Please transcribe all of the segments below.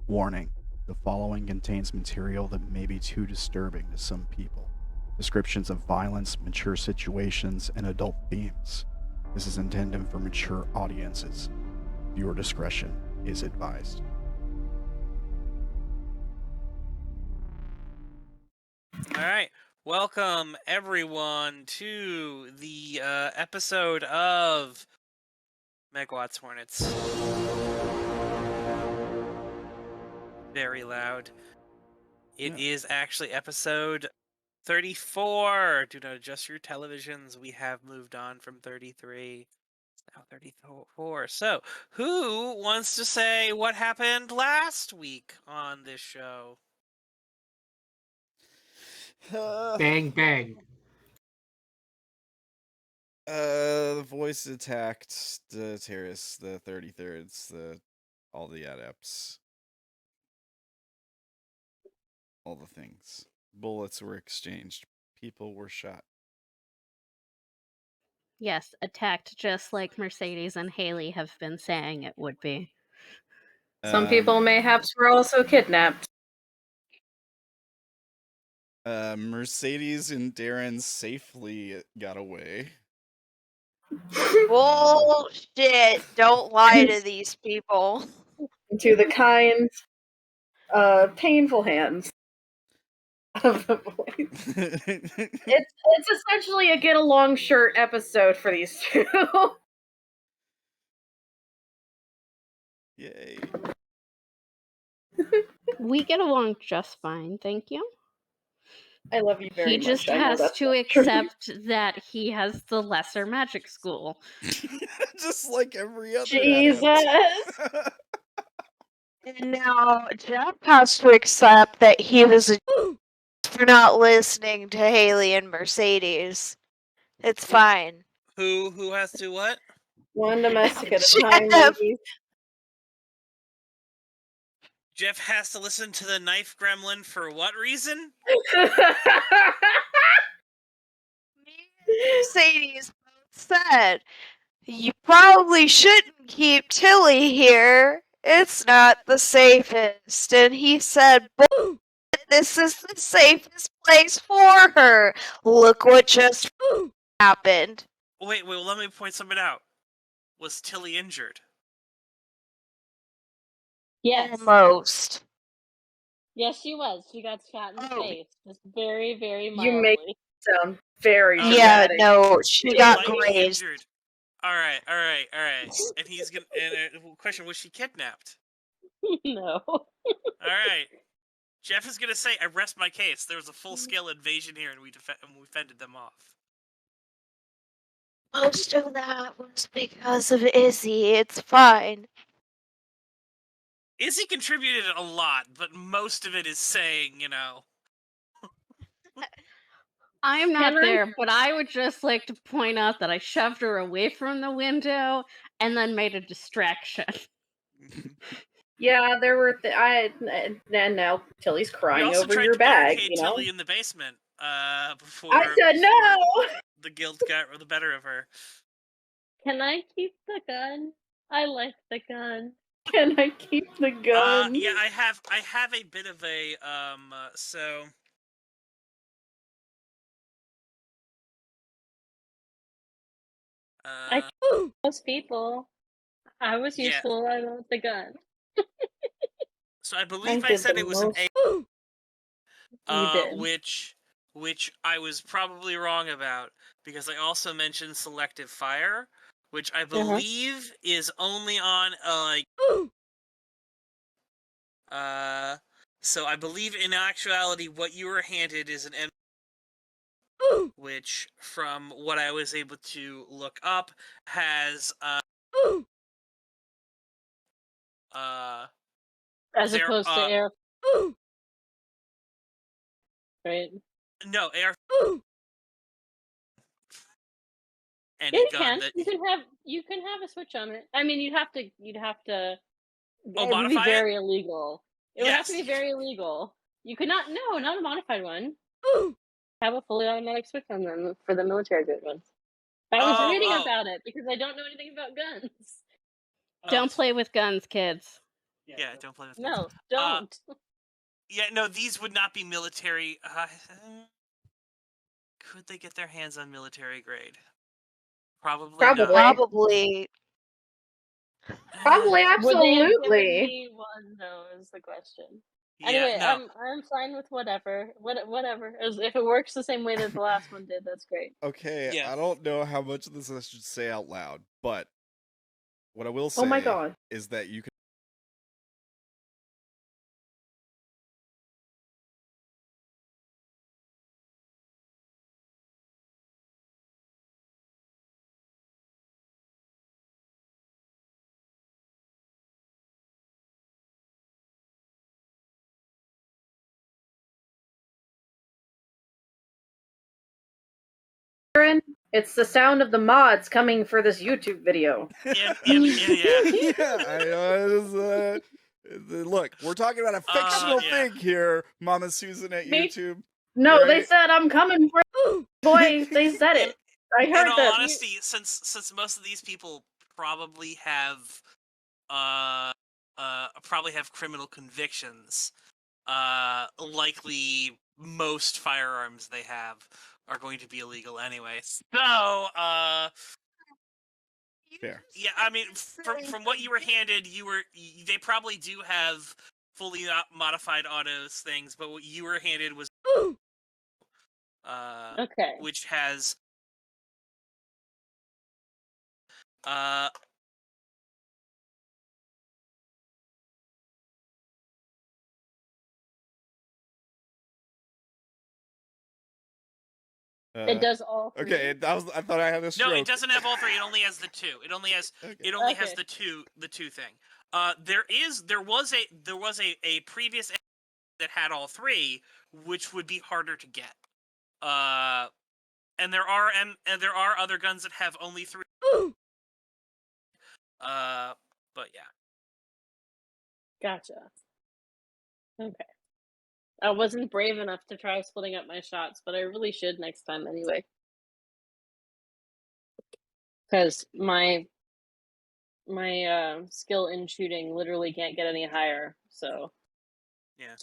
Warning. The following contains material that may be too disturbing to some people. Descriptions of violence, mature situations, and adult themes. This is intended for mature audiences. Viewer discretion is advised. Alright, welcome everyone to the episode of Megawatts Hornets. Very loud. It is actually episode 34. Do not adjust your televisions. We have moved on from 33. It's now 34. So, who wants to say what happened last week on this show? Bang, bang. The voice attacked the terrace, the 33rds, all the adepts. All the things. Bullets were exchanged. People were shot. Yes, attacked just like Mercedes and Haley have been saying it would be. Some people mayhaps were also kidnapped. Mercedes and Darren safely got away. Bullshit! Don't lie to these people. To the kind, painful hands of the voice. It's essentially a get along shirt episode for these two. Yay. We get along just fine, thank you. I love you very much. He just has to accept that he has the lesser magic school. Just like every other Jesus! adept. And now Jeff has to accept that he was a for not listening to Haley and Mercedes. It's fine. Who has to what? One domestic at a time, Jeff. maybe. Jeff has to listen to the knife gremlin for what reason? Me and Mercedes both said, you probably shouldn't keep Tilly here. It's not the safest. And he said, this is the safest place for her. Look what just happened. Wait, let me point something out. Was Tilly injured? Yes. Almost. Yes, she was. She got shot in the face. Just very, very mildly. You make it sound very Yeah, dramatic. no, she got Lightly grazed. injured. Alright. And he's gonna. Question: was she kidnapped? No. Alright. Jeff is gonna say, I rest my case. There was a full-scale invasion here, and we fended them off. Most of that was because of Izzy. It's fine. Izzy contributed a lot, but most of it is saying, I'm not Can I- there, but I would just like to point out that I shoved her away from the window and then made a distraction. Yeah, there were. And now Tilly's We crying also over tried your to bag. barricade You know. Tilly in the basement. Before I said no. the guild got the better of her. Can I keep the gun? I like the gun. Can I keep the gun? Yeah, I have a bit of a so. Most people. I was Yeah. useful. I want the gun. So I believe I did said the it was an most. You did. which I was probably wrong about, because I also mentioned selective fire, which I believe is only on so I believe in actuality what you were handed is an M, which from what I was able to look up has As there, opposed to air. Right. no air. any You gun can. that You can have a switch on it. I mean, you'd have to. It would be modify it? very illegal. It would have to Yes. be very illegal. You could not. No, not a modified one. Have a fully automatic switch on them for the military grade ones. I was reading about it because I don't know anything about guns. Don't play with guns, kids. Yeah, don't play with guns. No, don't. Yeah, no, these would not be military. Could they get their hands on military grade? Probably. Probably. Not. Probably, Would they have given absolutely. me one, though, is the question. Yeah, Anyway, no. I'm fine with whatever. Whatever. If it works the same way that the last one did, that's great. Okay, Yeah. I don't know how much of this I should say out loud, but what I will say Oh my god. is that you can. Darren, it's the sound of the mods coming for this YouTube video. Yeah. Look, we're talking about a fictional yeah. thing here, Mama Susan at Me- YouTube. No, they Right? said I'm coming for boy, they said it. I heard In all that. honesty, since most of these people probably have criminal convictions, likely most firearms they have are going to be illegal anyway. So, Fair. yeah, I mean, from what you were handed, they probably do have fully modified autos things, but what you were handed was Okay. which has It does all three. Okay, I thought I had a stroke. No, it doesn't have all three. It only has the two. It only has Okay. the two thing. There was a previous that had all three, which would be harder to get. And there are other guns that have only three. But yeah. Gotcha. Okay. I wasn't brave enough to try splitting up my shots, but I really should next time anyway. Because my skill in shooting literally can't get any higher, so. Yeah.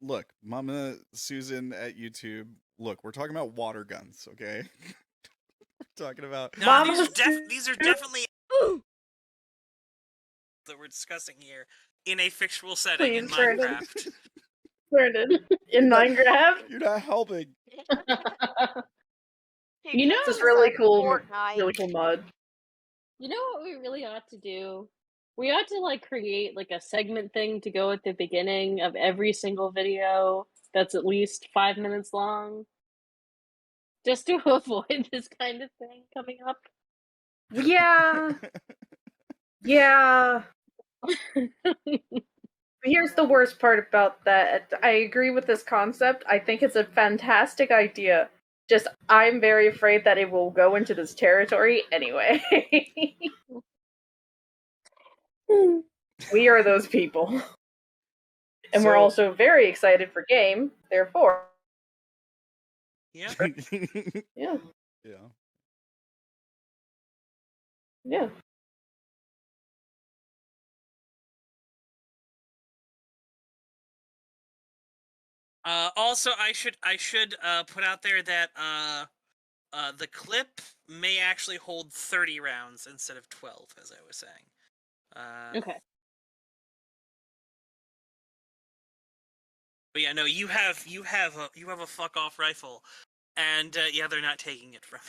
Look, Mama Susan at YouTube. Look, we're talking about water guns, okay? We're talking about. No, these are definitely that we're discussing here in a fictional setting in Please, Brandon. Minecraft. Brandon, in Minecraft. You're not helping. You know, This is really cool. Fortnite. Really cool mod. You know what we really ought to do? We ought to like create like a segment thing to go at the beginning of every single video that's at least 5 minutes long. Just to avoid this kind of thing coming up. Yeah. Yeah. Here's the worst part about that. I agree with this concept. I think it's a fantastic idea. Just, I'm very afraid that it will go into this territory anyway. We are those people. And we're So- also very excited for game, therefore. Yeah. Yeah. Yeah. Yeah. Also, I should put out there that the clip may actually hold 30 rounds instead of 12, as I was saying. Okay. But yeah, no, you have a fuck off rifle, and yeah, they're not taking it from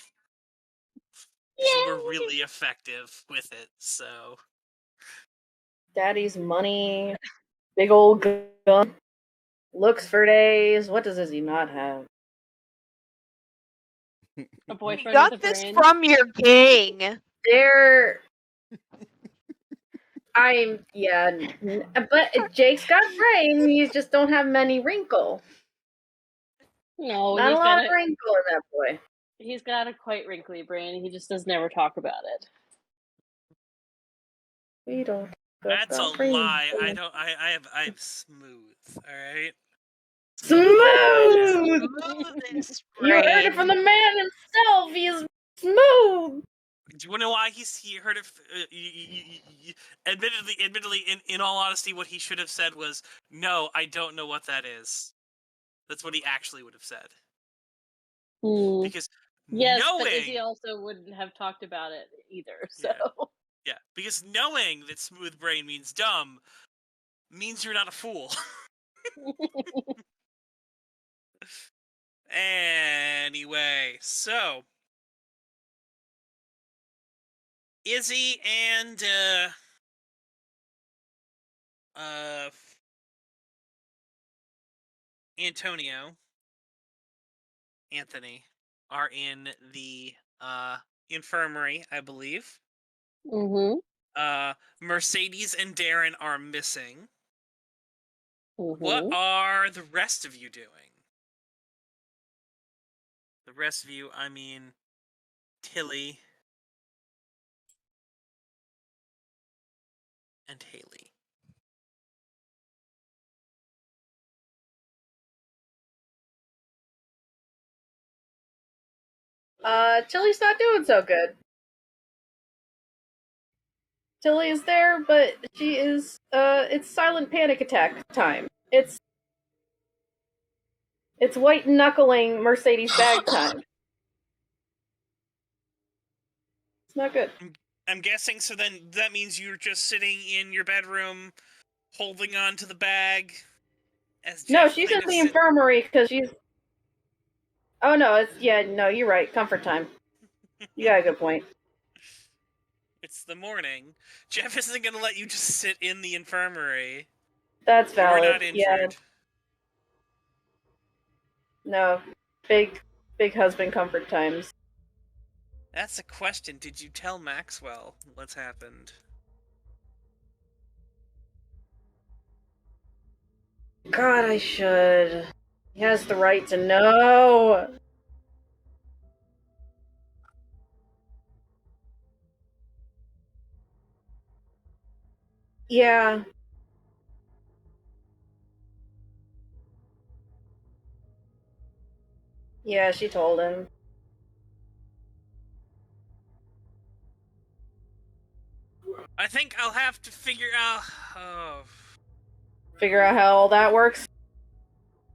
you. So we're really effective with it. So Daddy's money. Big old gun. Looks for days. What does Izzy not have? A You boyfriend got with a this brain. from your gang. But Jake's got brain. You just don't have many wrinkle. No, Not a lot of wrinkle in that boy. He's got a quite wrinkly brain. He just does never talk about it. We don't. That's a about brain. lie. I have smooth. All right. Smooth. Smoothest You heard it brain. from the man himself. He is smooth. Do you want to know why he heard it? Admittedly, in all honesty, what he should have said was, "No, I don't know what that is." That's what he actually would have said. Because yes, knowing, but Izzy also wouldn't have talked about it either. So yeah, because knowing that smooth brain means dumb means you're not a fool. Anyway, so Izzy and Anthony are in the infirmary, I believe. Mercedes and Darren are missing. What are the rest of you doing? The rest of you, I mean, Tilly and Haley. Tilly's not doing so good. Tilly is there, but she is, it's silent panic attack time. It's white knuckling Mercedes bag time. It's not good. I'm guessing, so then that means you're just sitting in your bedroom, holding on to the bag. No, she's in the infirmary because she's... Oh no, you're right. Comfort time. You got a good point. It's the morning. Jeff isn't going to let you just sit in the infirmary. That's valid. You're not injured. Yeah. No. Big husband comfort times. That's a question. Did you tell Maxwell what's happened? God, I should. He has the right to know. Yeah. Yeah, she told him. I think I'll have to figure out... Figure out how all that works?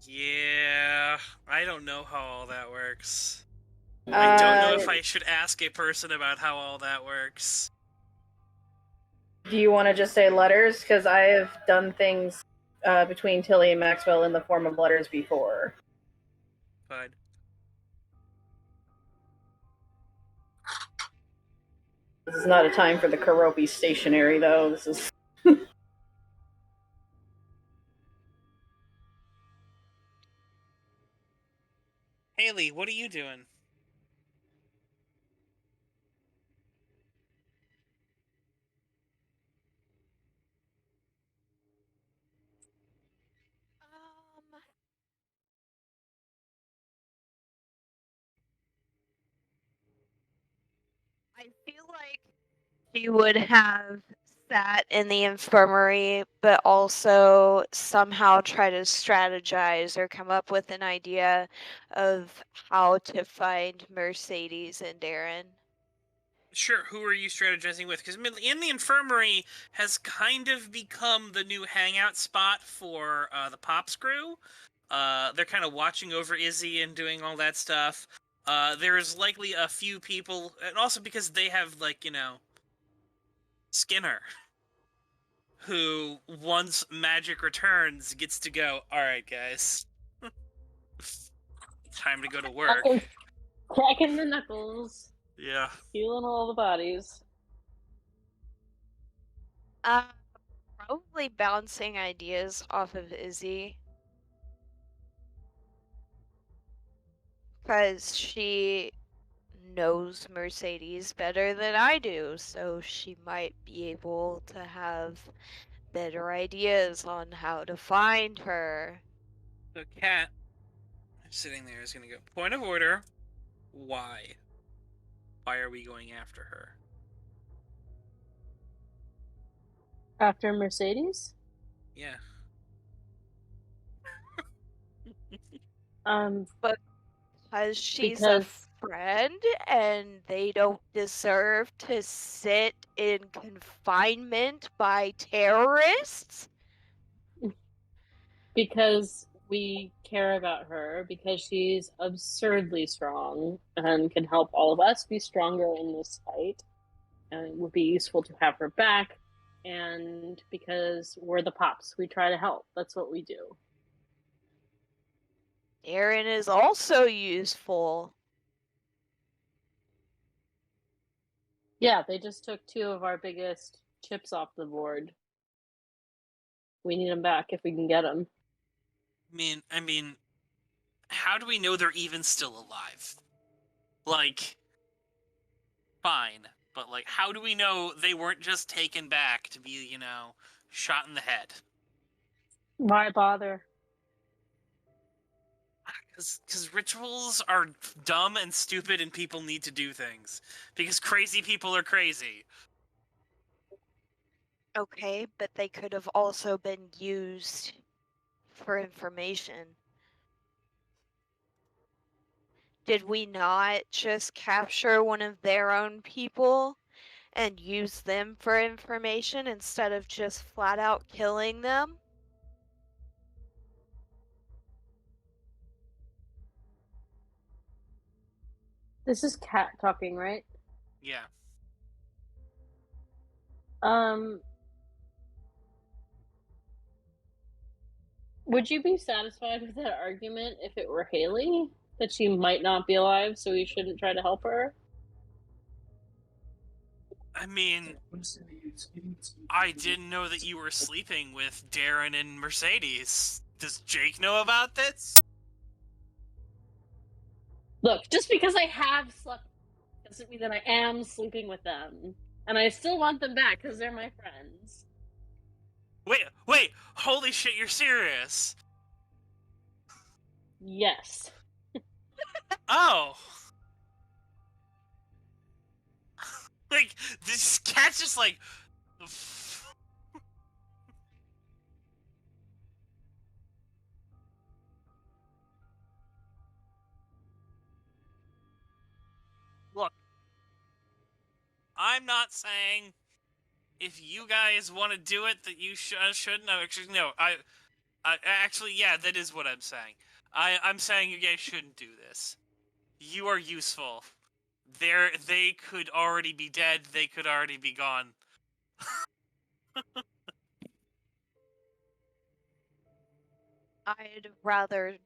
Yeah, I don't know how all that works. I don't know if I should ask a person about how all that works. Do you want to just say letters? Because I have done things between Tilly and Maxwell in the form of letters before. Fine. This is not a time for the Karopi stationery, though. This is... Haley, what are you doing? I feel like she would have sat in the infirmary, but also somehow try to strategize or come up with an idea of how to find Mercedes and Darren. Sure, who are you strategizing with? Because in the infirmary has kind of become the new hangout spot for the Pops crew. They're kind of watching over Izzy and doing all that stuff. There's likely a few people, and also because they have, like, Skinner, who, once magic returns, gets to go, alright, guys. Time to go to work. Cracking the knuckles. Yeah. Healing all the bodies. Probably bouncing ideas off of Izzy. Because she knows Mercedes better than I do, so she might be able to have better ideas on how to find her. So Cat, sitting there, is going to go, point of order, why? Why are we going after her? After Mercedes? Yeah. Because she's a Because friend and they don't deserve to sit in confinement by terrorists? because we care about her, because she's absurdly strong and can help all of us be stronger in this fight, and it would be useful to have her back, and because we're the pops, we try to help. That's what we do. Darren is also useful. Yeah, they just took 2 of our biggest chips off the board. We need them back if we can get them. I mean, how do we know they're even still alive? Like, fine, but like, how do we know they weren't just taken back to be, shot in the head? Why bother? Because rituals are dumb and stupid and people need to do things. Because crazy people are crazy. Okay, but they could have also been used for information. Did we not just capture one of their own people and use them for information instead of just flat out killing them? This is Cat talking, right? Yeah. Would you be satisfied with that argument if it were Haley? That she might not be alive, so we shouldn't try to help her? I mean, I didn't know that you were sleeping with Darren and Mercedes. Does Jake know about this? Look, just because I have slept doesn't mean that I am sleeping with them. And I still want them back because they're my friends. Wait, holy shit, you're serious? Yes. Oh. Like, this cat's just like... Look, I'm not saying if you guys want to do it that you shouldn't. No, actually, no. Actually, yeah, that is what I'm saying. I'm saying you guys shouldn't do this. You are useful. They could already be dead. They could already be gone. I'd rather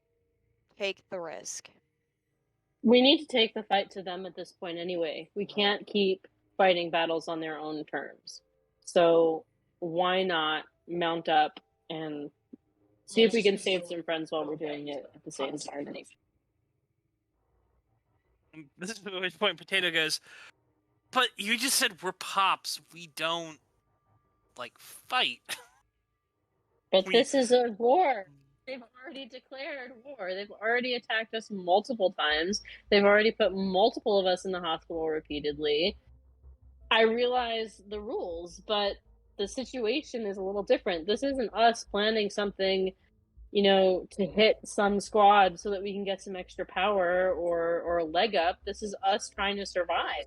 take the risk. We need to take the fight to them at this point anyway. We can't keep fighting battles on their own terms. So why not mount up and see if we can save some friends while we're doing it at the same time? This is the point Potato goes, but you just said we're pops. We don't, fight. But this is a war. They've already declared war. They've already attacked us multiple times. They've already put multiple of us in the hospital repeatedly. I realize the rules, but the situation is a little different. This isn't us planning something, to hit some squad so that we can get some extra power or a leg up. This is us trying to survive.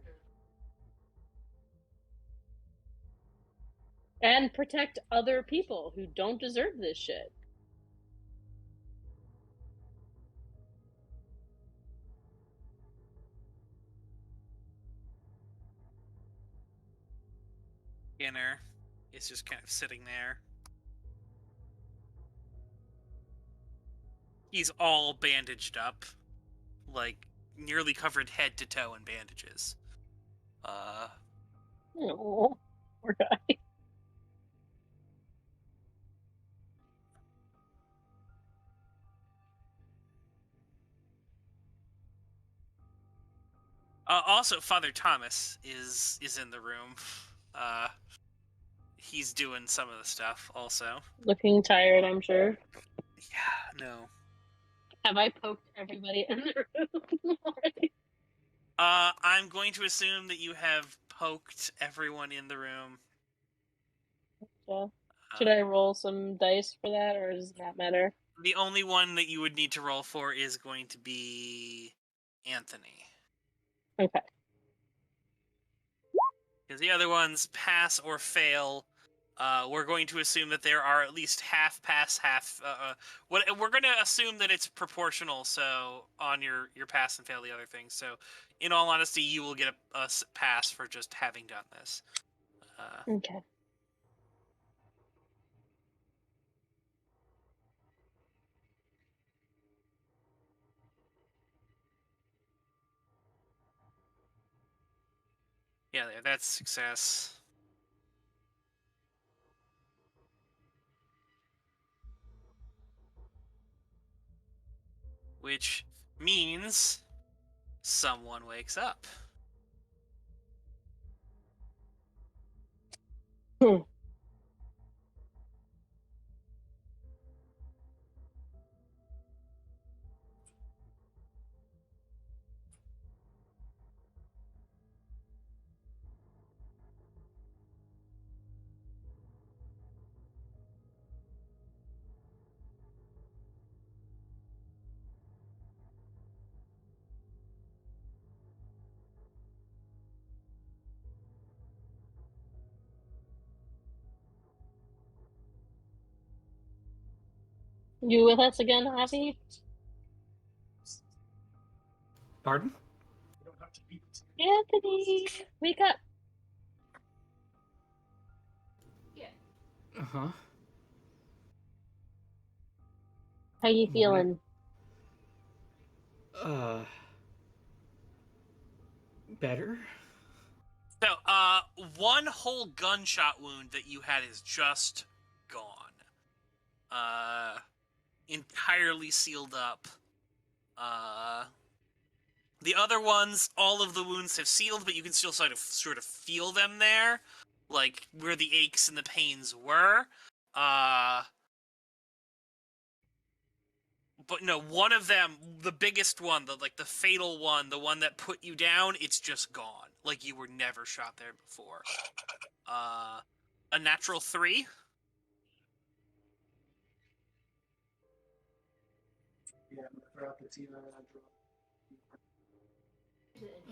And protect other people who don't deserve this shit. Skinner is just kind of sitting there. He's all bandaged up, nearly covered head to toe in bandages. Oh, poor guy. Also, Father Thomas is in the room. He's doing some of the stuff also. Looking tired, I'm sure. Yeah, no. Have I poked everybody in the room already? I'm going to assume that you have poked everyone in the room. So, should I roll some dice for that, or does it not matter? The only one that you would need to roll for is going to be Anthony. Okay. Because the other ones pass or fail. We're going to assume that there are at least half pass, half. We're going to assume that it's proportional. So on your pass and fail the other things. So, in all honesty, you will get a pass for just having done this. Okay. Yeah, that's success. Which means someone wakes up. You with us again, Javi? Pardon? Anthony, wake up. Uh-huh. How you feeling? Better? So, one whole gunshot wound that you had is just gone. Entirely sealed up. The other ones, all of the wounds have sealed, but you can still sort of feel them there, like where the aches and the pains were. But no, one of them, the biggest one, the fatal one, the one that put you down, it's just gone. Like you were never shot there before. A natural 3.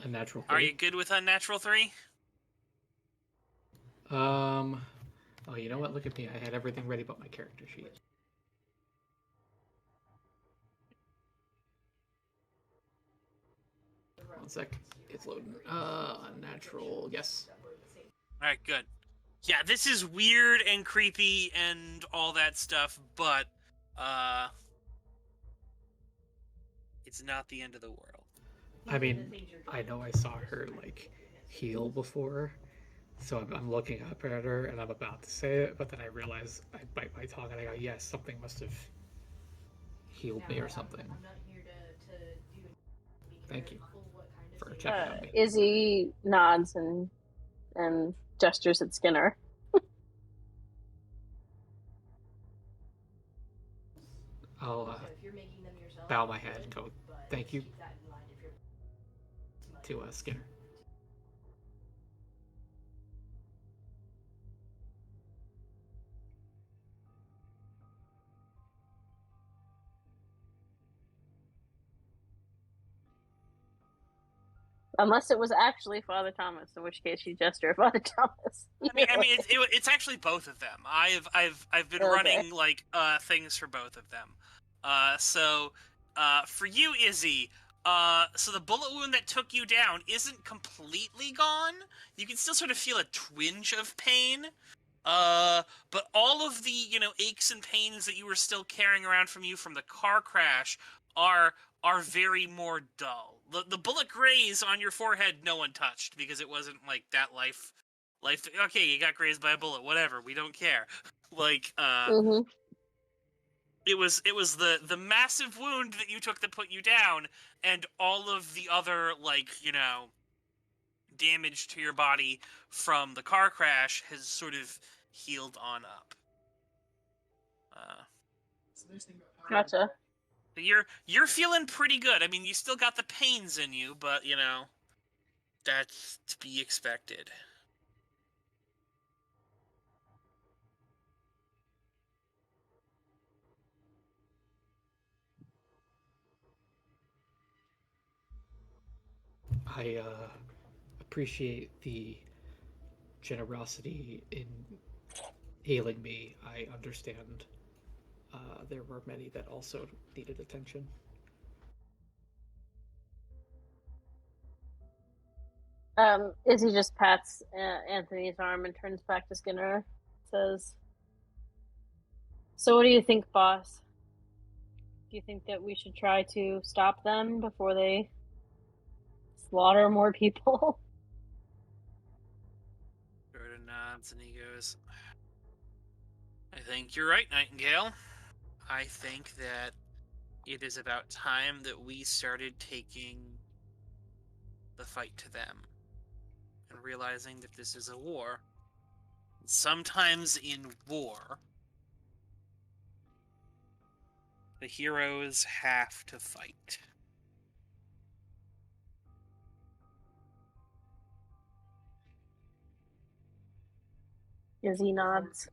A natural 3. Are you good with unnatural 3? Oh, you know what? Look at me. I had everything ready but my character sheet. One sec. It's loading. Unnatural. Yes. Alright, good. Yeah, this is weird and creepy and all that stuff, but, it's not the end of the world. I mean, I know I saw her, like, heal before, so I'm looking up at her and I'm about to say it, but then I realize I bite my tongue and I go, yes, something must have healed me or something. Thank you for checking on me. Izzy nods and gestures at Skinner. I'll bow my head and go, thank you, to Skinner. Unless it was actually Father Thomas, in which case you gesture at Father Thomas. I mean, it's actually both of them. I've been running like things for both of them. So for you, Izzy, so the bullet wound that took you down isn't completely gone. You can still sort of feel a twinge of pain. But all of the aches and pains that you were still carrying around from you from the car crash are very more dull. The bullet graze on your forehead, no one touched because it wasn't like that life. Okay, you got grazed by a bullet, whatever. We don't care. Like, it was the massive wound that you took that put you down, and all of the other damage to your body from the car crash has sort of healed on up. Gotcha. But you're feeling pretty good. I mean, you still got the pains in you, but you know, that's to be expected. I appreciate the generosity in healing me. I understand there were many that also needed attention. Izzy just pats Anthony's arm and turns back to Skinner. Says, "So what do you think, boss? Do you think that we should try to stop them before they slaughter more people?" Jordan nods and he goes, I think you're right, Nightingale. I think that it is about time that we started taking the fight to them and realizing that this is a war. Sometimes in war, the heroes have to fight. Izzy nods.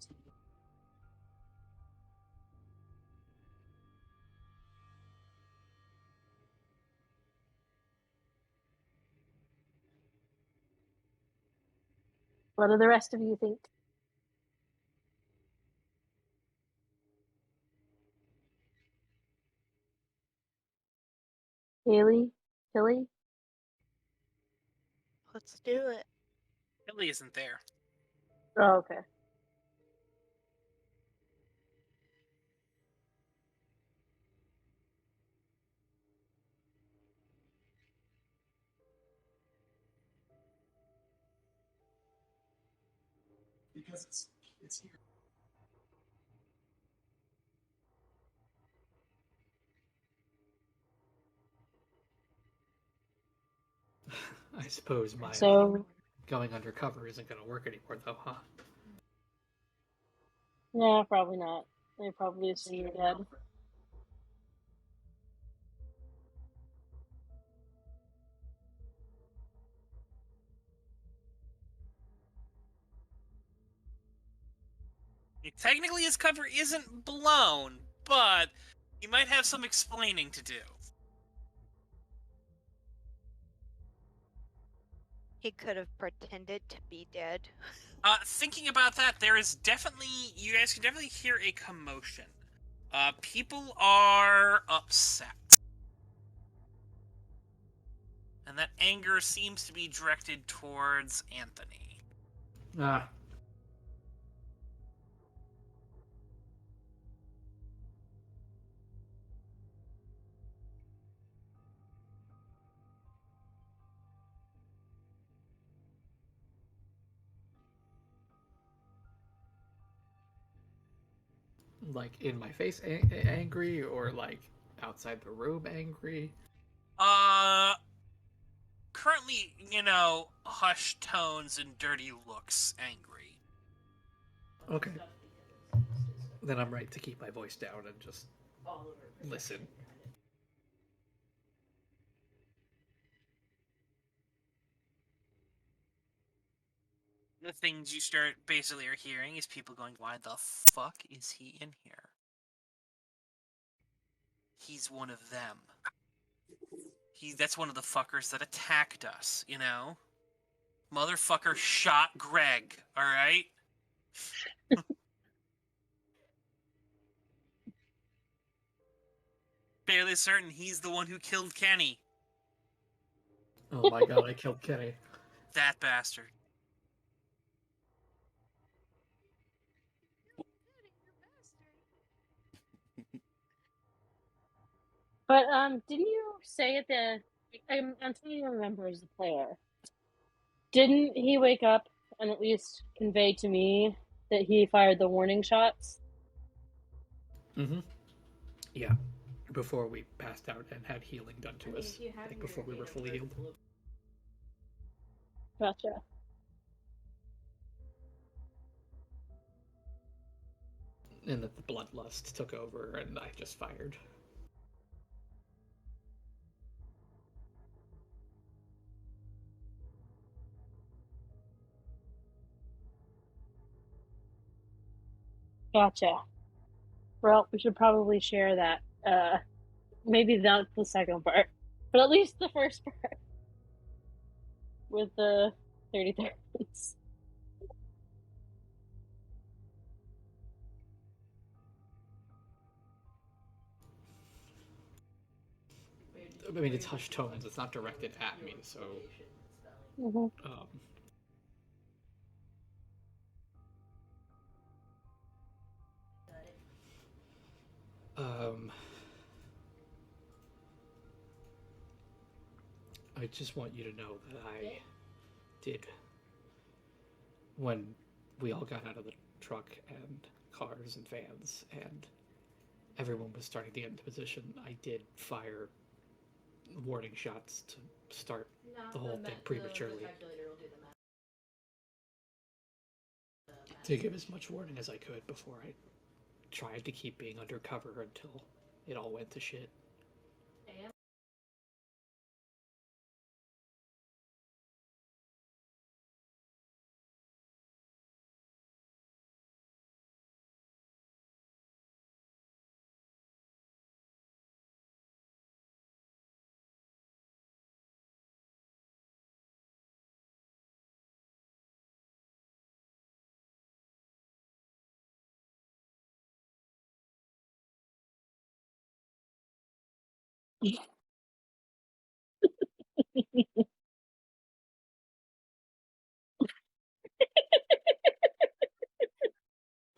What do the rest of you think? Haley? Tilly? Let's do it. Billy isn't there. Oh, okay. Because it's here. I suppose my So, going undercover isn't going to work anymore, though, huh? yeah, probably not. They probably assume you're dead. Technically, his cover isn't blown, but he might have some explaining to do. He could have pretended to be dead. Thinking about that, there is definitely, you guys can definitely hear a commotion. People are upset. And that anger seems to be directed towards Anthony. Ah. Like in my face angry, or like outside the room angry? Currently, hushed tones and dirty looks angry. Okay. Then I'm right to keep my voice down and just listen. The things you start basically are hearing is people going, why the fuck is he in here? He's one of them. That's one of the fuckers that attacked us, Motherfucker shot Greg, alright? Fairly certain he's the one who killed Kenny. Oh my god, I killed Kenny. That bastard. But didn't you say at the? I'm trying to remember as a player. Didn't he wake up and at least convey to me that he fired the warning shots? Mm-hmm. Yeah. Before we passed out and had healing done to us. Like before we were fully healed. Gotcha. And that the bloodlust took over, and I just fired. Gotcha. Well, we should probably share that. Maybe not the second part, but at least the first part with the 33rds. I mean, it's hushed tones. It's not directed at me, so. Mm-hmm. I just want you to know that I did, when we all got out of the truck and cars and vans and everyone was starting to get into position, I did fire warning shots to start the whole thing prematurely. To give as much warning as I could before I tried to keep being undercover until it all went to shit.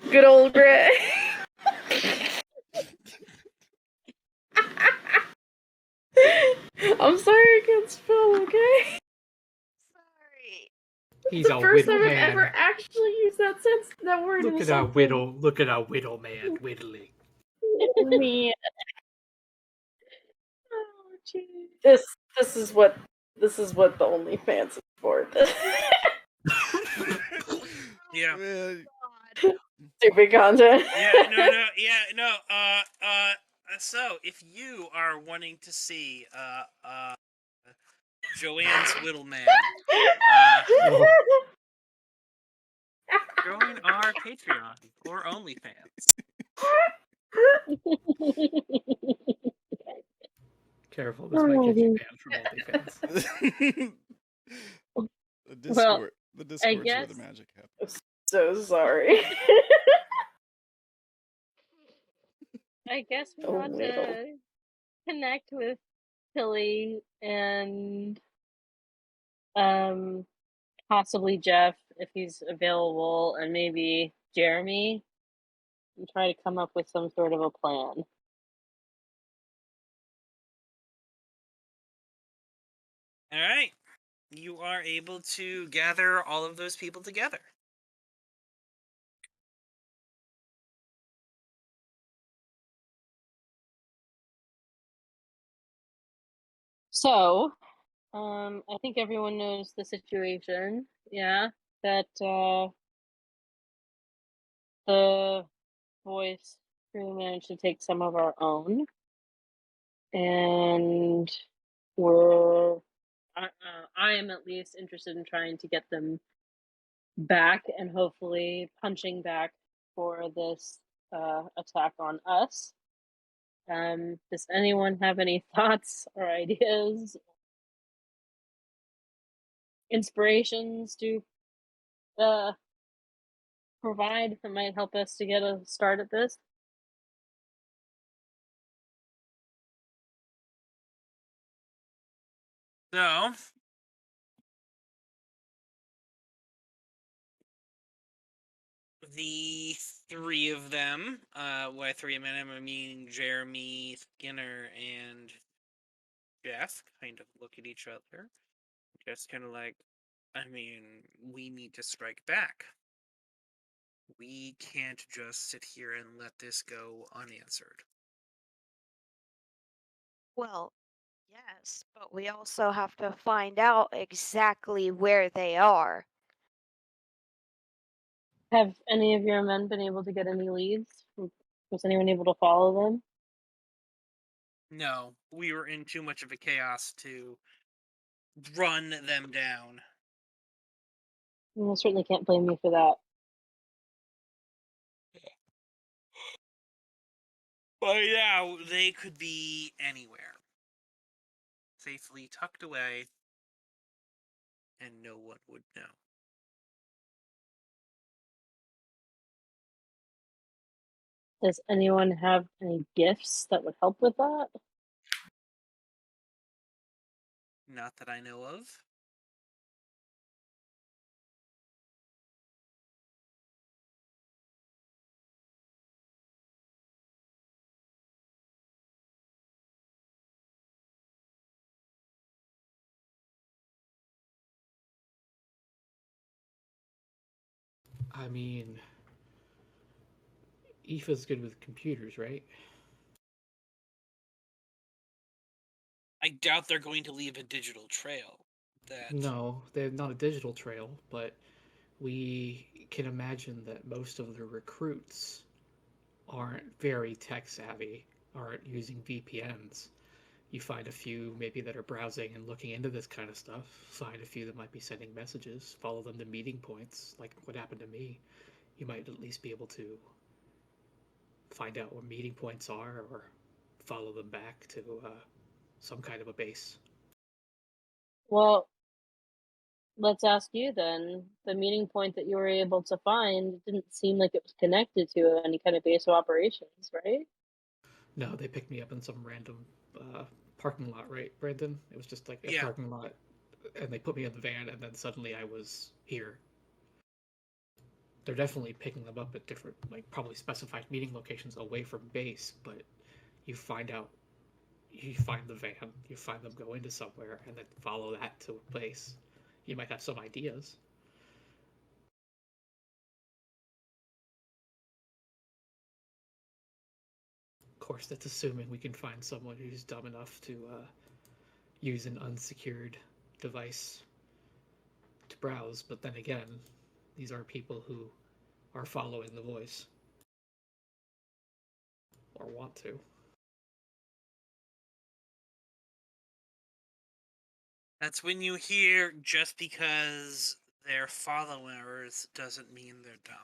Good old Gray. I'm sorry I can't spell, okay? Sorry. He's the a first whittle time I've man. ever actually used that word in Look at something. our whittle. Look at our whittle man whittling. Me. Oh, jeez. This is what the OnlyFans is for. Yeah. Stupid content. So if you are wanting to see Joanne's Whittleman, join our Patreon or OnlyFans. Careful, this might get you banned from OnlyFans. The Discord. Well, The Discord's where guess- the magic happens. So sorry. I guess we Oh, want Whittle. to connect with Tilly and possibly Jeff if he's available, and maybe Jeremy, and try to come up with some sort of a plan. All right. You are able to gather all of those people together. So, I think everyone knows the situation. Yeah, that the voice crew managed to take some of our own, and I am at least interested in trying to get them back and hopefully punching back for this attack on us. Does anyone have any thoughts or ideas, inspirations to provide that might help us to get a start at this? So, the three of them, by three of them, I mean Jeremy, Skinner, and Jeff, kind of look at each other. Just kind of like, I mean, we need to strike back. We can't just sit here and let this go unanswered. Well, yes, Yes, but we also have to find out exactly where they are. Have any of your men been able to get any leads? Was anyone able to follow them? No, we were in too much of a chaos to run them down. I certainly can't blame you for that. But yeah, they could be anywhere. Safely tucked away, and no one would know. Does anyone have any gifts that would help with that? Not that I know of. I mean, Aoife's good with computers, right? I doubt they're going to leave a digital trail. That No, they're not a digital trail, but we can imagine that most of the recruits aren't very tech savvy, aren't using VPNs. You find a few maybe that are browsing and looking into this kind of stuff, find a few that might be sending messages, follow them to meeting points, like what happened to me. You might at least be able to find out where meeting points are or follow them back to some kind of a base. Well, let's ask you then. The meeting point that you were able to find didn't seem like it was connected to any kind of base of operations, right? No, they picked me up in some random parking lot, right, Brandon? It was just like a parking lot, and they put me in the van, and then suddenly I was here. They're definitely picking them up at different, like, probably specified meeting locations away from base, but you find the van, you find them go into somewhere, and then follow that to a place. You might have some ideas. Of course, that's assuming we can find someone who's dumb enough to use an unsecured device to browse, but then again, these are people who are following the voice. Or want to. That's when you hear just because they're followers doesn't mean they're dumb.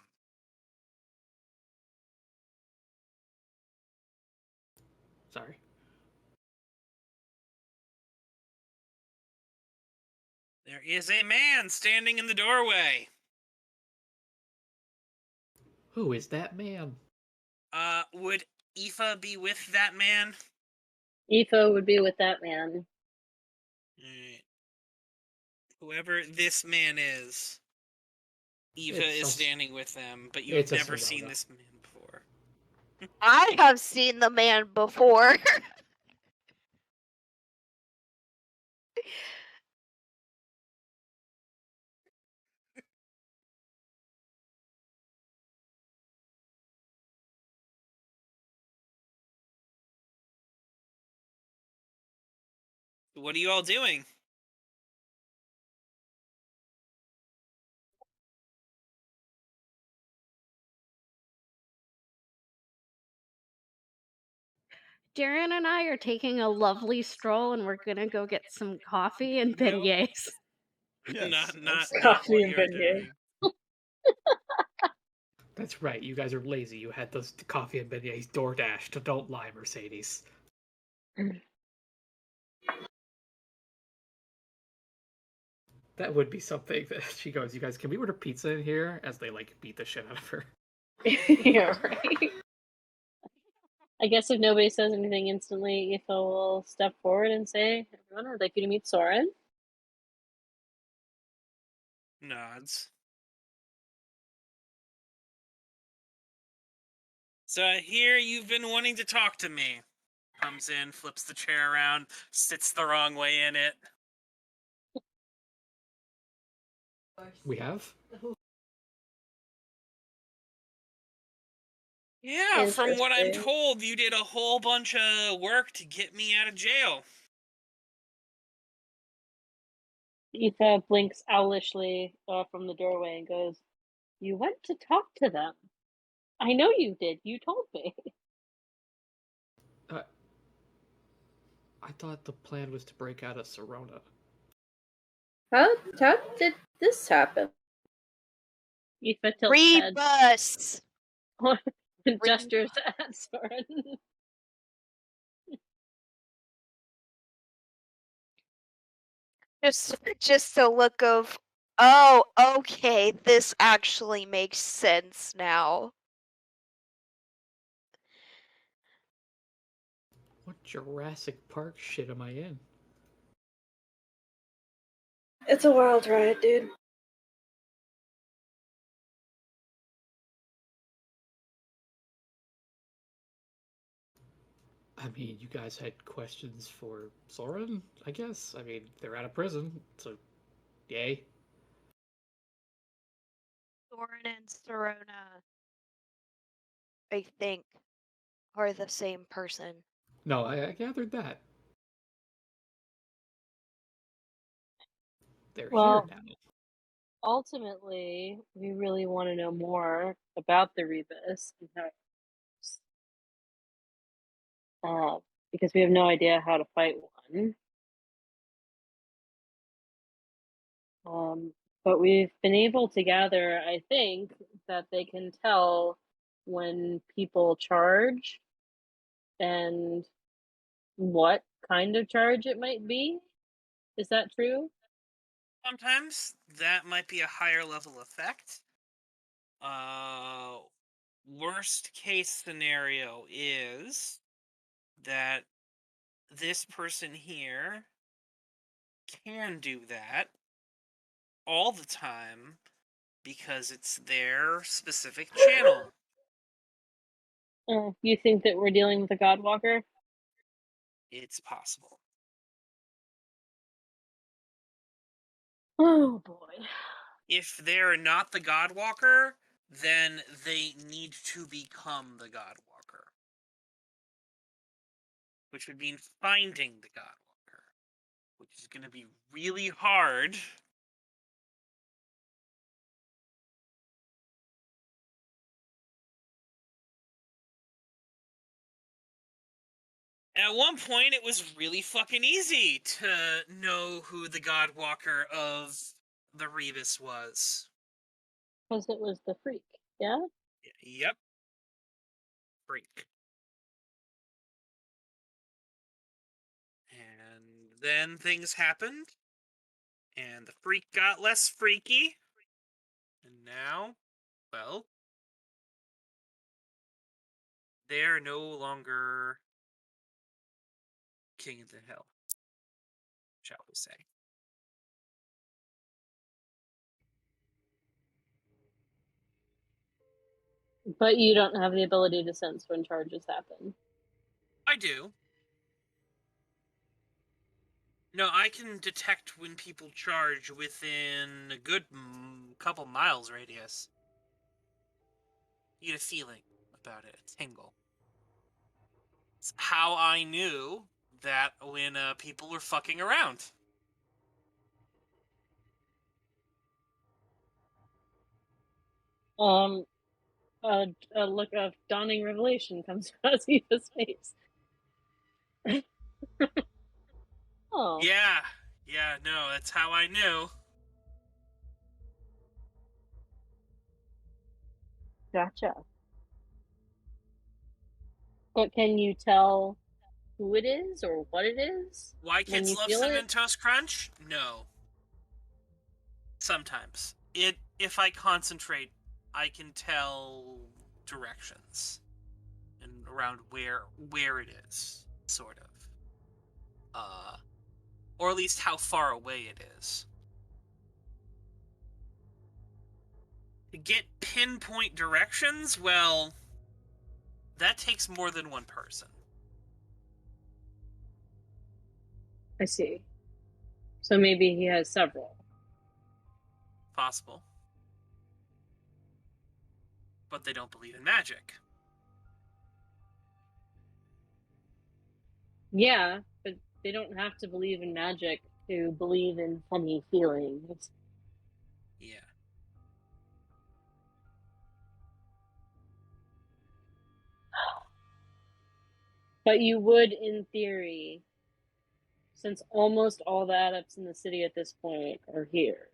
Sorry. There is a man standing in the doorway. Who is that man? Would Aoife be with that man? Aoife would be with that man. Alright. Whoever this man is, Aoife is standing with them, but you have never seen this man before. I have seen the man before. What are you all doing? Darren and I are taking a lovely stroll, and we're gonna go get some coffee and beignets. Yes, not coffee what and you're beignets. doing. That's right, you guys are lazy. You had those coffee and beignets DoorDashed. Don't lie, Mercedes. That would be something that she goes, you guys, can we order pizza in here? As they, like, beat the shit out of her. Yeah, right. I guess if nobody says anything instantly, Aoife will step forward and say, "Everyone, I'd like you to meet Soren." Nods. So I hear you've been wanting to talk to me. Comes in, flips the chair around, sits the wrong way in it. We have? Yeah, from what I'm Interesting. told, you did a whole bunch of work to get me out of jail. Aoife blinks owlishly from the doorway and goes, "You went to talk to them. I know you did. You told me." I thought the plan was to break out of Serona. How did this happen? Aoife tilts head. Rebus! Gestures at Soren. Just a look of, oh, okay, this actually makes sense now. What Jurassic Park shit am I in? It's a wild ride, dude. I mean, you guys had questions for Soren, I guess? I mean, they're out of prison, so yay. Soren and Serona, I think, are the same person. No, I gathered that. They're Well, here now. ultimately, we really want to know more about the Rebus and how it works. Because we have no idea how to fight one. But we've been able to gather, I think, that they can tell when people charge and what kind of charge it might be. Is that true? Sometimes that might be a higher level effect. Worst case scenario is that this person here can do that all the time because it's their specific channel. You think that we're dealing with a Godwalker? It's possible. Oh boy. If they're not the Godwalker, then they need to become the Godwalker. Which would mean finding the Godwalker. Which is going to be really hard. At one point, it was really fucking easy to know who the Godwalker of the Rebus was. Because it was the freak, yeah? Yep. Freak. And then things happened, and the freak got less freaky, and now, well, they're no longer king of the hill, shall we say. But you don't have the ability to sense when charges happen. I do. No, I can detect when people charge within a good couple miles radius. You get a feeling about it, a tingle. It's how I knew that when people were fucking around. A look of dawning revelation comes across Aoife's face. Oh. Yeah, no, that's how I knew. Gotcha. But can you tell who it is or what it is? Why when kids you love feel Cinnamon it? Toast Crunch? No. Sometimes. If I concentrate, I can tell directions and around where it is, sort of. Or at least how far away it is. To get pinpoint directions, well, that takes more than one person. I see. So maybe he has several. Possible. But they don't believe in magic. Yeah, but they don't have to believe in magic to believe in funny feelings. Yeah. But you would, in theory, since almost all the adepts in the city at this point are here,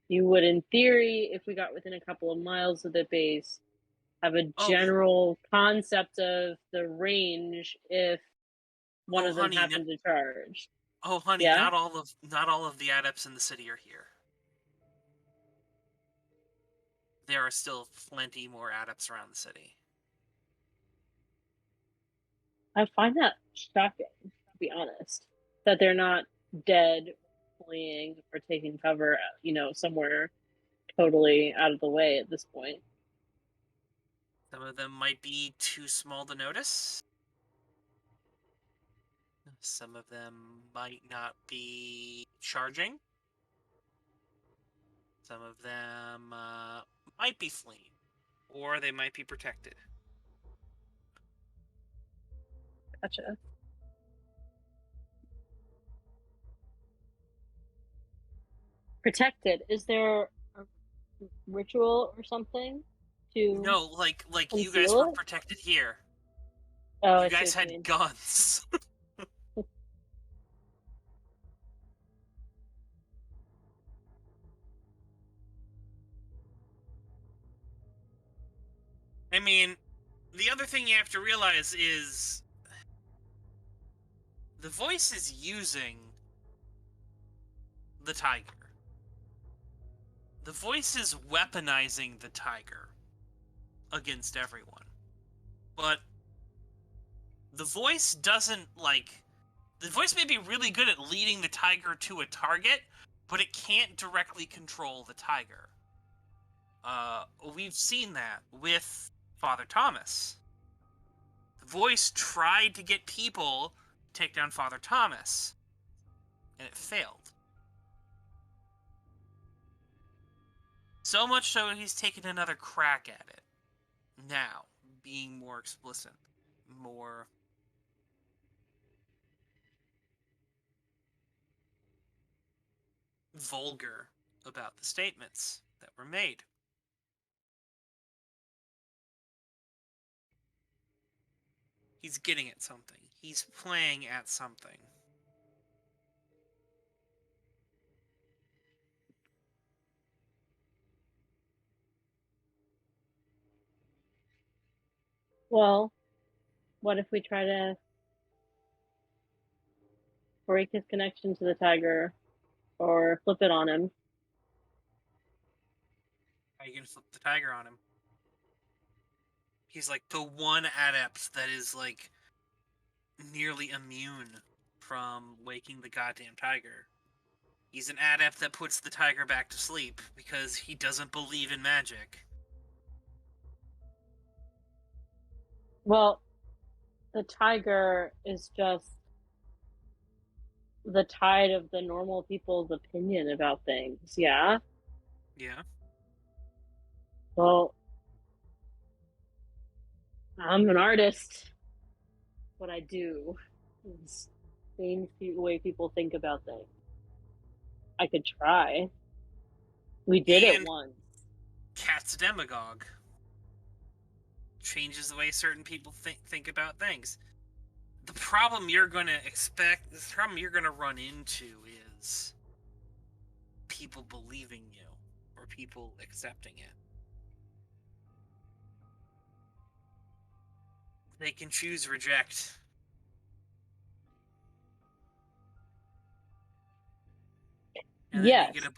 you would, in theory, if we got within a couple of miles of the base, have a general concept of the range if one of them honey, happened to charge. Oh, honey, Yeah? not all of the adepts in the city are here. There are still plenty more adepts around the city. I find that shocking, to be honest, that they're not dead, fleeing, or taking cover, somewhere totally out of the way at this point. Some of them might be too small to notice. Some of them might not be charging. Some of them might be fleeing. Or they might be protected. Gotcha. Protected. Is there a ritual or something to No, like you guys conceal were it? protected here. Oh, I You see guys what you had mean. guns. I mean, the other thing you have to realize is the voice is using the tiger. The voice is weaponizing the tiger against everyone. But the voice doesn't, the voice may be really good at leading the tiger to a target, but it can't directly control the tiger. We've seen that with Father Thomas. The voice tried to get people to take down Father Thomas, and it failed. So much so he's taken another crack at it. Now, being more explicit, more vulgar about the statements that were made. He's getting at something. He's playing at something. Well, what if we try to break his connection to the tiger or flip it on him? How are you gonna flip the tiger on him? He's like the one adept that is nearly immune from waking the goddamn tiger. He's an adept that puts the tiger back to sleep because he doesn't believe in magic. Well, the tiger is just the tide of the normal people's opinion about things, yeah? Yeah. Well, I'm an artist. What I do is change the way people think about things. I could try. We did it And once. Cat's a demagogue. Changes the way certain people think about things. The problem you're gonna run into is people believing you or people accepting it. They can choose reject. And Yes. then you get a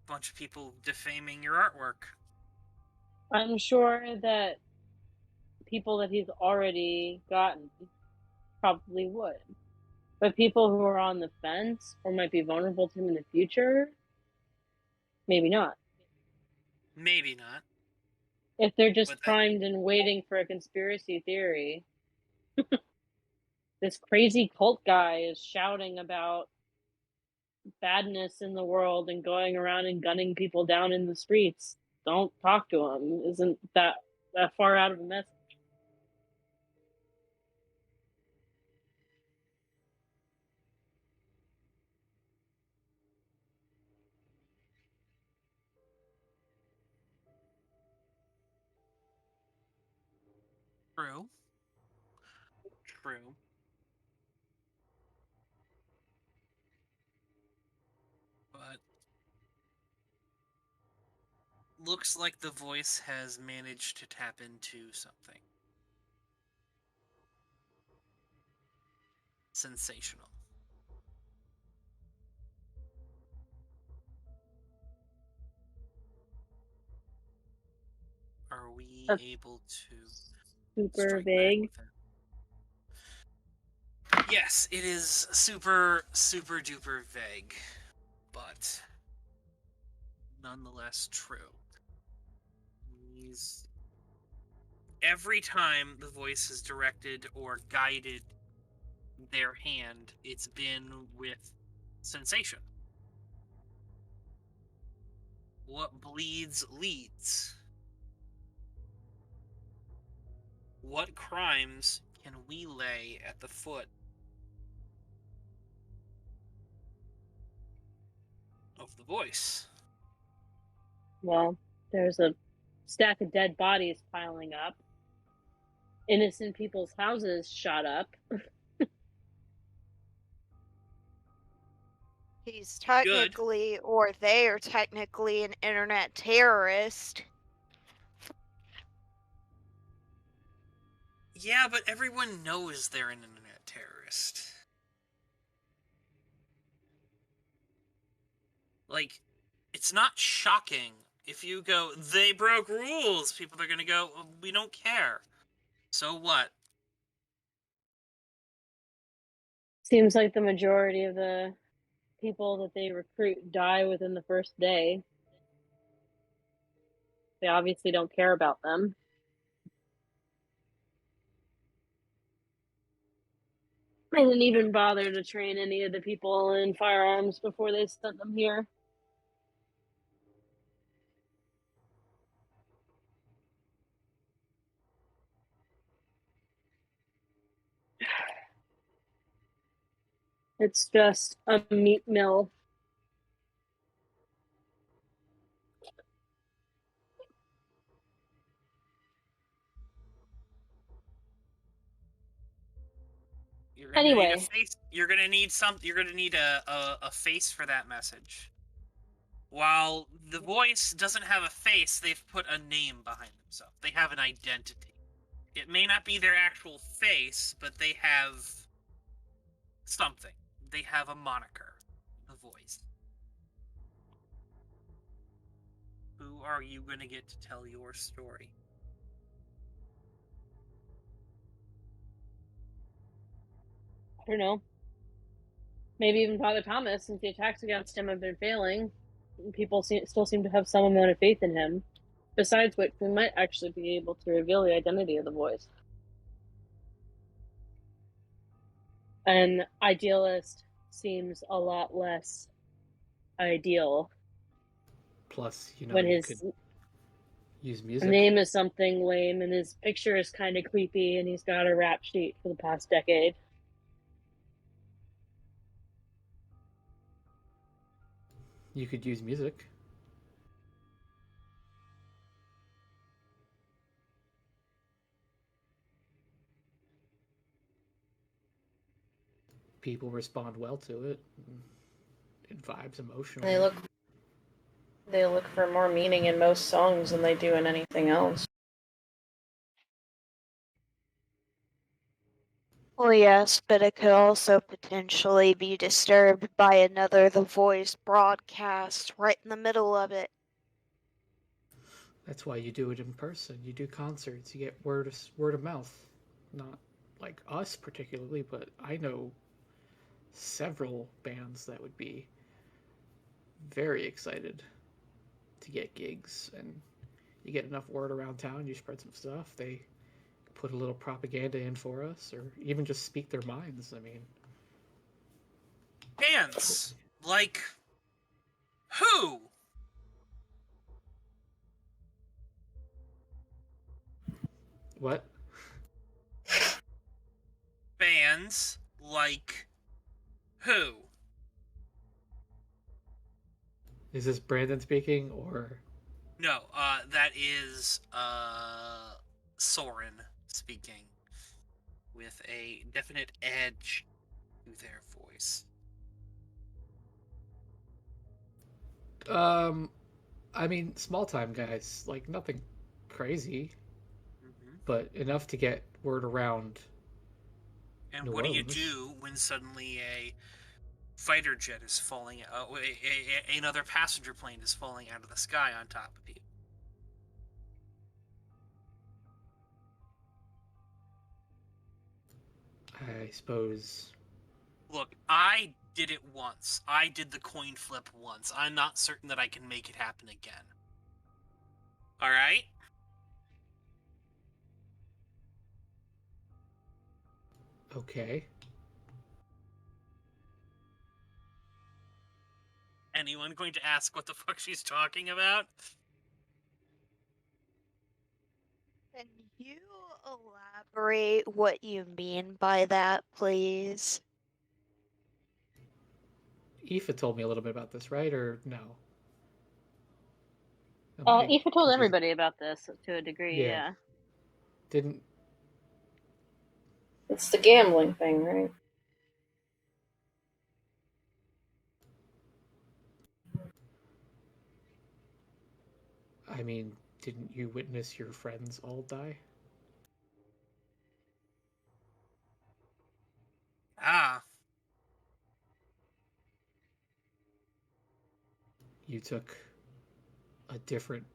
bunch of people defaming your artwork. I'm sure that people that he's already gotten probably would. But people who are on the fence or might be vulnerable to him in the future, maybe not. Maybe not. If they're just primed and waiting for a conspiracy theory, this crazy cult guy is shouting about badness in the world and going around and gunning people down in the streets. Don't talk to him. Isn't that far out of a message? True. True. But looks like the voice has managed to tap into something. Sensational. Are we That's able to super strike vague. back with it? Yes, it is super, super duper vague, but nonetheless true. Every time the voice has directed or guided their hand, it's been with sensation. What bleeds leads. What crimes can we lay at the foot of the voice? Well, there's a stack of dead bodies piling up. Innocent people's houses shot up. He's technically, or they are technically, an internet terrorist. Yeah, but everyone knows they're an internet terrorist. Like, it's not shocking. If you go, they broke rules, people are gonna go, well, we don't care. So what? Seems like the majority of the people that they recruit die within the first day. They obviously don't care about them. They didn't even bother to train any of the people in firearms before they sent them here. It's just a meat mill. You're gonna Anyway. need a face. You're gonna need You're gonna need a face for that message. While the voice doesn't have a face, they've put a name behind themselves. They have an identity. It may not be their actual face, but they have something. They have a moniker. The voice. Who are you gonna get to tell your story? I don't know. Maybe even Father Thomas, since the attacks against him have been failing. People still seem to have some amount of faith in him. Besides which, we might actually be able to reveal the identity of the voice. An idealist seems a lot less ideal. Plus, when you his could use music. name is something lame and his picture is kind of creepy and he's got a rap sheet for the past decade. You could use music. People respond well to it. It vibes emotionally. They look for more meaning in most songs than they do in anything else. Well, yes, but it could also potentially be disturbed by another The Voice broadcast right in the middle of it. That's why you do it in person. You do concerts. You get word of mouth. Not like us particularly, but I know several bands that would be very excited to get gigs, and you get enough word around town, you spread some stuff, they put a little propaganda in for us, or even just speak their minds. I mean, Bands like who? What? Bands like who? Is this Brandon speaking, or? No, that is Soren speaking with a definite edge to their voice. I mean, small time guys, like nothing crazy, Mm-hmm. but enough to get word around. And New what do you Orleans. do when suddenly a fighter jet is falling, another passenger plane is falling out of the sky on top of you? I suppose. Look, I did it once. I did the coin flip once. I'm not certain that I can make it happen again. Alright? Okay. Anyone going to ask what the fuck she's talking about? Can you elaborate what you mean by that, please? Aoife told me a little bit about this, right? Or no? Aoife told everybody about this to a degree, yeah. Didn't. It's the gambling thing, right? I mean, didn't you witness your friends all die? Ah. You took a different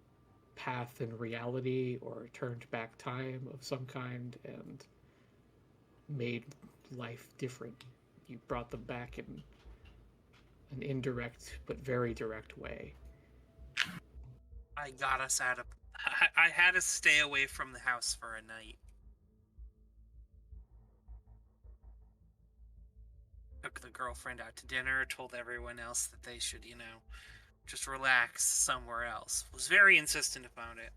path in reality or turned back time of some kind and made life different. You brought them back in an indirect but very direct way. I got us out of... I had to stay away from the house for a night. Took the girlfriend out to dinner, told everyone else that they should, just relax somewhere else. Was very insistent about it.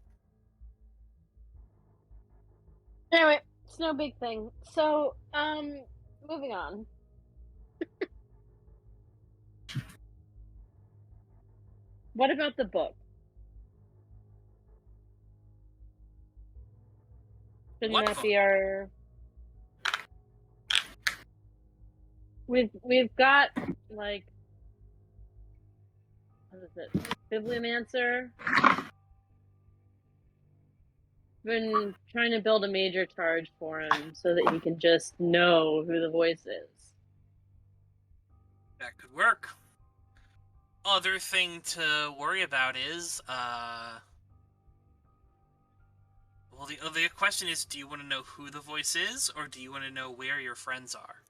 Anyway, it's no big thing. So, moving on. What about the book? Shouldn't that be our... We've got, like... What is it? Bibliomancer? Been trying to build a major charge for him so that he can just know who the voice is. That could work. Other thing to worry about is, well, the question is, do you want to know who the voice is, or do you want to know where your friends are?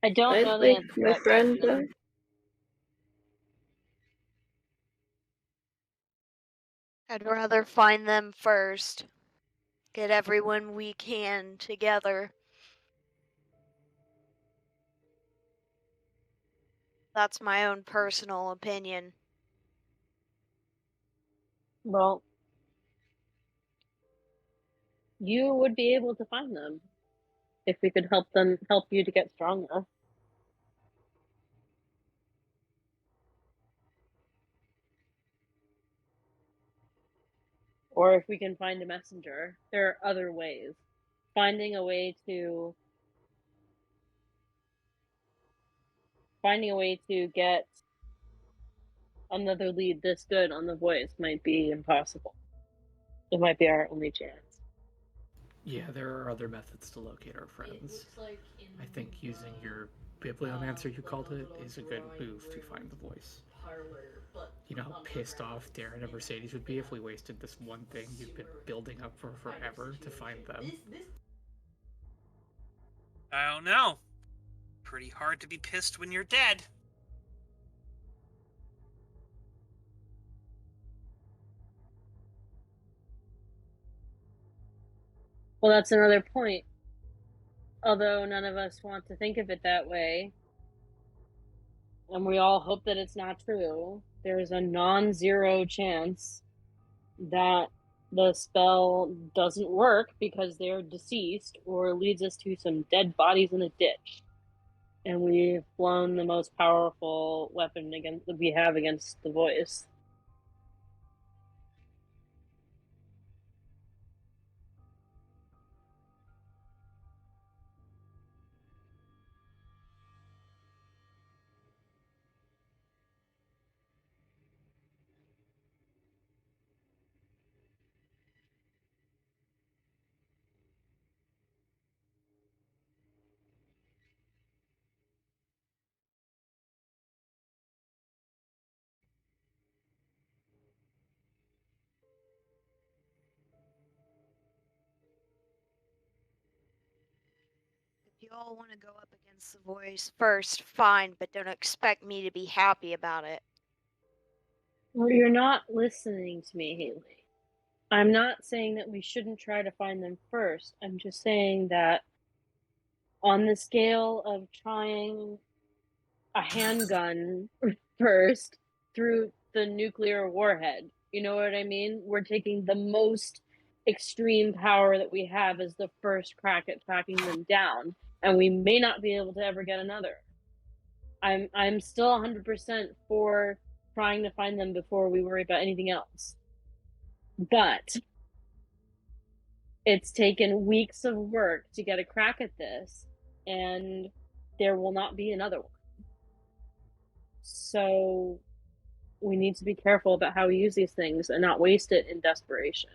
I don't know the answer to my that friend. question. I'd rather find them first. Get everyone we can together. That's my own personal opinion. Well, you would be able to find them if we could help you to get stronger. Or if we can find a messenger. There are other ways. Finding a way to get another lead this good on the voice might be impossible. It might be our only chance. Yeah, there are other methods to locate our friends. I think using your bibliomancer, you called it, is a good move to find the voice. You know how pissed off Darren and Mercedes would be if we wasted this one thing you've been building up for forever to find them? I don't know. Pretty hard to be pissed when you're dead. Well, that's another point. Although none of us want to think of it that way, and we all hope that it's not true, there's a non-zero chance that the spell doesn't work because they're deceased or leads us to some dead bodies in a ditch. And we've blown the most powerful weapon that we have against the voice. If you all want to go up against the voice first, fine, but don't expect me to be happy about it. Well, you're not listening to me, Haley. I'm not saying that we shouldn't try to find them first. I'm just saying that on the scale of trying a handgun first through the nuclear warhead, you know what I mean? We're taking the most extreme power that we have as the first crack at tracking them down, and we may not be able to ever get another. I'm still 100% for trying to find them before we worry about anything else. But it's taken weeks of work to get a crack at this, and there will not be another one. So we need to be careful about how we use these things and not waste it in desperation.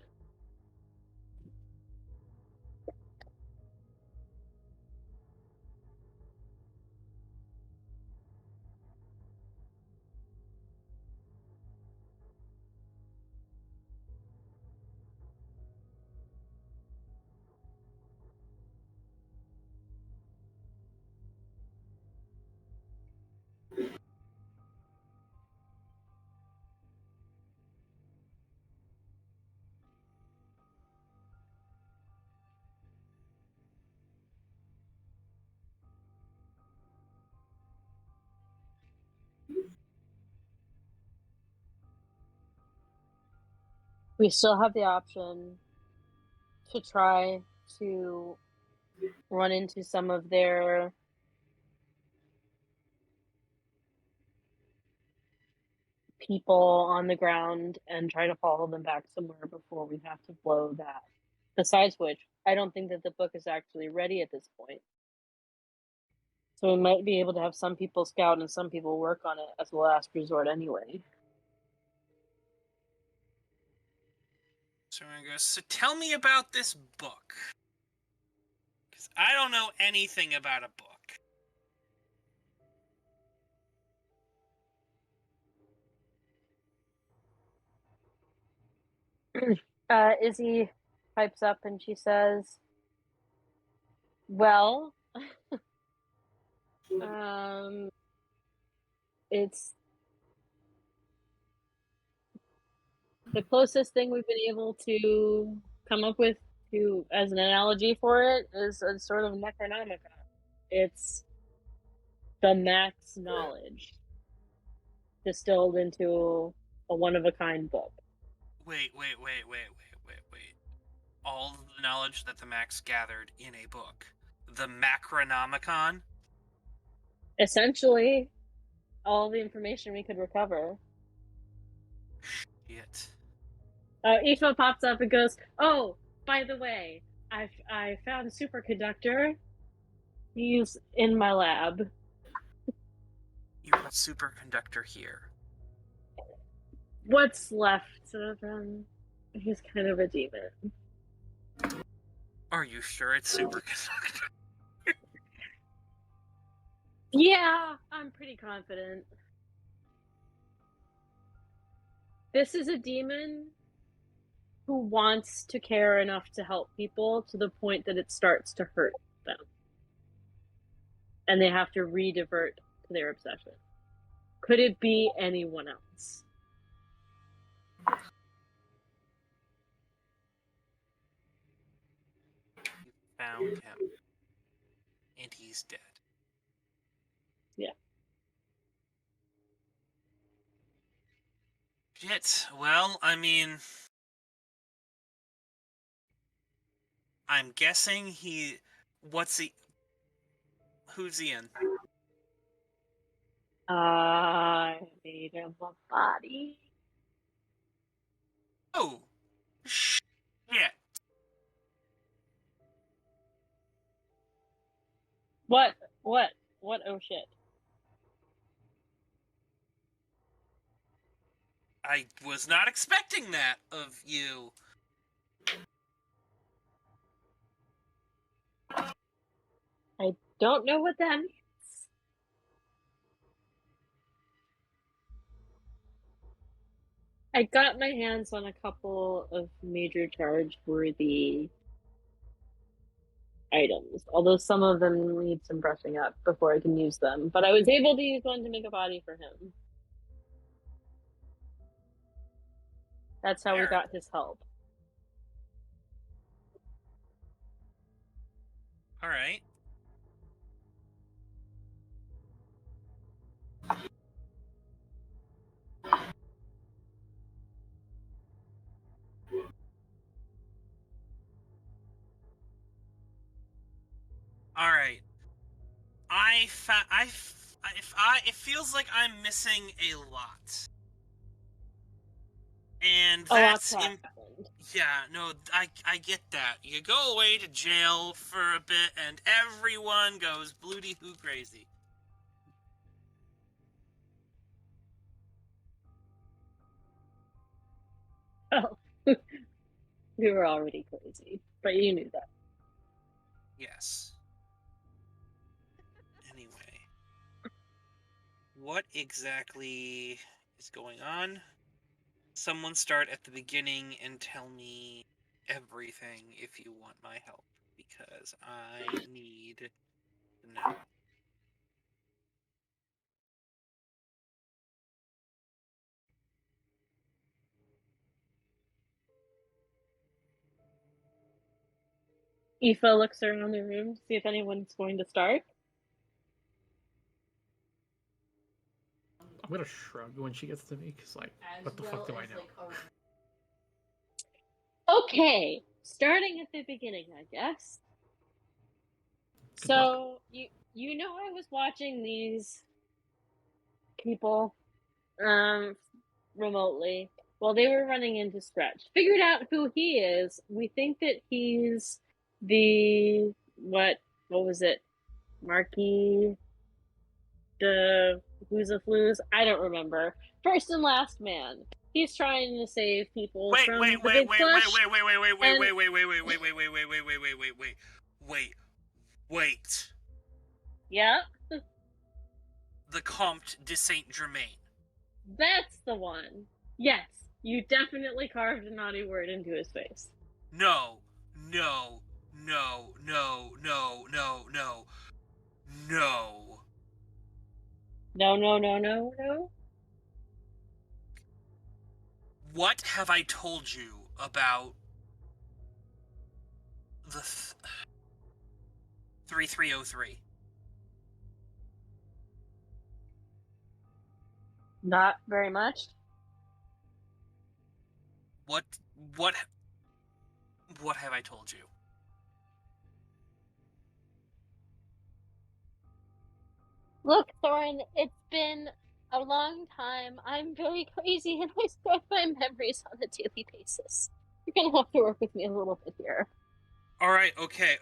We still have the option to try to run into some of their people on the ground and try to follow them back somewhere before we have to blow that. Besides which, I don't think that the book is actually ready at this point. So we might be able to have some people scout and some people work on it as a last resort anyway. So I'm gonna go, so tell me about this book. Because I don't know anything about a book. Izzy pipes up and she says, well, it's the closest thing we've been able to come up with to as an analogy for it is a sort of Necronomicon. It's the max knowledge distilled into a one-of-a-kind book. Wait. All the knowledge that the Max gathered in a book. The Macronomicon? Essentially, all the information we could recover. Shit. Aoife pops up and goes, oh, by the way, I found a superconductor. He's in my lab. You have a superconductor here. What's left of him? He's kind of a demon. Are you sure it's superconductor? Yeah, I'm pretty confident. This is a demon who wants to care enough to help people to the point that it starts to hurt them. And they have to re-divert to their obsession. Could it be anyone else? You found him. And he's dead. Yeah. Shit. Well, I mean, I'm guessing who's he in? I made him a body. Oh, shit. What? What? What? Oh shit. I was not expecting that of you. I don't know what that means. I got my hands on a couple of major charge-worthy items, although some of them need some brushing up before I can use them. But I was able to use one to make a body for him. That's how we got his help. All right. All right. It feels like I'm missing a lot. And that's happened. Yeah, no, I get that. You go away to jail for a bit and everyone goes bloody hoo crazy. Oh, we were already crazy, but you knew that. Yes. Anyway. What exactly is going on? Someone start at the beginning and tell me everything if you want my help, because I need to know. Aoife looks around the room to see if anyone's going to start. I'm gonna shrug when she gets to me, because, like, what the fuck do I know? Okay, starting at the beginning, I guess. Good luck. So you know I was watching these people remotely while they were running into Stretch. Figured out who he is. We think that he's the what was it? Marquis de Who's a Flues? I don't remember. First and last man. He's trying to save people from the big flush. Wait. Yeah, The Comte de Saint Germain. that's the one. Yes, you definitely carved a naughty word into his face. No. No. What have I told you about the 3303? Not very much. What have I told you? Look, Thorin, it's been a long time. I'm very crazy and I scrub my memories on a daily basis. You're gonna have to work with me a little bit here. Alright, okay.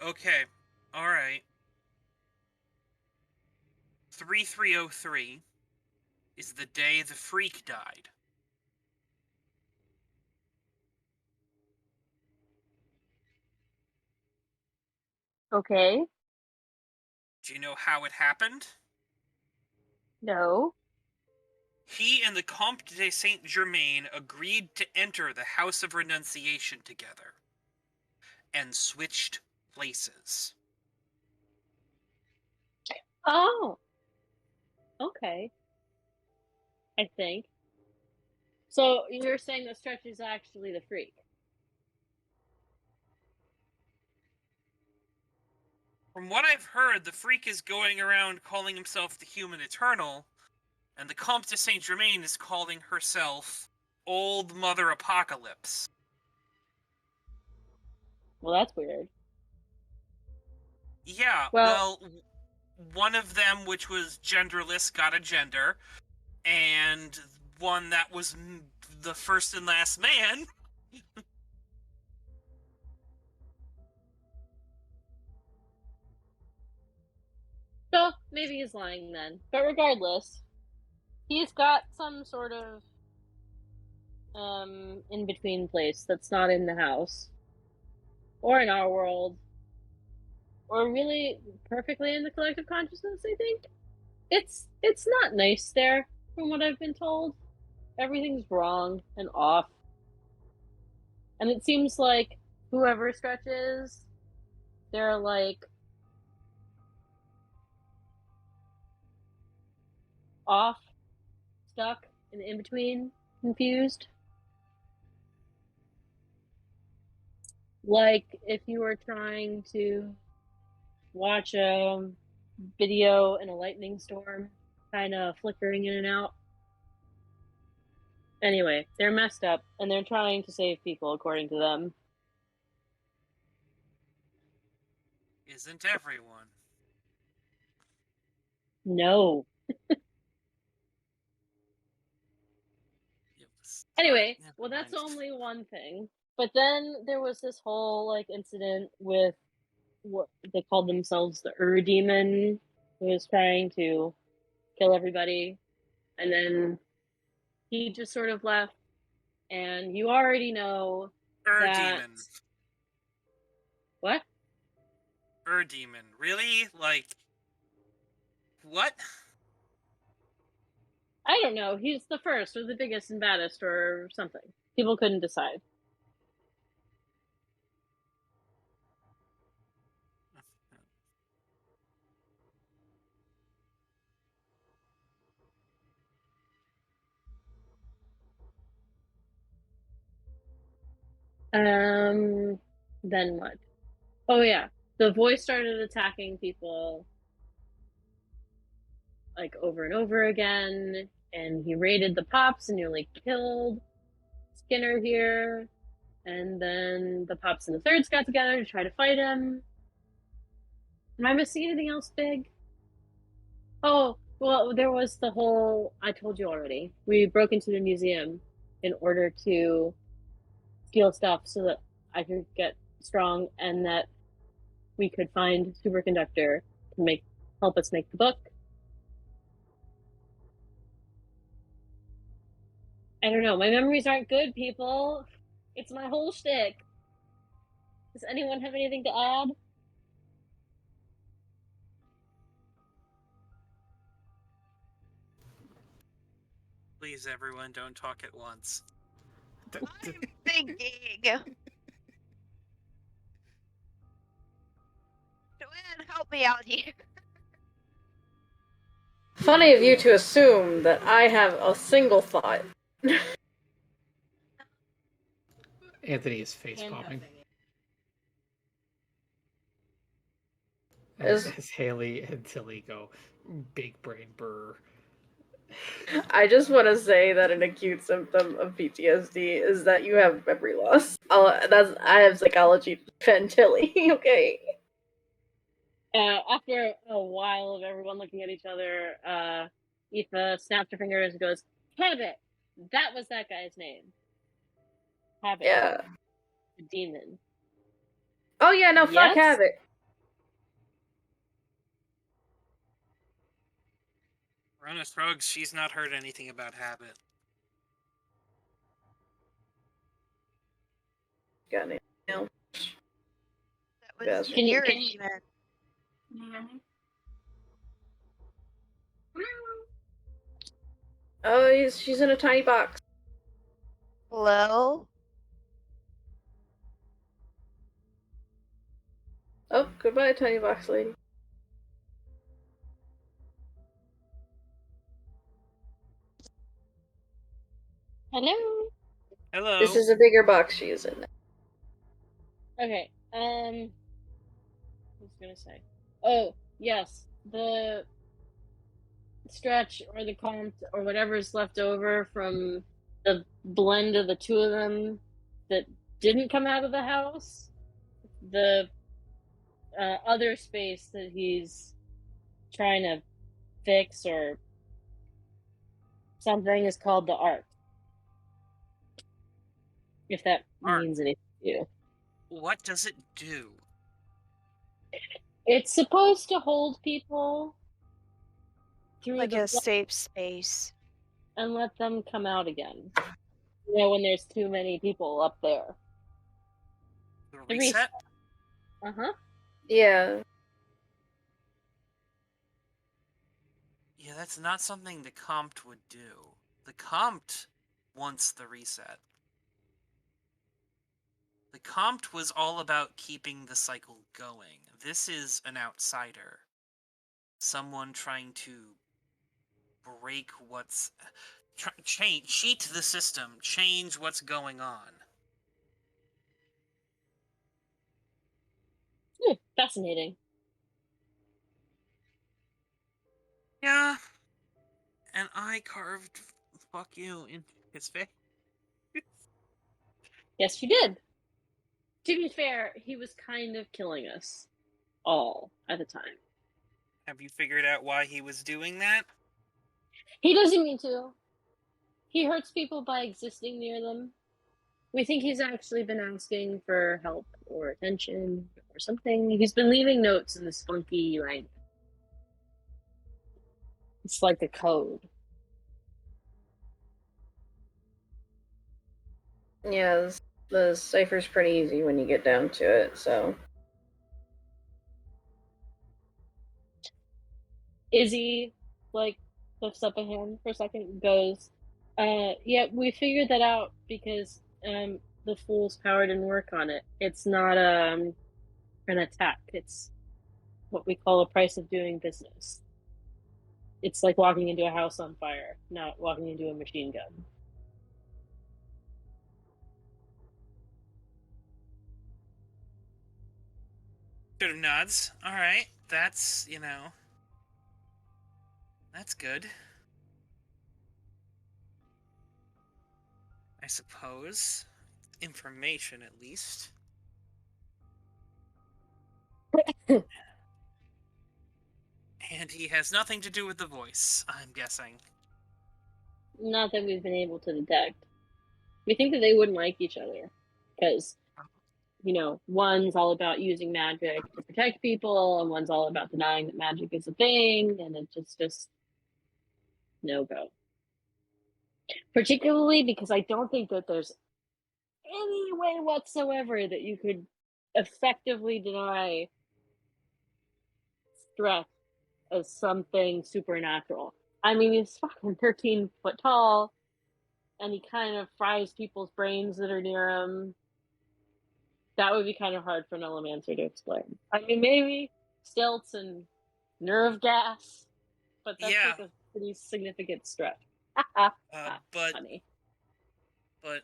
Alright. 3303 is the day the freak died. Okay. Do you know how it happened? No. He and the Comte de Saint Germain agreed to enter the House of Renunciation together and switched places. Oh. Okay. I think. So you're saying that Stretch is actually the freak? From what I've heard, the freak is going around calling himself the Human Eternal, and the Comte de Saint Germain is calling herself Old Mother Apocalypse. Well, that's weird. Yeah, Well, one of them, which was genderless, got a gender, and one that was the first and last man. So maybe he's lying then. But regardless, he's got some sort of in between place that's not in the house. Or in our world. Or really perfectly in the collective consciousness, I think. It's not nice there, from what I've been told. Everything's wrong and off. And it seems like whoever Stretch is, they're like off, stuck, and in between, confused. Like if you were trying to watch a video in a lightning storm, kind of flickering in and out. Anyway, they're messed up, and they're trying to save people, according to them. Isn't everyone? No. Anyway, well, that's only one thing. But then there was this whole, like, incident with what they called themselves the Demon, who was trying to kill everybody. And then he just sort of left. And you already know that... Demon. What? Demon. Really? Like, what? I don't know. He's the first or the biggest and baddest or something. People couldn't decide. Then what? Oh yeah, the voice started attacking people like over and over again, and he raided the pops and nearly killed Skinner here. And then the pops and the thirds got together to try to fight him. Am I missing anything else big? Oh, well, there was the whole, I told you already. We broke into the museum in order to steal stuff so that I could get strong and that we could find Superconductor to help us make the book. I don't know. My memories aren't good, people. It's my whole shtick. Does anyone have anything to add? Please, everyone, don't talk at once. I'm thinking. Joanne, help me out here. Funny of you to assume that I have a single thought. Anthony is face popping. As Haley and Tilly go, big brain burr. I just want to say that an acute symptom of PTSD is that you have memory loss. I have psychology to defend Tilly, okay? After a while of everyone looking at each other, Aoife snapped her fingers and goes, Habit! That was that guy's name. Habit. Yeah. The demon. Oh yeah, no, fuck Habit. Rona Thrugs, she's not heard anything about Habit. Got it. No. That was Can you Oh, she's in a tiny box. Hello? Oh, goodbye, tiny box lady. Hello? Hello? This is a bigger box she is in. Okay, what was I gonna say? Oh, yes, the Stretch or the comp or whatever's left over from the blend of the two of them that didn't come out of the house, the other space that he's trying to fix or something is called the Ark. If that Ark. means anything to you. What does it do? It's supposed to hold people through Like the a safe space. and let them come out again. You know, when there's too many people up there. The reset? Uh-huh. Yeah. Yeah, that's not something the Compt would do. The Compt wants the reset. The Compt was all about keeping the cycle going. This is an outsider. Someone trying to break what's... cheat the system. Change what's going on. Fascinating. Yeah. And I carved fuck you in his face. Yes, you did. To be fair, he was kind of killing us all at the time. Have you figured out why he was doing that? He doesn't mean to. He hurts people by existing near them. We think he's actually been asking for help or attention or something. He's been leaving notes in this funky language. It's like a code. Yeah, the cipher's pretty easy when you get down to it, so. Izzy, like, lifts up a hand for a second, goes, yeah, we figured that out because the Fool's power didn't work on it. It's not an attack. It's what we call a price of doing business. It's like walking into a house on fire, not walking into a machine gun. Sort of nods. Alright, that's, that's good. I suppose. Information, at least. And he has nothing to do with the voice, I'm guessing. Not that we've been able to detect. We think that they wouldn't like each other because, one's all about using magic to protect people, and one's all about denying that magic is a thing, and it's just no go. Particularly because I don't think that there's any way whatsoever that you could effectively deny stress as something supernatural. I mean, he's fucking 13 foot tall, and he kind of fries people's brains that are near him. That would be kind of hard for an Elemancer to explain. I mean, maybe stilts and nerve gas, but that's like a pretty significant stretch. But funny. But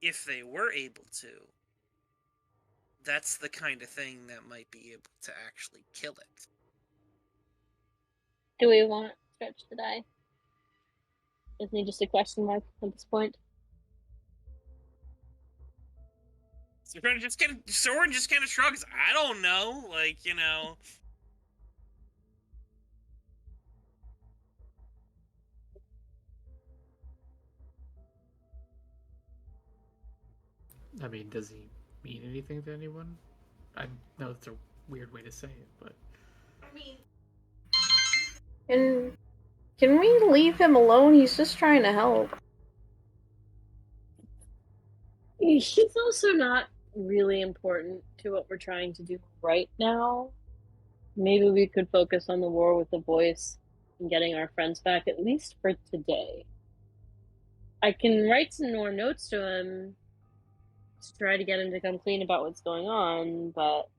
if they were able to, that's the kind of thing that might be able to actually kill it. Do we want Stretch to die? Isn't he just a question mark at this point? Soren just kind of shrugs. I don't know, I mean, does he mean anything to anyone? I know it's a weird way to say it, but I mean, can we leave him alone? He's just trying to help. He's also not really important to what we're trying to do right now. Maybe we could focus on the war with the voice and getting our friends back, at least for today. I can write some more notes to him to try to get him to come clean about what's going on, but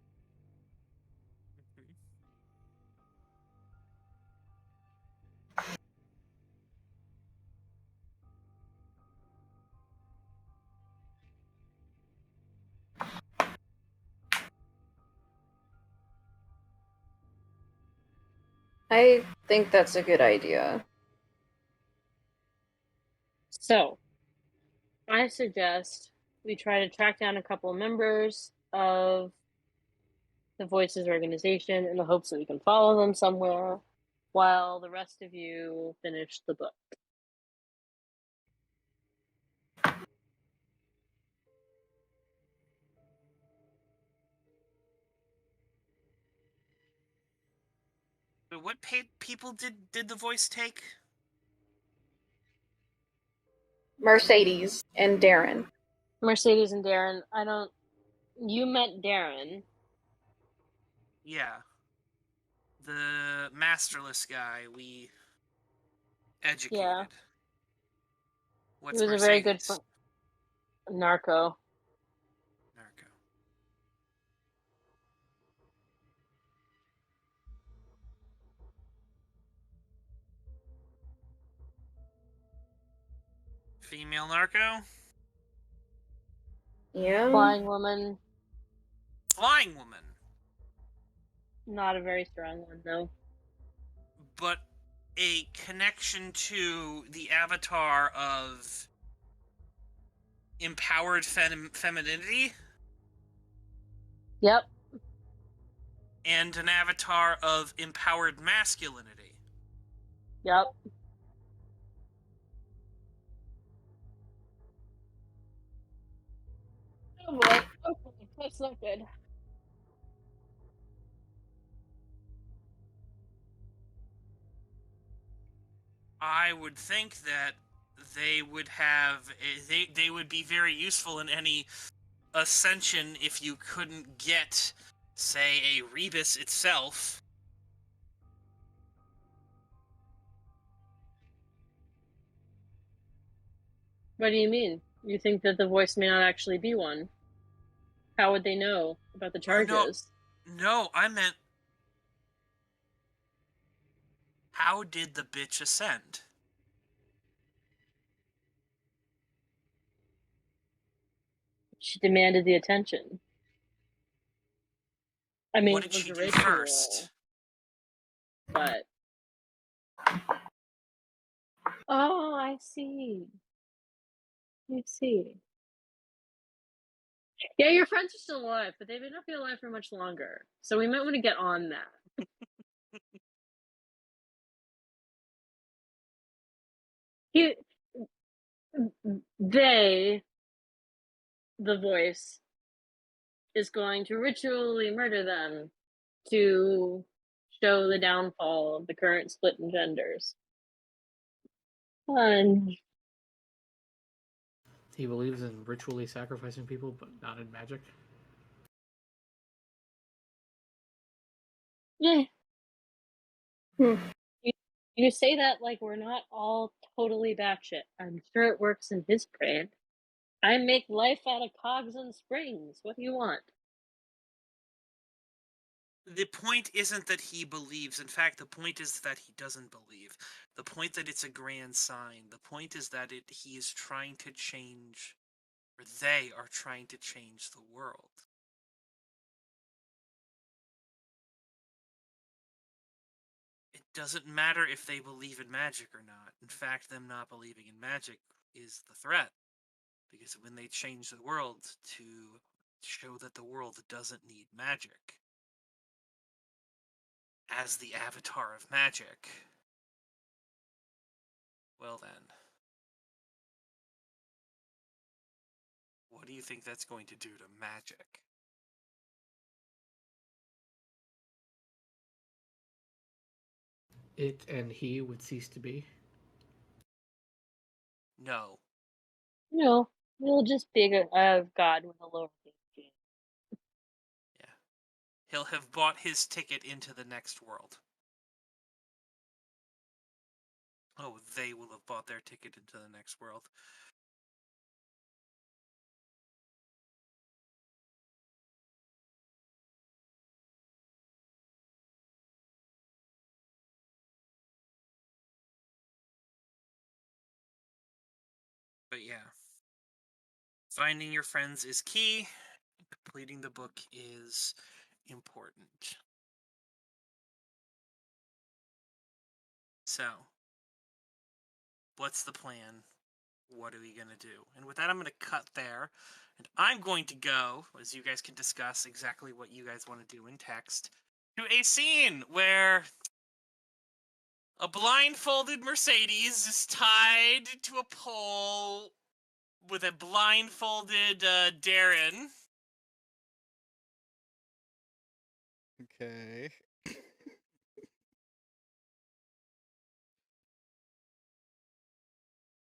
I think that's a good idea. So, I suggest we try to track down a couple of members of the Voices organization in the hopes that we can follow them somewhere, while the rest of you finish the book. But what people did the Voice take? Mercedes and Darren. Mercedes and Darren, you met Darren. Yeah. The masterless guy we educated. Yeah. What's He was Mercedes? a very good narco. Narco. Female narco? Yeah. Flying woman. Flying woman. Not a very strong one, though. But a connection to the avatar of empowered femininity? Yep. And an avatar of empowered masculinity. Yep. Oh boy. Okay, that's not good. I would think that they would have they would be very useful in any ascension if you couldn't get, say, a rebus itself. What do you mean? You think that the Voice may not actually be one? How would they know about the charges? No, I meant, how did the bitch ascend? She demanded the attention. I mean, What it did was she a do ritual, first? but... Oh, I see. I see. Yeah, your friends are still alive, but they may not be alive for much longer. So we might want to get on that. The Voice, is going to ritually murder them to show the downfall of the current split in genders. Fun. He believes in ritually sacrificing people, but not in magic. Yeah. Hmm. You say that like we're not all totally batshit. I'm sure it works in his brain. I make life out of cogs and springs. What do you want? The point isn't that he believes. In fact, the point is that he doesn't believe. The point that it's a grand sign. The point is that he is trying to change, or they are trying to change the world. It doesn't matter if they believe in magic or not. In fact, them not believing in magic is the threat. Because when they change the world to show that the world doesn't need magic, as the avatar of magic, well then, what do you think that's going to do to magic? It and he would cease to be. No. No, he'll just be a god with a lowercase g. Yeah. He'll have bought his ticket into the next world. Oh, they will have bought their ticket into the next world. But yeah. Finding your friends is key. Completing the book is important. So, what's the plan? what are we going to do? And with that, I'm going to cut there. And I'm going to go, as you guys can discuss exactly what you guys want to do in text, to a scene where a blindfolded Mercedes is tied to a pole with a blindfolded Darren. Okay.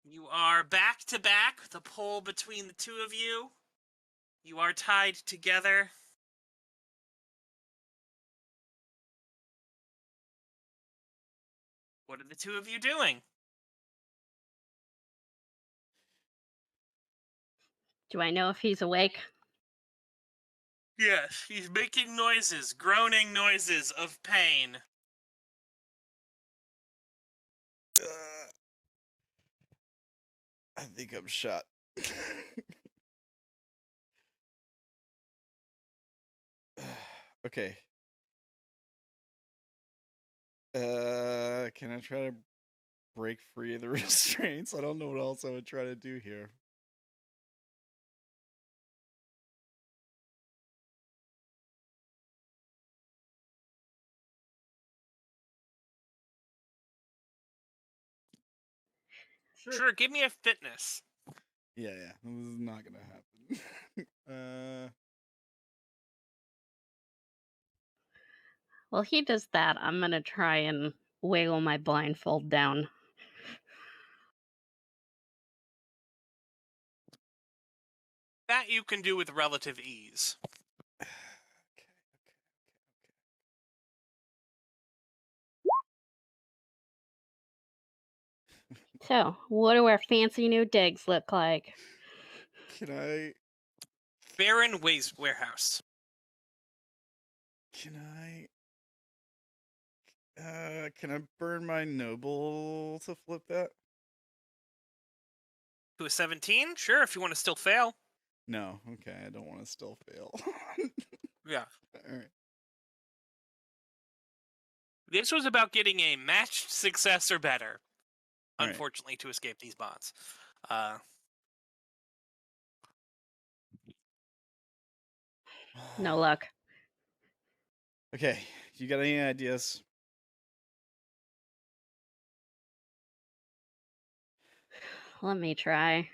You are back to back with a pole between the two of you. You are tied together. What are the two of you doing? Do I know if he's awake? Yes, he's making noises, groaning noises of pain. I think I'm shot. Okay. Can I try to break free of the restraints? I don't know what else I would try to do here. Sure, give me a fitness. Yeah, this is not gonna happen. While he does that, I'm gonna try and wiggle my blindfold down. That you can do with relative ease. So, what do our fancy new digs look like? Can I? Baron Weigh's warehouse. Can I burn my noble to flip that? To a 17? Sure, if you want to still fail. No, okay, I don't want to still fail. Yeah. Alright. This was about getting a matched success or better. All right. Unfortunately, to escape these bonds. No luck. Okay, you got any ideas? Let me try.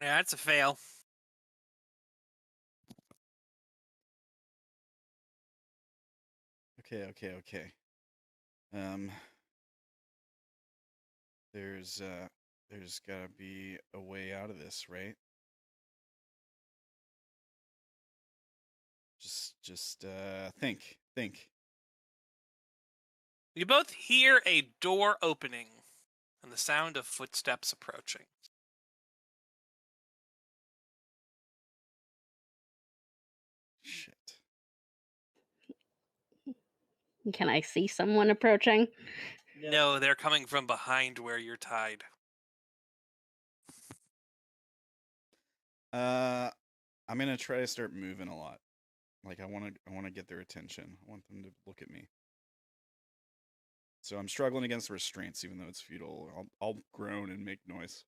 Yeah, that's a fail. Okay. There's gotta be a way out of this, right? Just think. You both hear a door opening and the sound of footsteps approaching. Shit. Can I see someone approaching? No, they're coming from behind where you're tied. I'm gonna try to start moving a lot. Like I wanna get their attention. I want them to look at me. So I'm struggling against restraints, even though it's futile. I'll groan and make noise.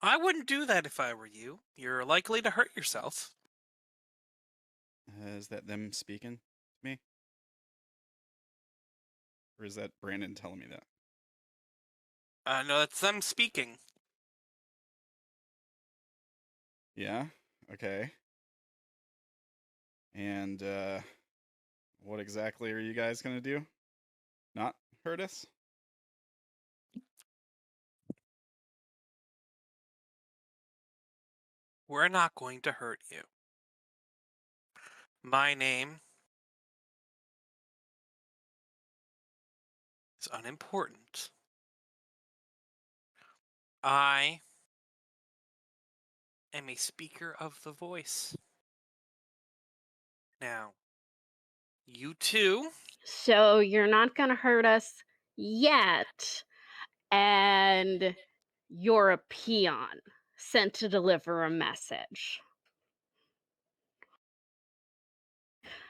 I wouldn't do that if I were you. You're likely to hurt yourself. Is that them speaking to me? Or is that Brandon telling me that? No, that's them speaking. Yeah? Okay. And, what exactly are you guys gonna do? Not hurt us? We're not going to hurt you. My name is unimportant. I am a speaker of the voice. Now, you two. So you're not gonna hurt us yet, and you're a peon sent to deliver a message.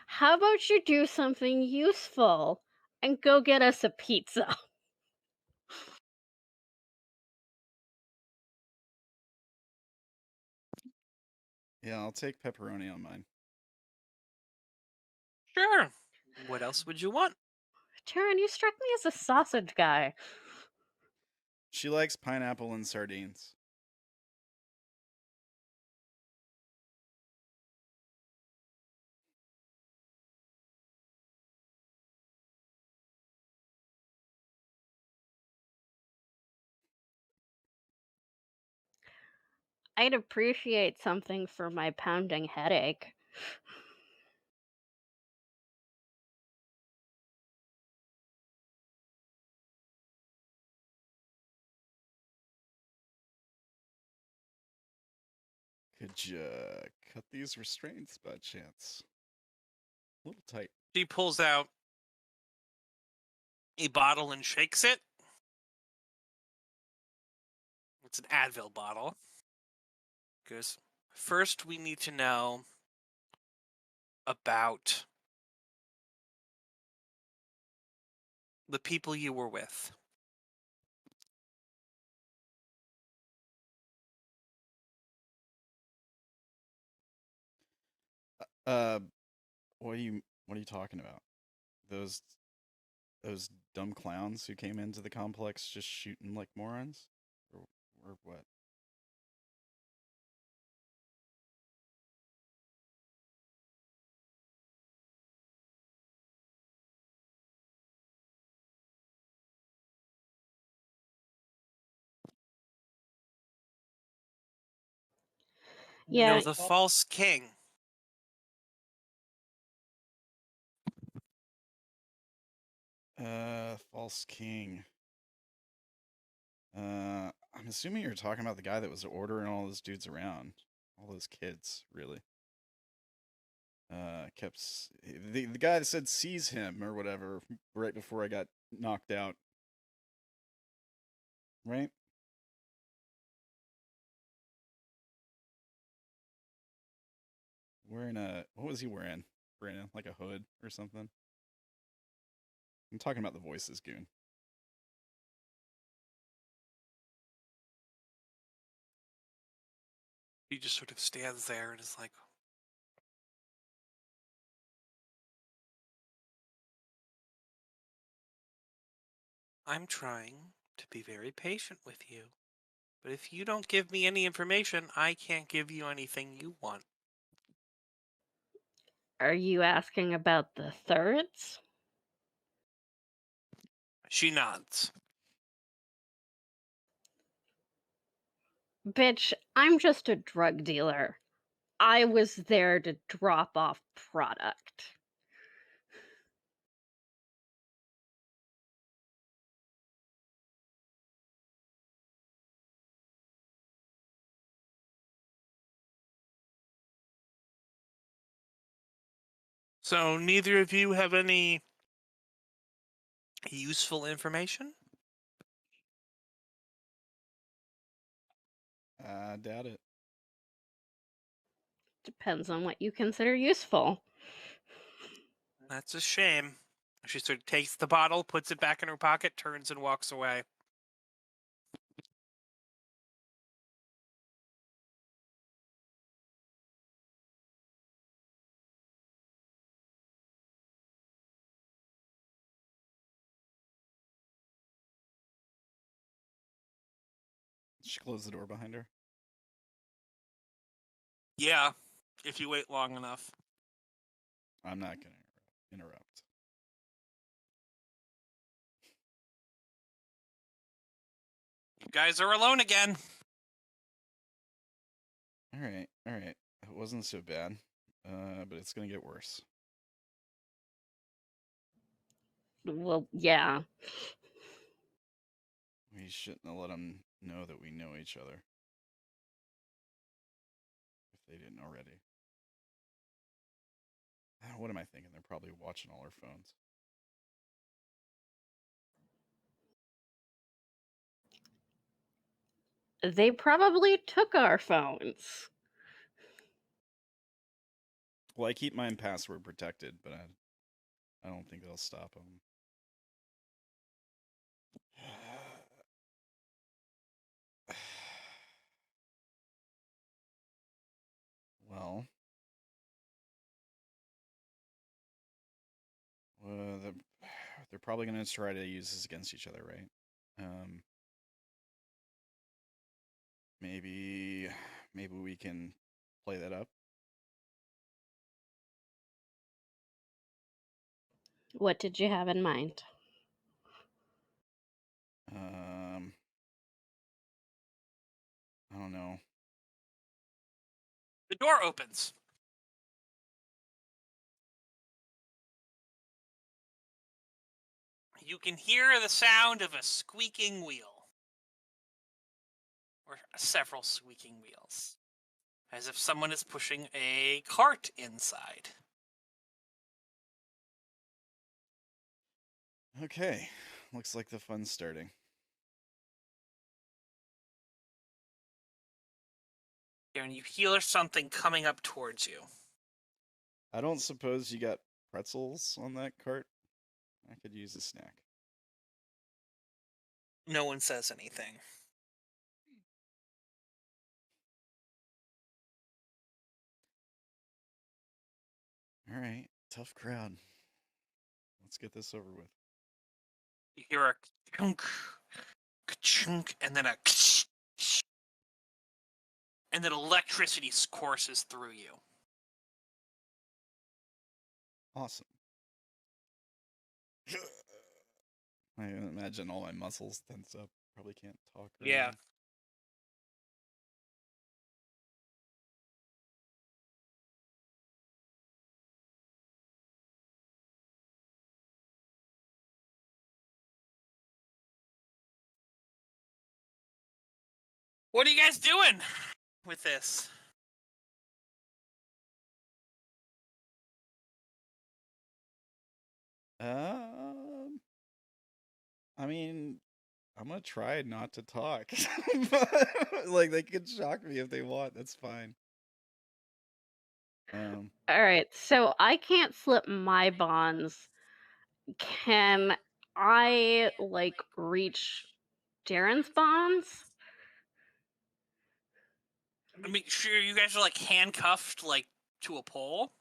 How about you do something useful and go get us a pizza? Yeah, I'll take pepperoni on mine. Sure. What else would you want? Darren, you struck me as a sausage guy. She likes pineapple and sardines. I'd appreciate something for my pounding headache. Could you cut these restraints by chance? A little tight. She pulls out a bottle and shakes it. It's an Advil bottle. Goes, first we need to know about the people you were with. What are you talking about? Those dumb clowns who came into the complex just shooting like morons? Or what? Yeah. No, the false king. False king. I'm assuming you're talking about the guy that was ordering all those dudes around. All those kids, really. The guy that said seize him or whatever right before I got knocked out. Right? Wearing what was he wearing? Brandon, like a hood or something? I'm talking about the voices, goon. He just sort of stands there and is like, I'm trying to be very patient with you. But if you don't give me any information, I can't give you anything you want. Are you asking about the thirds? She nods. Bitch, I'm just a drug dealer. I was there to drop off product. So neither of you have any useful information? I doubt it. Depends on what you consider useful. That's a shame. She sort of takes the bottle, puts it back in her pocket, turns and walks away. Did she close the door behind her? Yeah, if you wait long enough. I'm not going to interrupt. You guys are alone again. All right. It wasn't so bad, but it's going to get worse. Well, yeah. We shouldn't have let him know that we know each other. If they didn't already. What am I thinking? They're probably watching all our phones. They probably took our phones. Well, I keep mine password protected, but I don't think they'll stop them. Well, they're probably going to try to use this against each other, right? Maybe we can play that up. What did you have in mind? I don't know. The door opens. You can hear the sound of a squeaking wheel. Or several squeaking wheels. As if someone is pushing a cart inside. Okay. Looks like the fun's starting. And you hear something coming up towards you. I don't suppose you got pretzels on that cart? I could use a snack. No one says anything. All right, tough crowd. Let's get this over with. You hear a chunk, chunk, and then a and then electricity courses through you. Awesome. I imagine all my muscles tense up. Probably can't talk. Right Yeah. now. What are you guys doing with this? I mean, I'm gonna try not to talk. Like, they can shock me if they want. That's fine. All right, so I can't slip my bonds. Can I like reach Darren's bonds? I mean, sure, you guys are like handcuffed, like to a pole.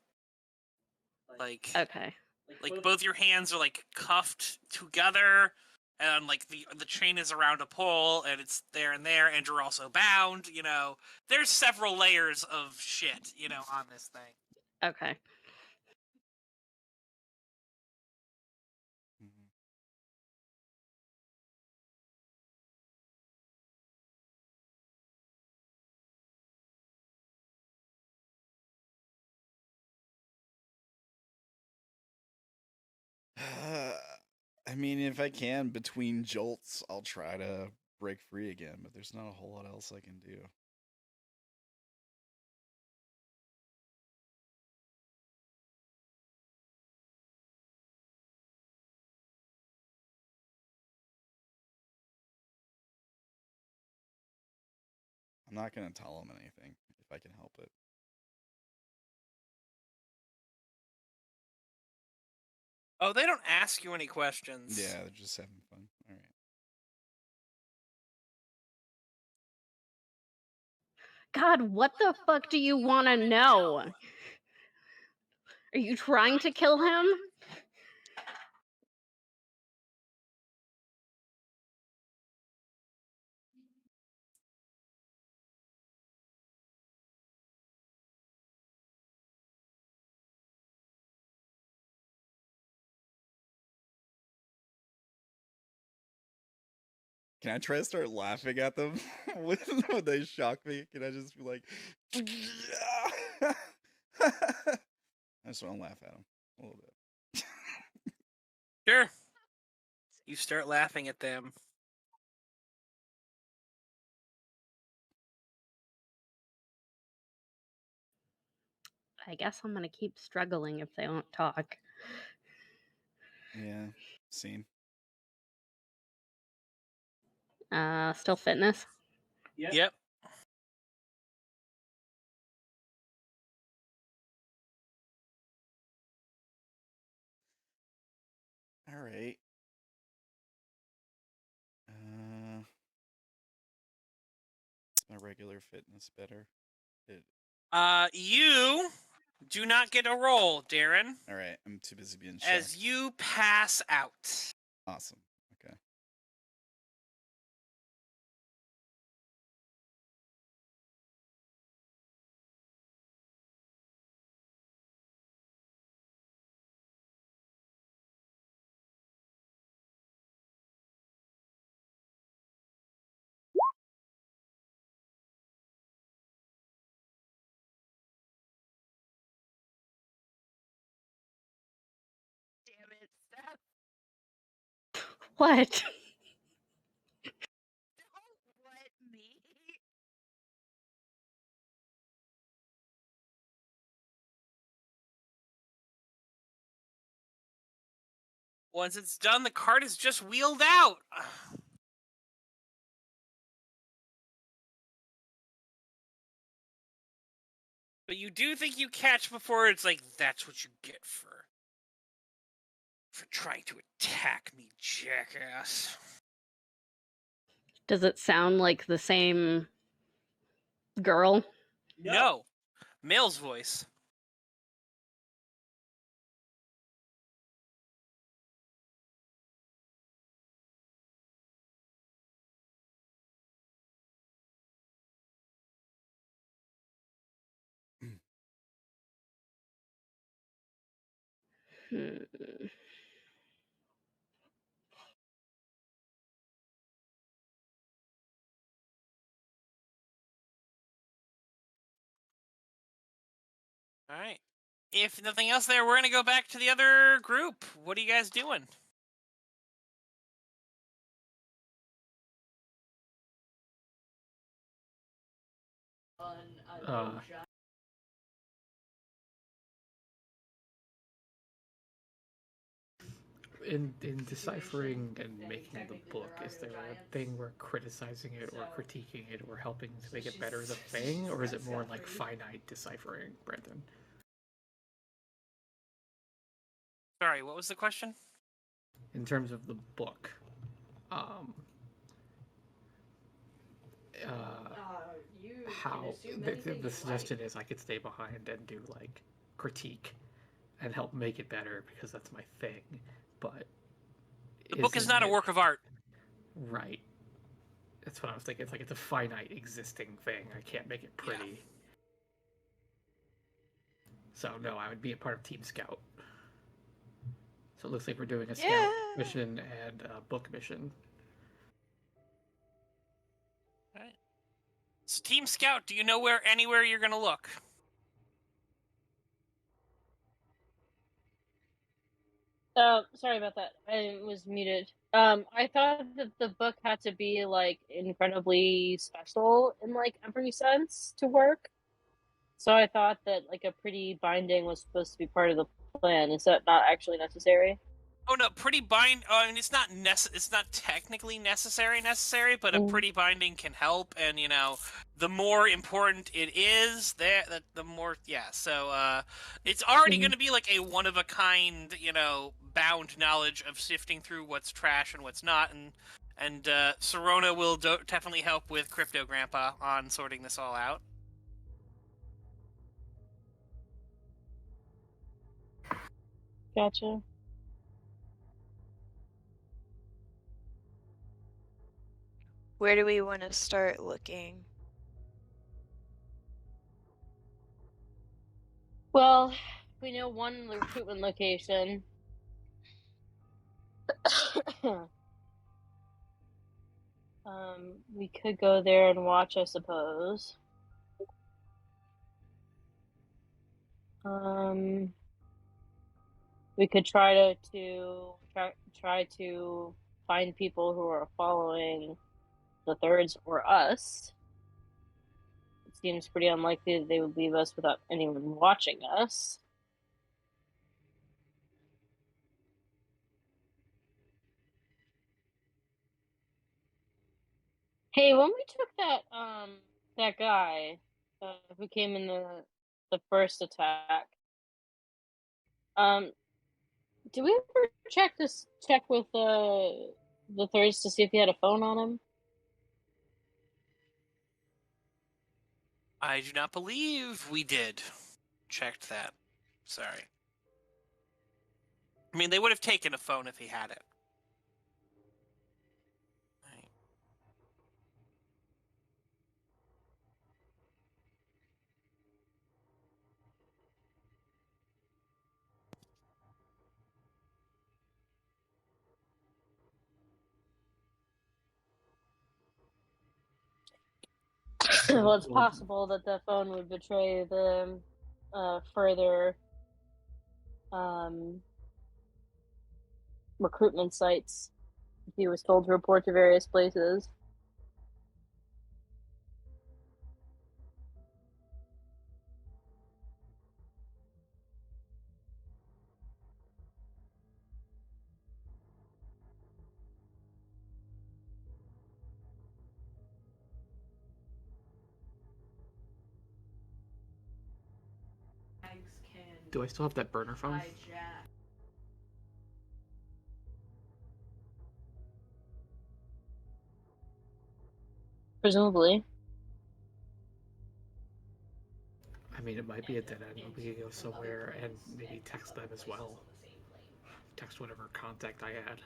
Like, Okay. like both your hands are like cuffed together, and like the chain is around a pole, and it's there, and you're also bound. You know, there's several layers of shit, you know, on this thing. Okay. I mean, if I can, between jolts, I'll try to break free again, but there's not a whole lot else I can do. I'm not going to tell them anything if I can help it. Oh, they don't ask you any questions. Yeah, they're just having fun. All right. God, what the fuck do you want to know? Are you trying to kill him? Can I try to start laughing at them when they shock me? Can I just be like, I just want to laugh at them a little bit. Sure. You start laughing at them. I guess I'm gonna keep struggling if they won't talk. Yeah, same. Still fitness. Yep. All right. Is my regular fitness better? You do not get a roll, Darren, All right, I'm too busy being checked. as you pass out. Awesome. Okay. Damn it, Steph. What? Don't let me. Once it's done, the card is just wheeled out. But you do think you catch before it's like, that's what you get for trying to attack me, jackass. Does it sound like the same girl? No. Male's voice. Hmm. All right. If nothing else there, we're going to go back to the other group. What are you guys doing? In deciphering and making the book, is there a thing where criticizing it or critiquing it or helping to make it better is a thing, or is it more like finite deciphering, Brendan? Sorry, what was the question? In terms of the book, how the suggestion is I could stay behind and do like critique and help make it better because that's my thing, but The book is not a work of art. Right. That's what I was thinking. It's like it's a finite existing thing. I can't make it pretty. Yeah. So no, I would be a part of Team Scout. So it looks like we're doing a Yeah. scout mission and a book mission. All right. So, Team Scout, do you know anywhere you're going to look? Sorry about that. I was muted. I thought that the book had to be like incredibly special in like every sense to work. So I thought that like a pretty binding was supposed to be part of the plan. Is that not actually necessary? Oh no, pretty bind. I mean, it's not it's not technically necessary, but a pretty binding can help. And the more important it is, the more. Yeah. So it's already going to be like a one of a kind, bound knowledge of sifting through what's trash and what's not. And Serona will definitely help with Crypto Grandpa on sorting this all out. Gotcha. Where do we want to start looking? Well, we know one recruitment location. We could go there and watch, I suppose. We could try to find people who are following the thirds or us. seems pretty unlikely that they would leave us without anyone watching us. Hey, when we took that guy who came in the first attack, did we ever check with the thirds to see if he had a phone on him? I do not believe we did. Checked that. Sorry. I mean, they would have taken a phone if he had it. Right. Well, it's possible that the phone would betray the further recruitment sites. He was told to report to various places. Do I still have that burner phone? Presumably. I mean, it might be a dead end, but we could go somewhere and maybe text them as well. Text whatever contact I had.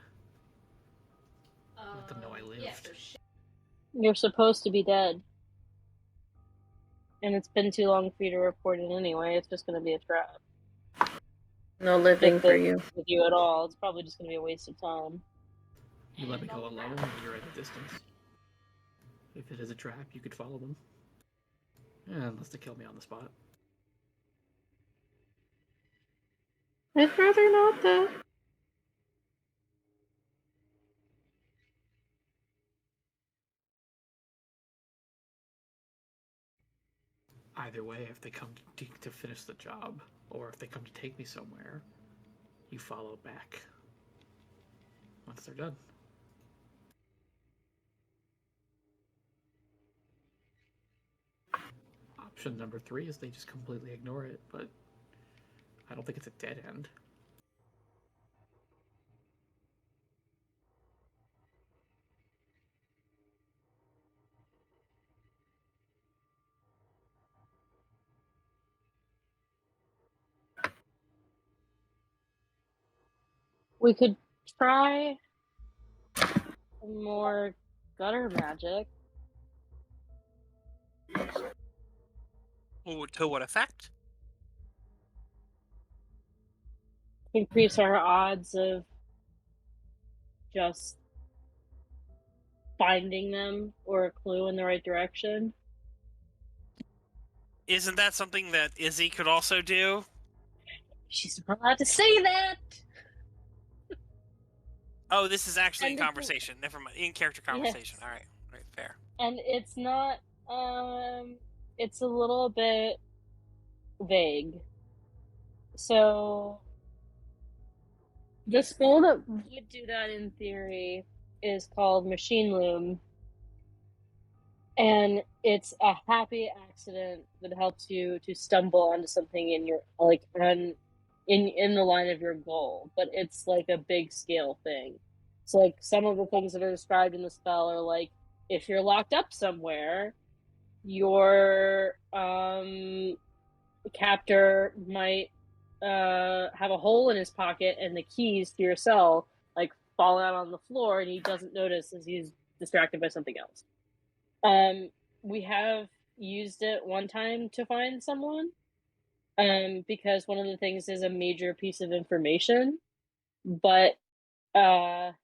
Let them know I lived. You're supposed to be dead. And it's been too long for you to report it anyway. It's just going to be a trap. No living for you. With you at all. It's probably just going to be a waste of time. You let me go alone when you're at a distance. If it is a trap, you could follow them. Yeah, unless they kill me on the spot. I'd rather not, though. Either way, if they come to finish the job, or if they come to take me somewhere, you follow back once they're done. Option number 3 is they just completely ignore it, but I don't think it's a dead end. We could try more gutter magic. To what effect? Increase our odds of just finding them or a clue in the right direction. Isn't that something that Izzy could also do? She's not allowed to say that! Oh, this is actually And in conversation. Never mind. In character conversation. Yes. All right. Fair. And it's not, it's a little bit vague. So, the spell that would do that in theory is called Machine Loom. And it's a happy accident that helps you to stumble onto something in your, like, in the line of your goal. But it's like a big scale thing. So, like, some of the things that are described in the spell are like, if you're locked up somewhere, your captor might have a hole in his pocket and the keys to your cell like fall out on the floor and he doesn't notice as he's distracted by something else. We have used it one time to find someone because one of the things is a major piece of information, but I'm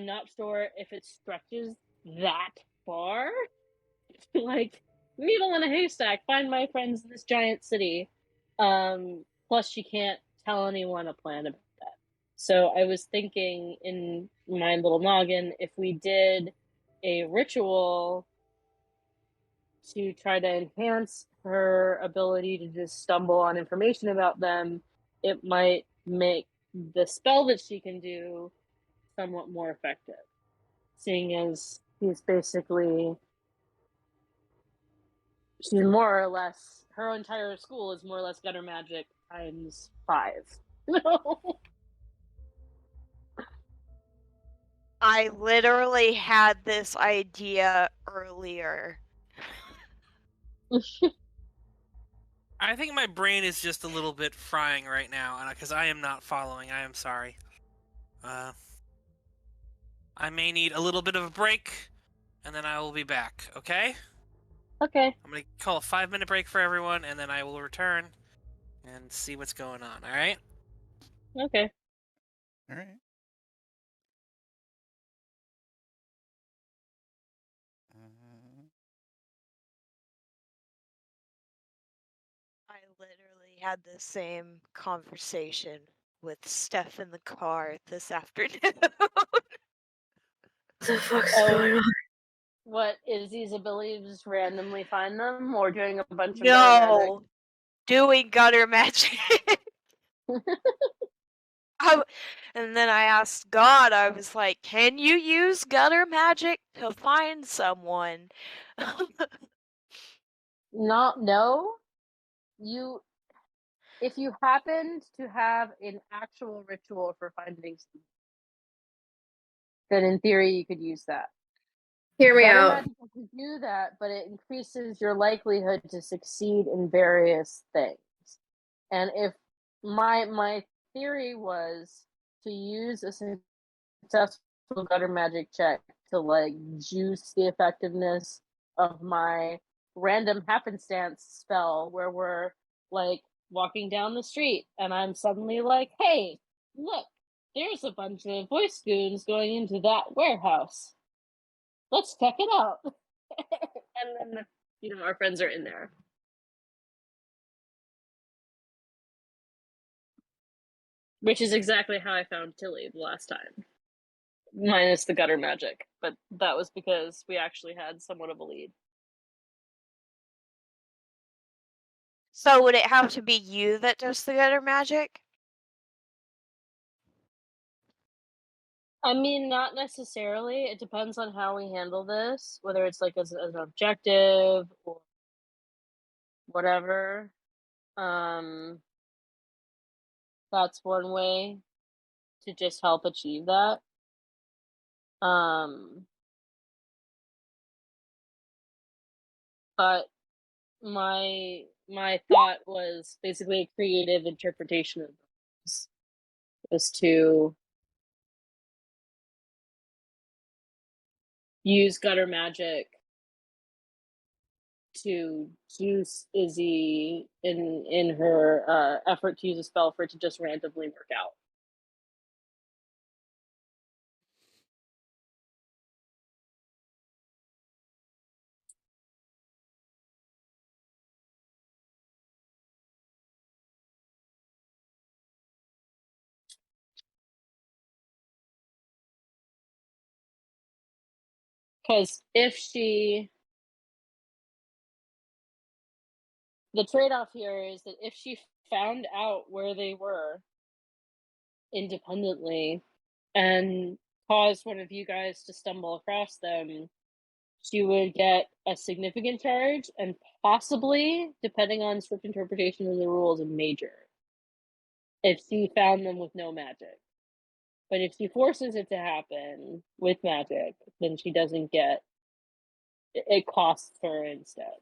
not sure if it stretches that far. Like, needle in a haystack, find my friends in this giant city. Plus, she can't tell anyone a plan about that. So I was thinking in my little noggin, if we did a ritual to try to enhance her ability to just stumble on information about them, it might make the spell that she can do somewhat more effective. Seeing as she's more or less, her entire school is more or less gutter magic times 5. I literally had this idea earlier. I think my brain is just a little bit frying right now, because I am not following. I am sorry. I may need a little bit of a break, and then I will be back, okay? Okay. I'm going to call a 5-minute break for everyone, and then I will return and see what's going on, alright? Okay. All right. I literally had the same conversation with Steph in the car this afternoon. What the fuck's going on? What is his ability to just randomly find them, or doing a bunch of gutter magic? No, doing gutter magic. And then I asked God, I was like, can you use gutter magic to find someone? No. If you happened to have an actual ritual for finding someone, then in theory you could use that. Hear me Gutter out. magic can do that, but it increases your likelihood to succeed in various things. And if my theory was to use a successful gutter magic check to like juice the effectiveness of my random happenstance spell, where we're like walking down the street and I'm suddenly like, hey, look, there's a bunch of voice goons going into that warehouse. Let's check it out. And then our friends are in there. Which is exactly how I found Tilly the last time. Minus the gutter magic. But that was because we actually had somewhat of a lead. So would it have to be you that does the gutter magic? I mean, not necessarily. It depends on how we handle this, whether it's like as an objective or whatever. That's one way to just help achieve that. But my thought was basically a creative interpretation of this, was to use gutter magic to juice Izzy in her effort to use a spell for it to just randomly work out. Because the trade-off here is that if she found out where they were independently and caused one of you guys to stumble across them, she would get a significant charge and possibly, depending on strict interpretation of the rules, a major if she found them with no magic. But if she forces it to happen with magic, then she doesn't get it, costs her instead.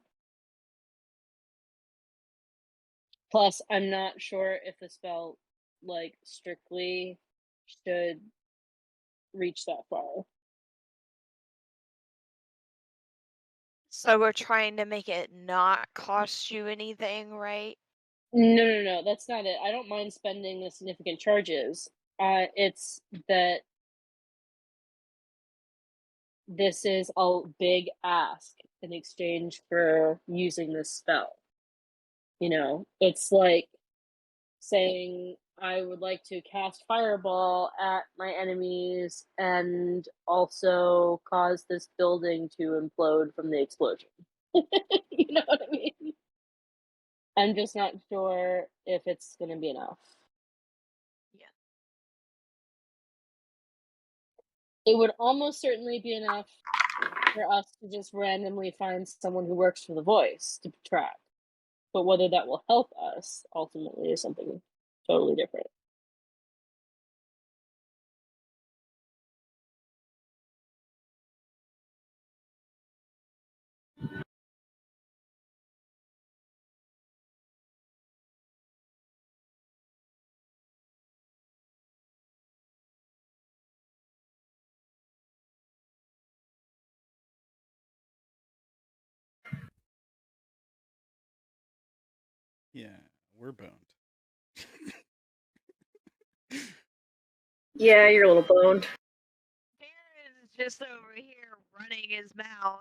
Plus, I'm not sure if the spell like strictly should reach that far. So we're trying to make it not cost you anything, right? No, that's not it. I don't mind spending the significant charges. It's that this is a big ask in exchange for using this spell. It's like saying I would like to cast Fireball at my enemies and also cause this building to implode from the explosion. You know what I mean? I'm just not sure if it's going to be enough. Yeah. It would almost certainly be enough for us to just randomly find someone who works for the voice to track. But whether that will help us ultimately is something totally different. Yeah, we're boned. Yeah, you're a little boned. Darren is just over here running his mouth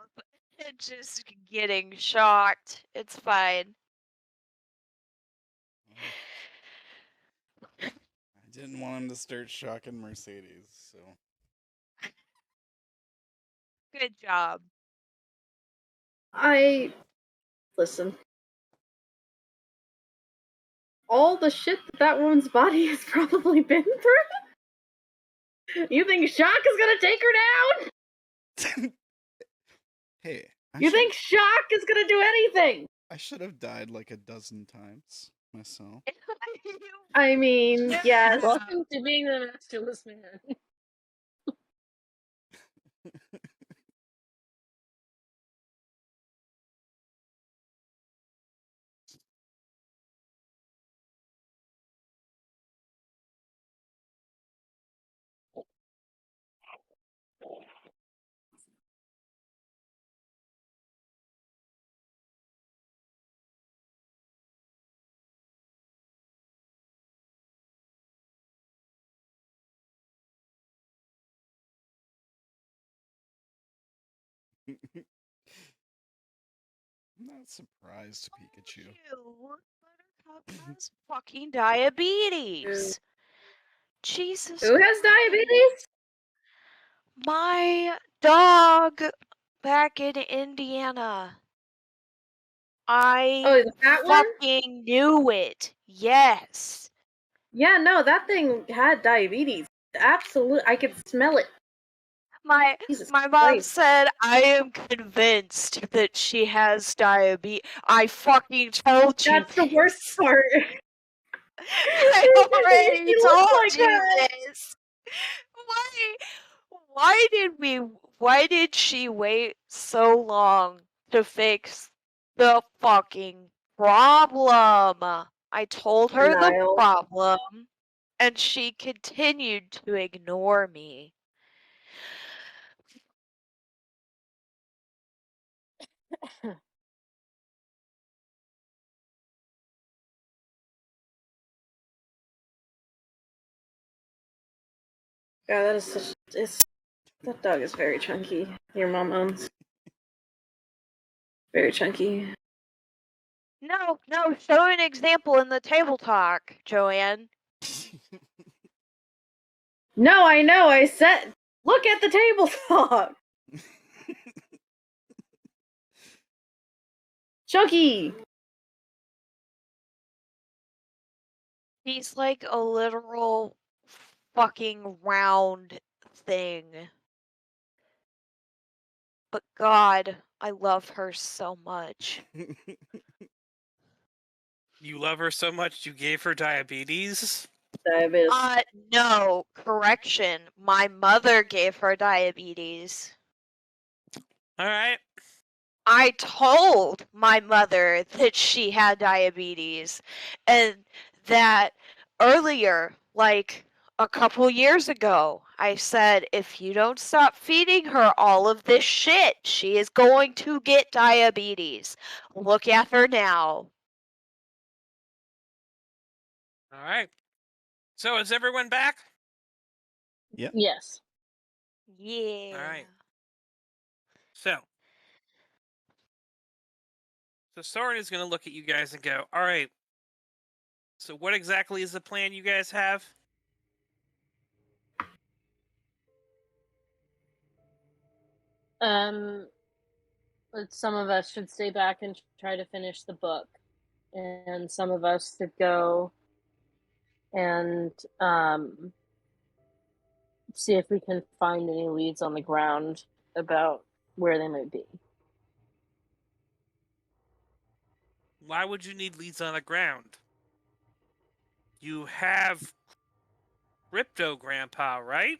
and just getting shocked. It's fine. I didn't want him to start shocking Mercedes, so. Good job. Listen. All the shit that woman's body has probably been through? You think shock is gonna take her down? Hey, You think shock is gonna do anything? I should have died like a dozen times myself. I mean, yes. Welcome to being the masterless man. I'm not surprised, Pikachu. Buttercup has fucking diabetes. Jesus. Who has diabetes? My dog back in Indiana. I the fat one? fucking knew it. Yes. Yeah, no, that thing had diabetes. Absolutely, I could smell it. My Jesus mom Christ. said I am convinced that she has diabetes. I fucking told you. That's the worst part. I already He looks told like you that. this. Why did she wait so long to fix the fucking problem? I told her the Denial. problem and she continued to ignore me. God, that is such. That dog is very chunky. Your mom owns. Very chunky. No, show an example in the table talk, Joanne. No, I know. I said, look at the table talk. Chunky. He's like a literal fucking round thing. But God, I love her so much. You love her so much you gave her diabetes? Diabetes. No, correction. My mother gave her diabetes. Alright. I told my mother that she had diabetes and that earlier, like a couple years ago, I said, if you don't stop feeding her all of this shit, she is going to get diabetes. Look at her now. Alright. So is everyone back? Yep. Yes. Yeah. Alright. So Soren is going to look at you guys and go, alright, so what exactly is the plan you guys have? But some of us should stay back and try to finish the book, and some of us should go and see if we can find any leads on the ground about where they might be. Why would you need leads on the ground? You have Crypto Grandpa, right?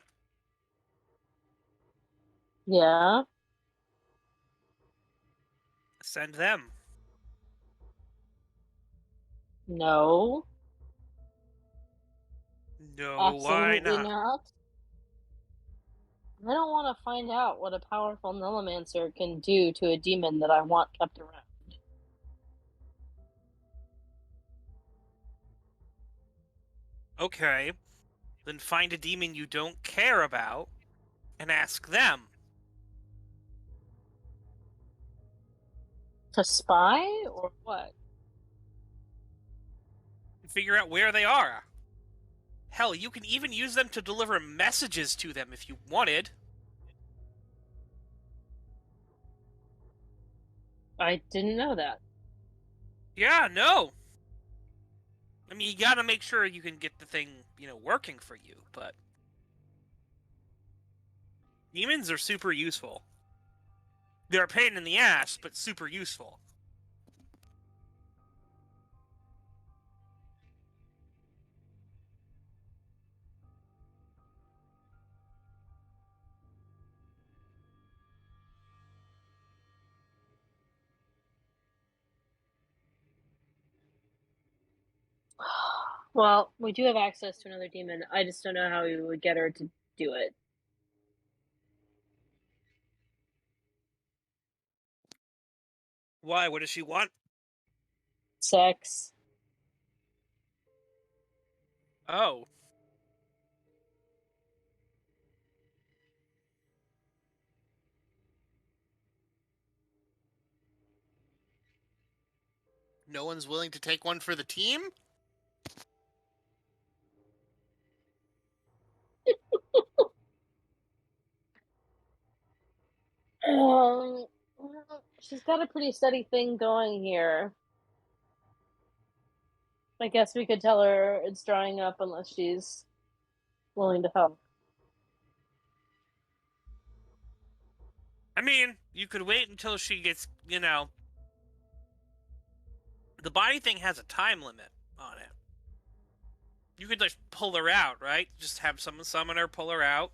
Yeah? Send them. No? No, why Absolutely not? not. I don't want to find out what a powerful Nellomancer can do to a demon that I want kept around. Okay, then find a demon you don't care about and ask them. To spy or what? Figure out where they are. Hell, you can even use them to deliver messages to them if you wanted. I didn't know that. Yeah, no. I mean, you gotta make sure you can get the thing, working for you, but... demons are super useful. They're a pain in the ass, but super useful. Well, we do have access to another demon. I just don't know how we would get her to do it. Why? What does she want? Sex. Oh. No one's willing to take one for the team? She's got a pretty steady thing going here. I guess we could tell her it's drying up unless she's willing to help. I mean, you could wait until she gets, the body thing has a time limit on it. You could just pull her out, right? Just have someone summon her, pull her out.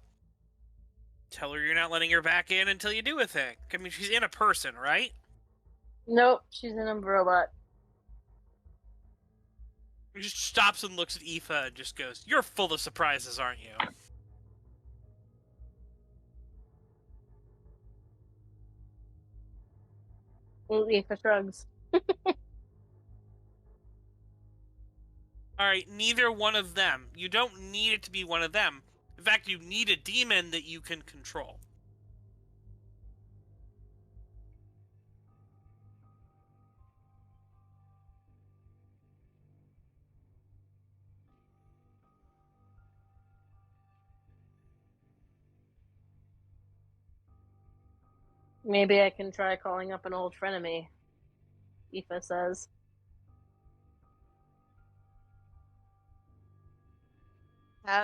Tell her you're not letting her back in until you do a thing. I mean, she's in a person, right? Nope, she's in a robot. He just stops and looks at Aoife and just goes, "You're full of surprises, aren't you?" Aoife shrugs. Alright, neither one of them. You don't need it to be one of them. In fact, you need a demon that you can control. Maybe I can try calling up an old frenemy, Aoife says.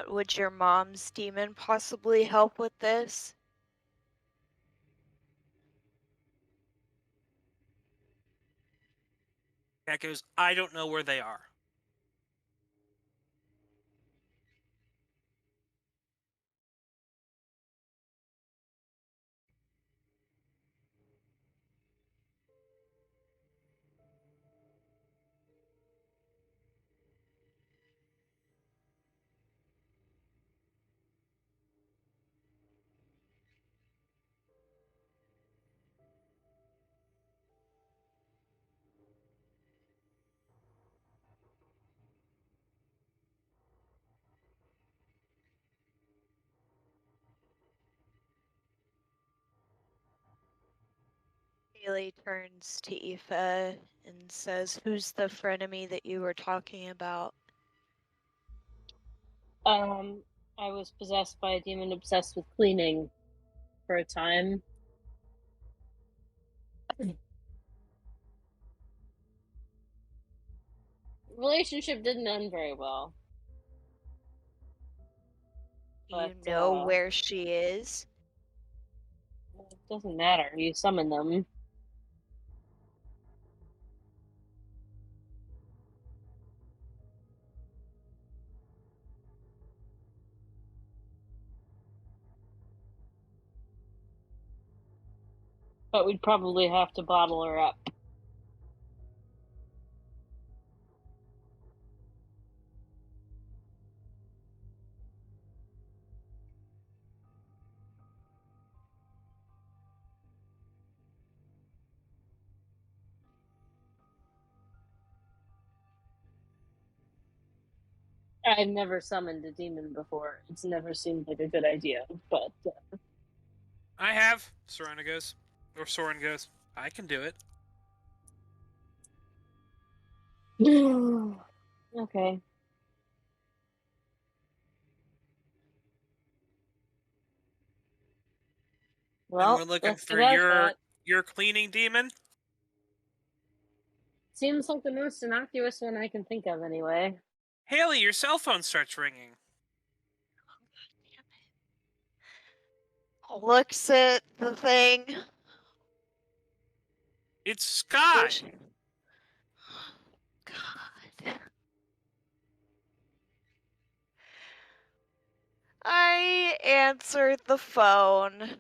Would your mom's demon possibly help with this? Cat goes, "I don't know where they are." Haley turns to Aoife and says, "Who's the frenemy that you were talking about?" I was possessed by a demon obsessed with cleaning for a time. Relationship didn't end very well. You But, know where she is? it doesn't matter. You summon them. But we'd probably have to bottle her up. I've never summoned a demon before. It's never seemed like a good idea, but... I have. Sorana goes. Or Soren goes. I can do it. Okay. Well, And we're looking let's for give that a shot. your cleaning demon? Seems like the most innocuous one I can think of, anyway. Haley, your cell phone starts ringing. Looks at the thing. It's Sky! God. I answered the phone.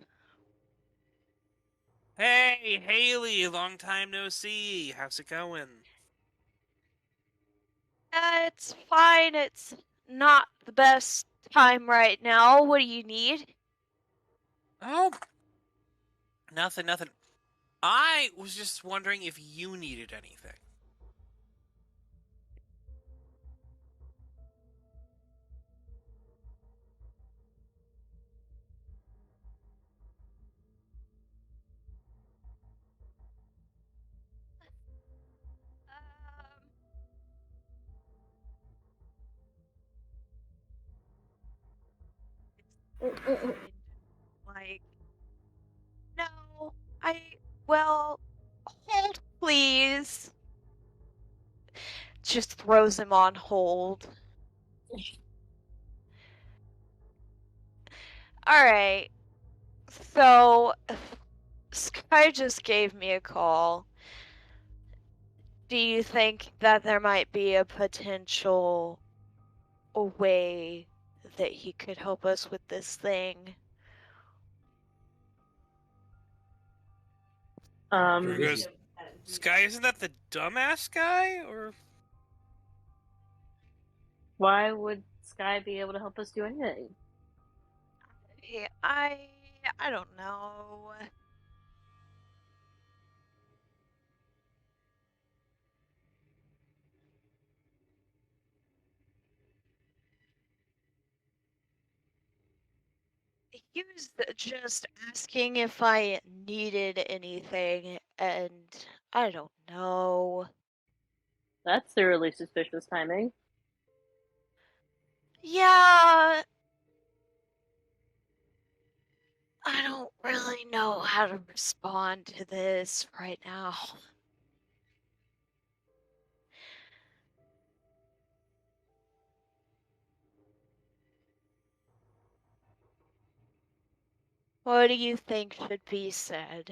Hey, Haley, long time no see. How's it going? It's fine. It's not the best time right now. What do you need? Oh, nothing. I was just wondering if you needed anything. Like, no, well, hold please. Just throws him on hold. Alright, so Sky just gave me a call. Do you think that there might be a potential way that he could help us with this thing? Drew goes, Sky, isn't that the dumbass guy? Or Why would Sky be able to help us do anything? Yeah, I don't know. He was just asking if I needed anything, and I don't know. That's the really suspicious timing. Yeah, I don't really know how to respond to this right now. What do you think should be said?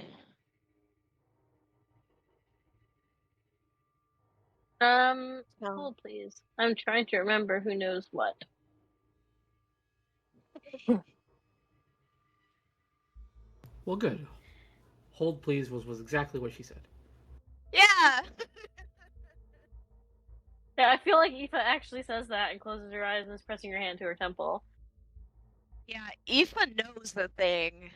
No. Hold please. I'm trying to remember who knows what. Well, good. Hold, please, was exactly what she said. Yeah! Yeah, I feel like Aoife actually says that and closes her eyes and is pressing her hand to her temple. Yeah, Aoife knows the thing.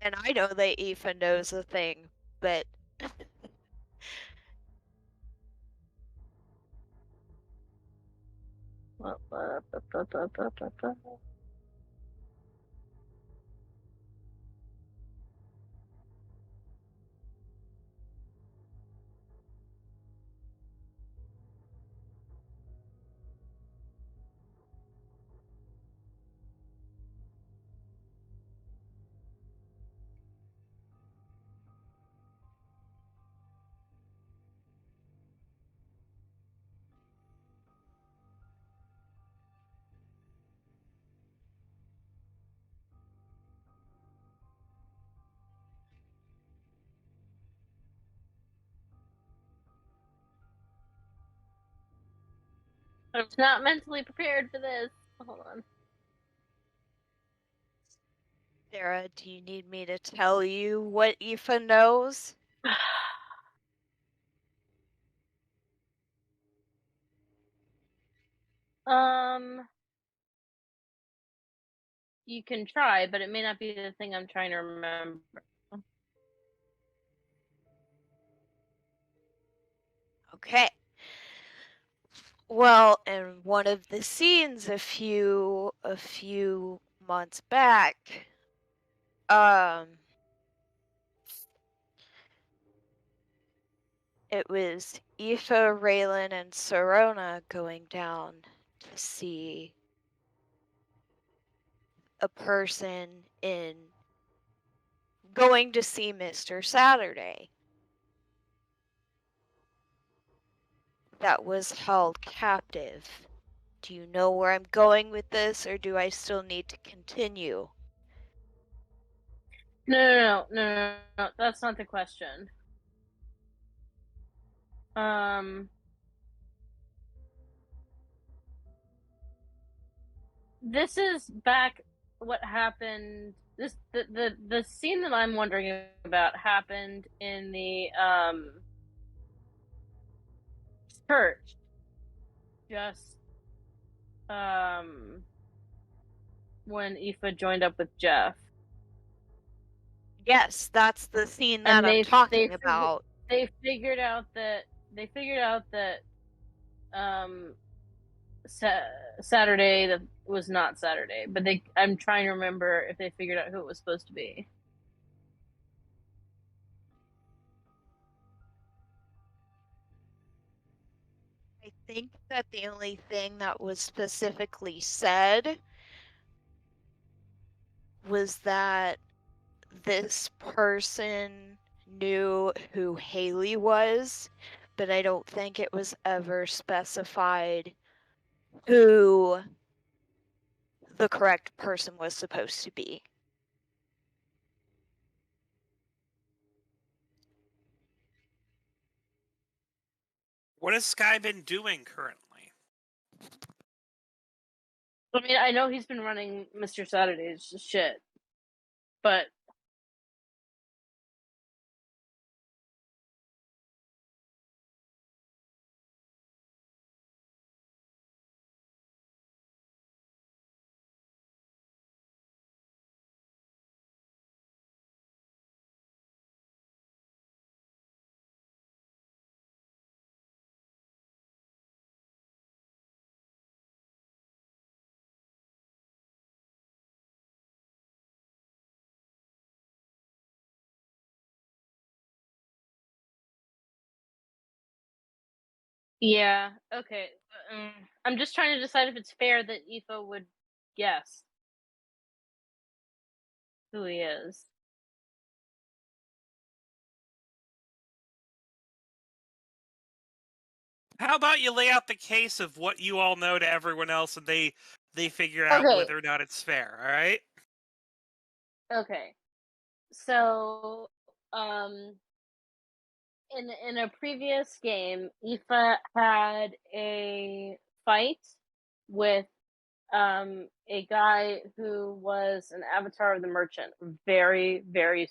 And I know that Aoife knows the thing, but... I'm not mentally prepared for this. Hold on. Sarah, do you need me to tell you what Aoife knows? You can try, but it may not be the thing I'm trying to remember. Okay. Well, in one of the scenes a few months back, it was Aoife, Raylan, and Sorona going down to see a person going to see Mr. Saturday that was held captive. Do you know where I'm going with this, or do I still need to continue? No, that's not the question. This is back what happened. The scene that I'm wondering about happened in the church. Just when Aoife joined up with Jeff. Yes, that's the scene that I'm talking about. They figured out that Saturday that was not Saturday, but I'm trying to remember if they figured out who it was supposed to be. I think that the only thing that was specifically said was that this person knew who Haley was, but I don't think it was ever specified who the correct person was supposed to be. What has Sky been doing currently? I mean, I know he's been running Mr. Saturday's shit, but yeah, okay. I'm just trying to decide if it's fair that Aoife would guess who he is. How about you lay out the case of what you all know to everyone else, and they figure out whether or not it's fair. All right. Okay. So, in a previous game, Aoife had a fight with a guy who was an avatar of the merchant, very, very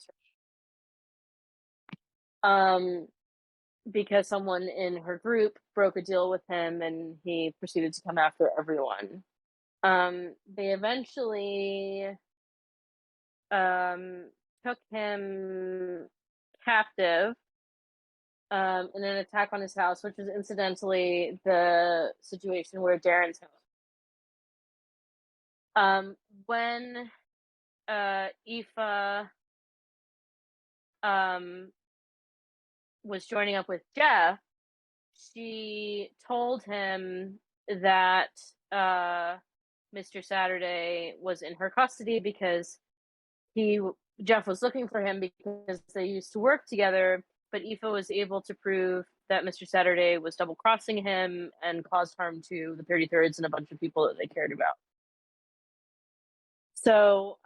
because someone in her group broke a deal with him and he proceeded to come after everyone. They eventually took him captive in an attack on his house, which was incidentally the situation where Darren's house. When Aoife was joining up with Jeff, she told him that Mr. Saturday was in her custody because Jeff was looking for him because they used to work together, but Aoife was able to prove that Mr. Saturday was double crossing him and caused harm to the 33rds and a bunch of people that they cared about. So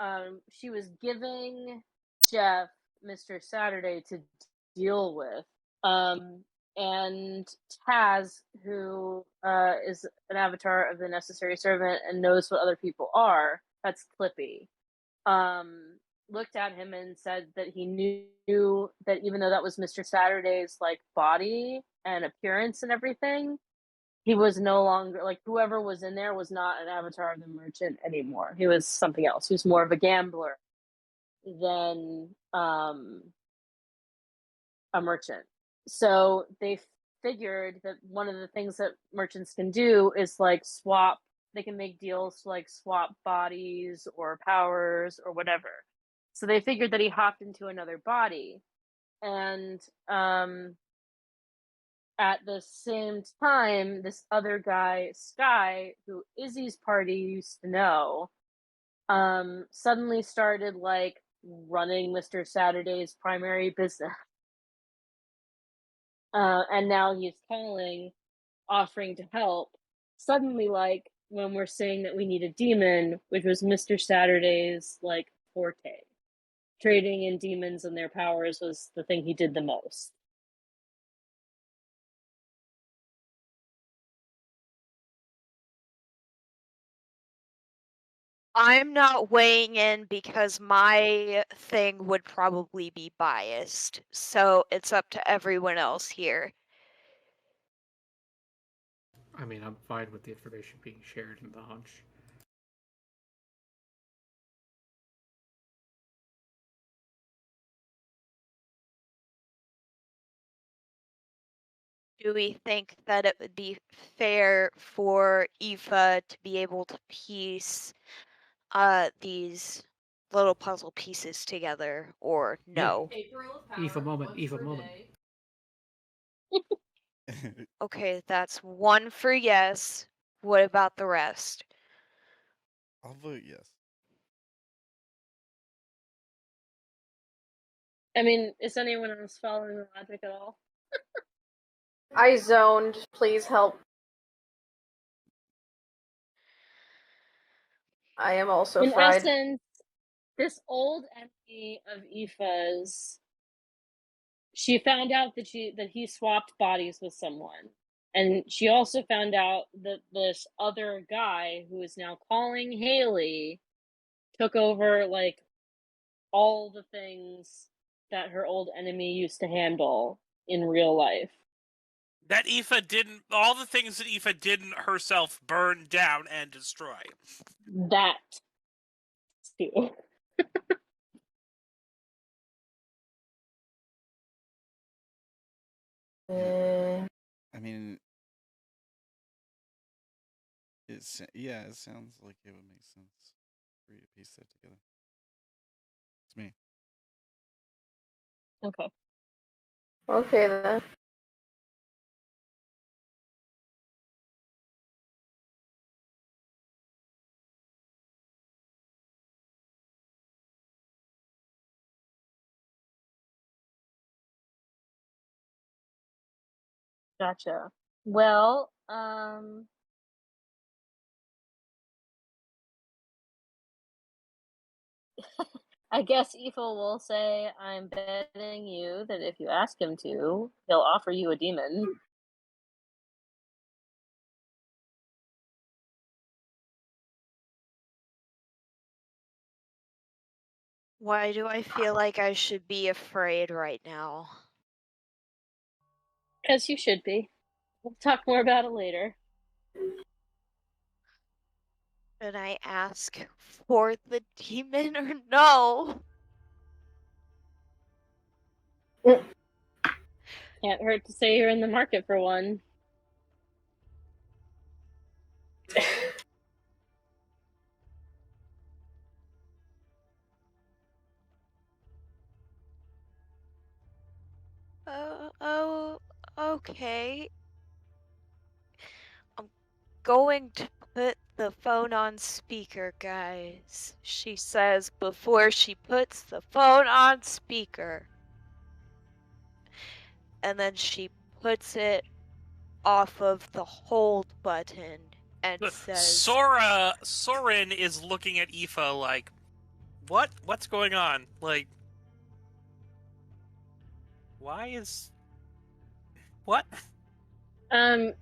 she was giving Jeff Mr. Saturday to deal with. and Taz, who is an avatar of the necessary servant and knows what other people are, that's Clippy, looked at him and said that he knew that even though that was Mr. Saturday's like body and appearance and everything, he was no longer like whoever was in there was not an avatar of the merchant anymore. He was something else. He was more of a gambler than a merchant. So they figured that one of the things that merchants can do is like swap. They can make deals to like swap bodies or powers or whatever. So they figured that he hopped into another body, and at the same time, this other guy, Sky, who Izzy's party used to know, suddenly started like running Mr. Saturday's primary business. And now he's calling, offering to help. Suddenly, like when we're saying that we need a demon, which was Mr. Saturday's like forte. Trading in demons and their powers was the thing he did the most. I'm not weighing in because my thing would probably be biased, so it's up to everyone else here. I mean, I'm fine with the information being shared in the hunch. Do we think that it would be fair for Aoife to be able to piece these little puzzle pieces together, or no? Aoife moment, Aoife moment. Okay, that's one for yes. What about the rest? I'll vote yes. I mean, is anyone else following the logic at all? I zoned. Please help. I am also In fried. essence, this old enemy of Aoife's, she found out that he swapped bodies with someone. And she also found out that this other guy who is now calling Haley took over like all the things that her old enemy used to handle in real life. That Aoife didn't, all the things that Aoife didn't herself burn down and destroy. That too. I mean, it sounds like it would make sense for you to piece that together. It's me. Okay. Okay then. Gotcha. Well, I guess Aoife will say, I'm betting you that if you ask him to, he'll offer you a demon. Why do I feel like I should be afraid right now? Because you should be. We'll talk more about it later. Should I ask for the demon or no? Can't hurt to say you're in the market for one. Okay. I'm going to put the phone on speaker, guys. She says before she puts the phone on speaker. And then she puts it off of the hold button and says... Soren is looking at Aoife like, what? What's going on? Like, why is... What? Aoife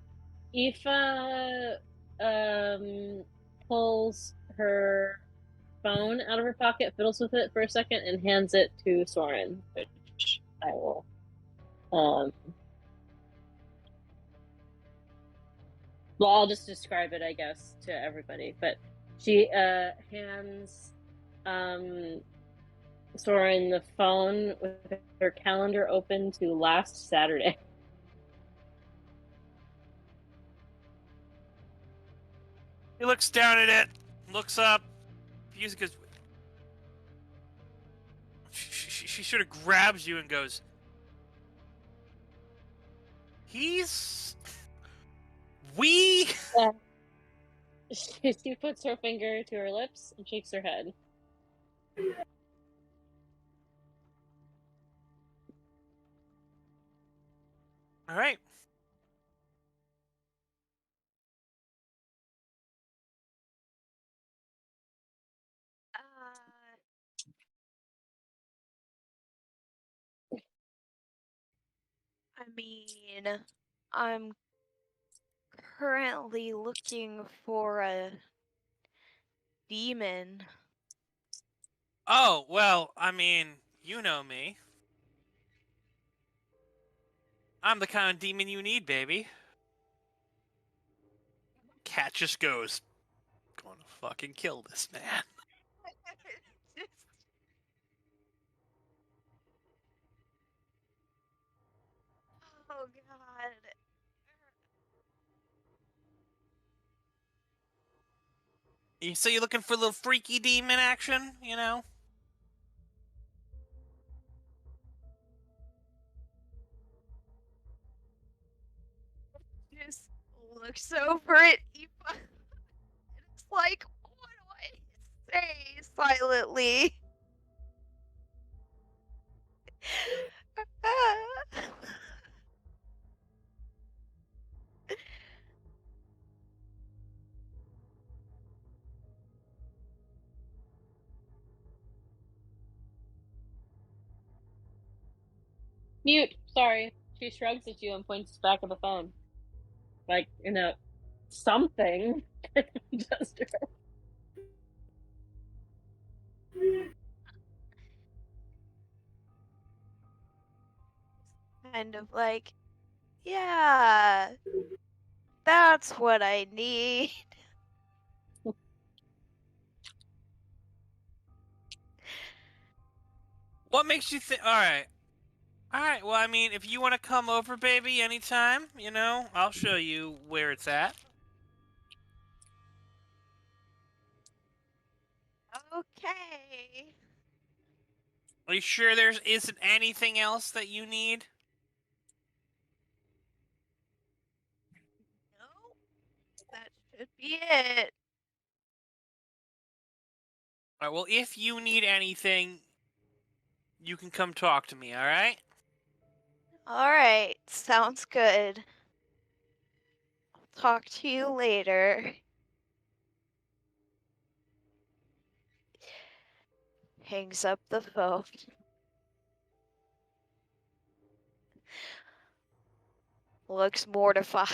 pulls her phone out of her pocket, fiddles with it for a second, and hands it to Soren, which I will well, I'll just describe it, I guess, to everybody. But she hands Soren the phone with her calendar open to last Saturday. He looks down at it, looks up. Music is. She sort of grabs you and goes, We. She puts her finger to her lips and shakes her head. All right. I mean, I'm currently looking for a demon. Oh, well, I mean, you know me. I'm the kind of demon you need, baby. Cat just goes, gonna fucking kill this man. Oh god. So you're looking for a little freaky demon action, you know? Just looks over at Aoife. It's like, what do I say silently? Mute. Sorry. She shrugs at you and points back at the phone. Like, in a something. Just Kind of like, yeah, that's what I need. What makes you think? All right. Well, I mean, if you want to come over, baby, anytime, you know, I'll show you where it's at. Okay. Are you sure there isn't anything else that you need? No, that should be it. All right, well, if you need anything, you can come talk to me, all right? Alright, sounds good. I'll talk to you later. Hangs up the phone. Looks mortified.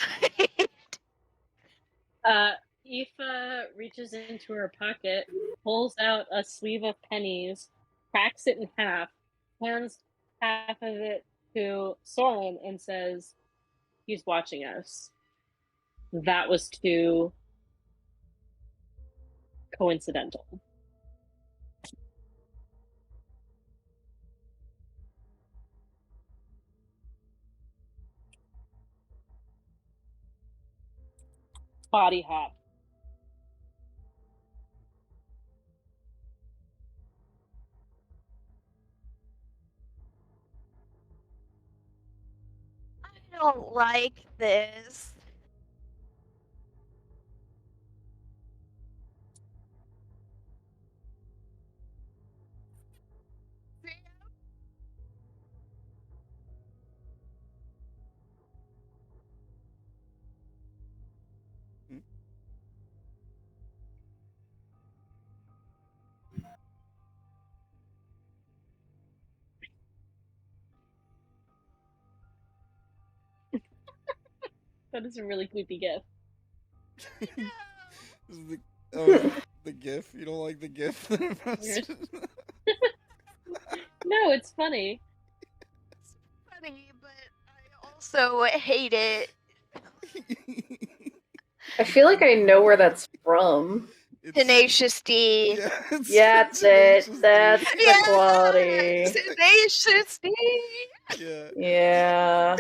Aoife reaches into her pocket, pulls out a sleeve of pennies, cracks it in half, hands half of it to Soren, and says, "He's watching us." That was too coincidental. Body hop. I don't like this. Hmm? That is a really creepy gif. This is the GIF. You don't like the GIF that I posted? No, it's funny. It's funny, but I also hate it. I feel like I know where that's from. Tenacious D. Yeah, that's it. That's the Yeah, quality. Tenacious D. Yeah.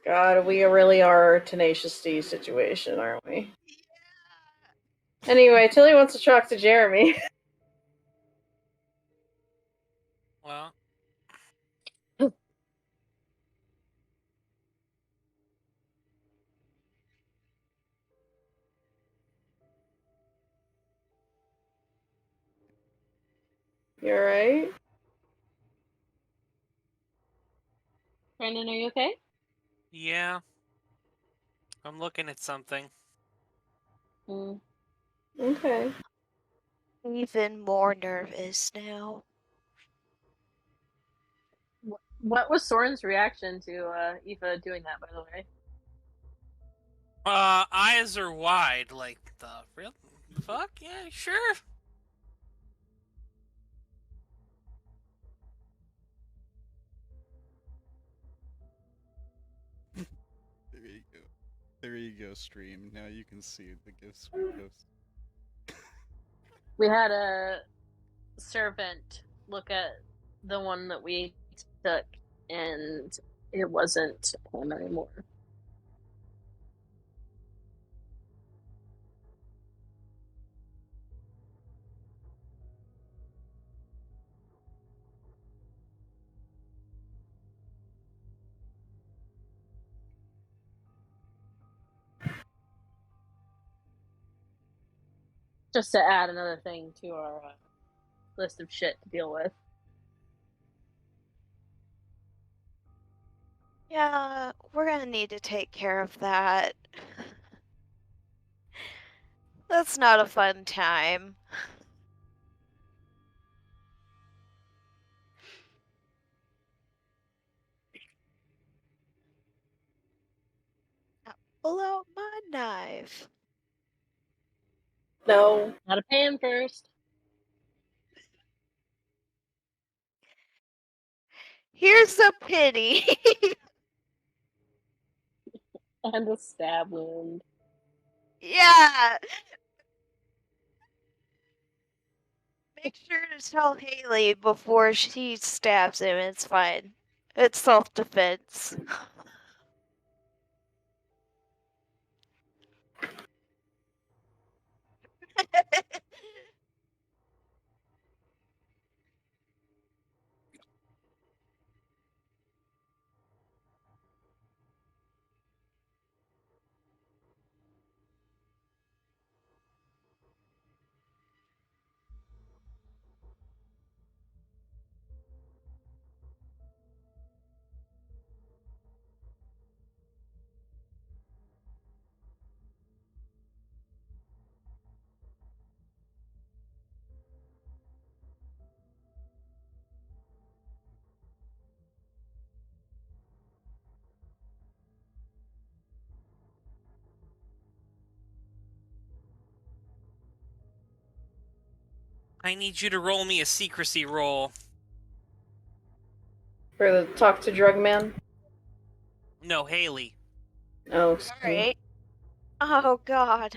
God, we really are a Tenacious D situation, aren't we? Yeah. Anyway, Tilly wants to talk to Jeremy. Well, You alright? Brandon, are you okay? yeah. I'm looking at something. Okay. Even more nervous now. What was Soren's reaction to Aoife doing that, by the way? Eyes are wide, like, the real fuck? Yeah, sure. There you go. There you go, stream. Now you can see the gifts we post. We had a servant look at the one that we took, and it wasn't him anymore. Just to add another thing to our list of shit to deal with. Yeah, we're gonna need to take care of that. That's not a fun time. Now, pull out my knife. No. Gotta pay him first. Here's a penny. And a stab wound. Yeah. Make sure to tell Haley before she stabs him. It's fine. It's self-defense. I need you to roll me a secrecy roll. For the talk to drug man? No, Haley. Oh, Alright. Oh, God.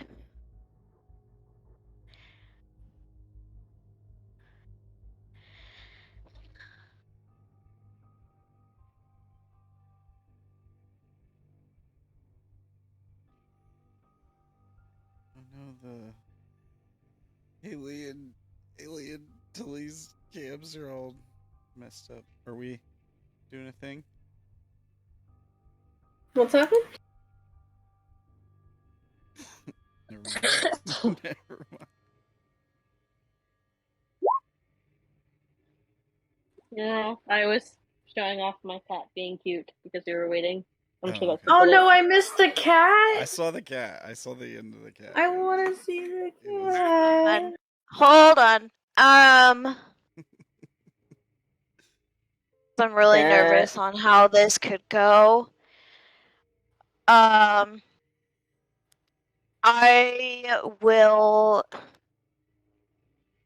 Oh no, the alien Tilly's cams are all messed up. Are we doing a thing? What's happened? Never mind. Never mind. No, I was showing off my cat being cute because we were waiting. I'm sure Oh, that's okay. Oh no, I missed the cat! I saw the cat. I saw the end of the cat. I want to see the It was- cat. Hold on. I'm really Cat. nervous on how this could go. I will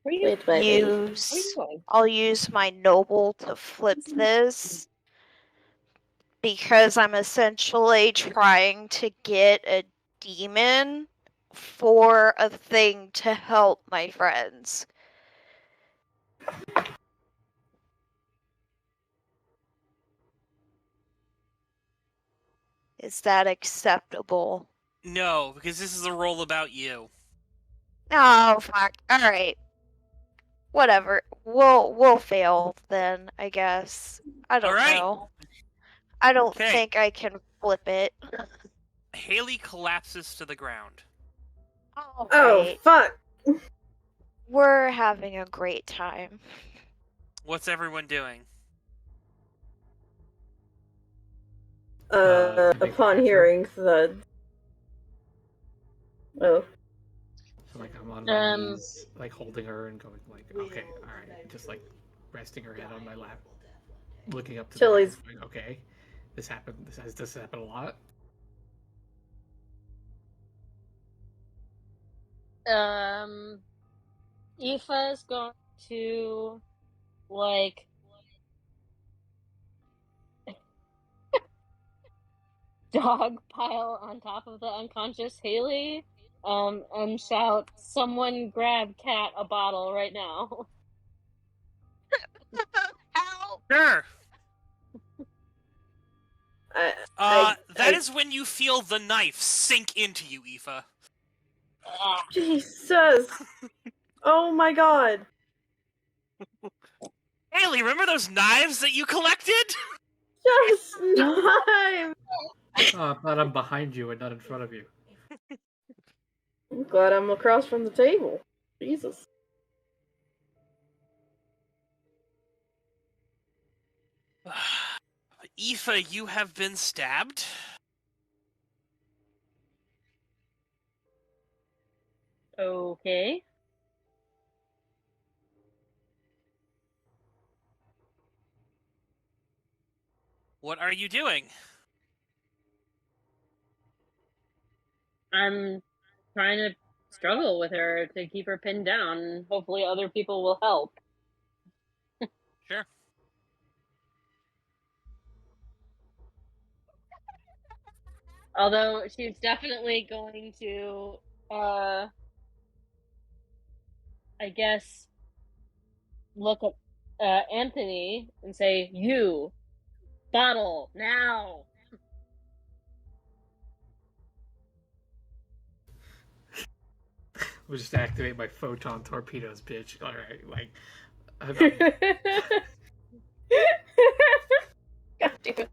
Wait, wait, wait. Where are you use. going? I'll use my noble to flip this because I'm essentially trying to get a demon for a thing to help my friends. Is that acceptable? No, because this is a roll about you. Oh fuck. Alright. Whatever. We'll fail then, I guess. I don't Alright. know. I don't Okay. think I can flip it. Haley collapses to the ground. Oh, Alright. fuck! We're having a great time. What's everyone doing? Upon hearing the... Oh. So like I'm on my knees, like holding her and going like, okay, all right, just like resting her head on my lap, looking up to Chili's. the ground, going, okay, this happened. This happened a lot. Aoife's going to like dog pile on top of the unconscious Haley, and shout, "Someone grab Cat a bottle right now!" Ow! Sure. That I- is when you feel the knife sink into you, Aoife. Jesus! Oh my god! Haley, remember those knives that you collected? Just knife! But I'm behind you and not in front of you. I'm glad I'm across from the table. Jesus. Aoife, you have been stabbed. Okay. What are you doing? I'm trying to struggle with her to keep her pinned down, and hopefully other people will help. Sure. Although she's definitely going to, I guess, look at Anthony and say, "You, bottle, now!" We'll just activate my photon torpedoes, bitch. All right, like. God damn it.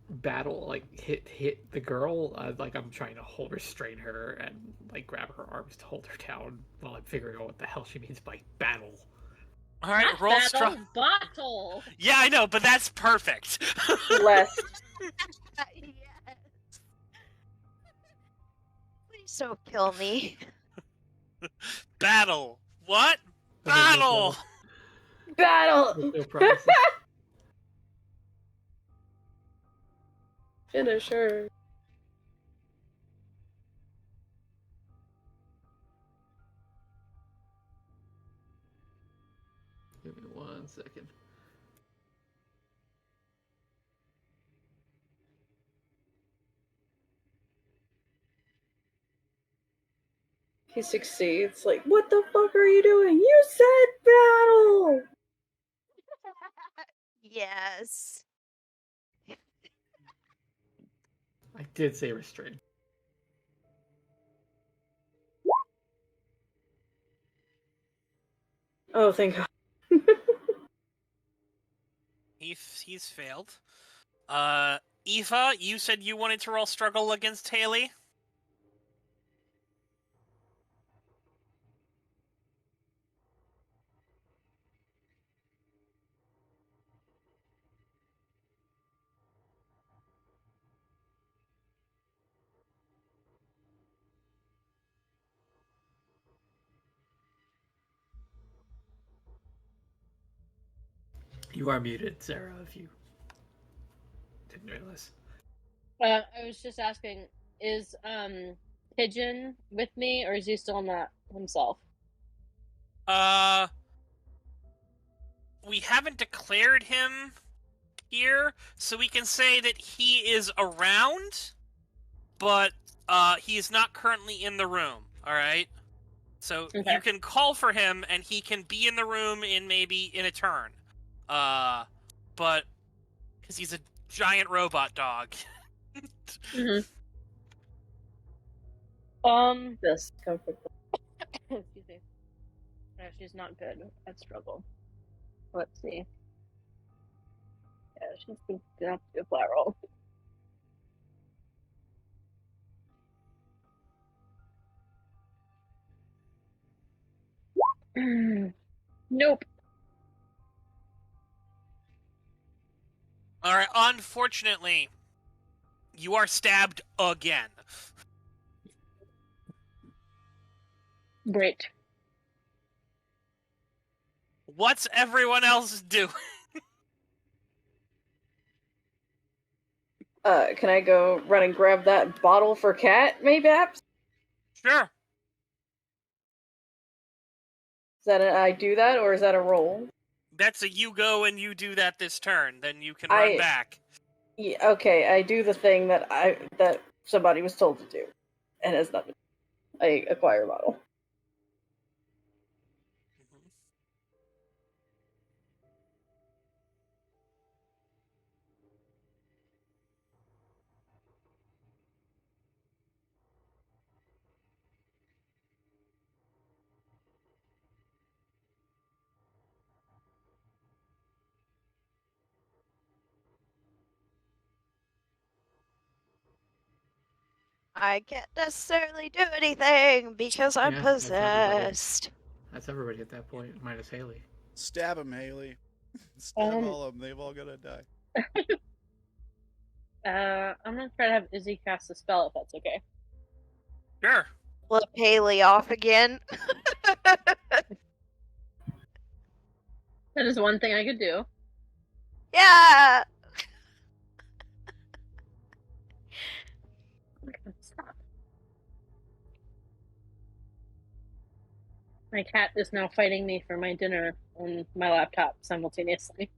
Battle like hit the girl, like I'm trying to restrain her and like grab her arms to hold her down while I'm figuring out what the hell she means by battle. All right, Not roll battle, strong. bottle. Yeah, I know, but that's perfect. Blessed. Yes. Please don't kill me. Battle. What? And then Battle. Battle! no promises. Finish her. Give me 1 second. He succeeds. Like, what the fuck are you doing? You said battle! Yes. I did say restrain. Oh, thank god. He's failed. Aoife, you said you wanted to roll struggle against Haley? You are muted, Sarah, if you didn't realize. I was just asking, is Pigeon with me, or is he still not himself? We haven't declared him here, so we can say that he is around, but he is not currently in the room. All right. So Okay. you can call for him, and he can be in the room in a turn. But because he's a giant robot dog. Mm-hmm. This comfort. Excuse me. No, she's not good at struggle. Let's see. Yeah, she's gonna have to do a flat roll. Nope. All right. Unfortunately, you are stabbed again. Great. What's everyone else doing? Can I go run and grab that bottle for Cat, maybe? Is Sure. that I do that, or is that a roll? That's a you go and you do that this turn. Then you can run back. Yeah, okay, I do the thing that somebody was told to do, and it's nothing. I acquire a bottle. I can't necessarily do anything because I'm Yeah, that's everybody. possessed. That's everybody at that point, minus Haley. Stab him, Haley. Stab all of them. They've all gotta die. I'm gonna try to have Izzy cast a spell if that's okay. Sure. Flip Haley off again. That is one thing I could do. Yeah. Stop. My cat is now fighting me for my dinner on my laptop simultaneously.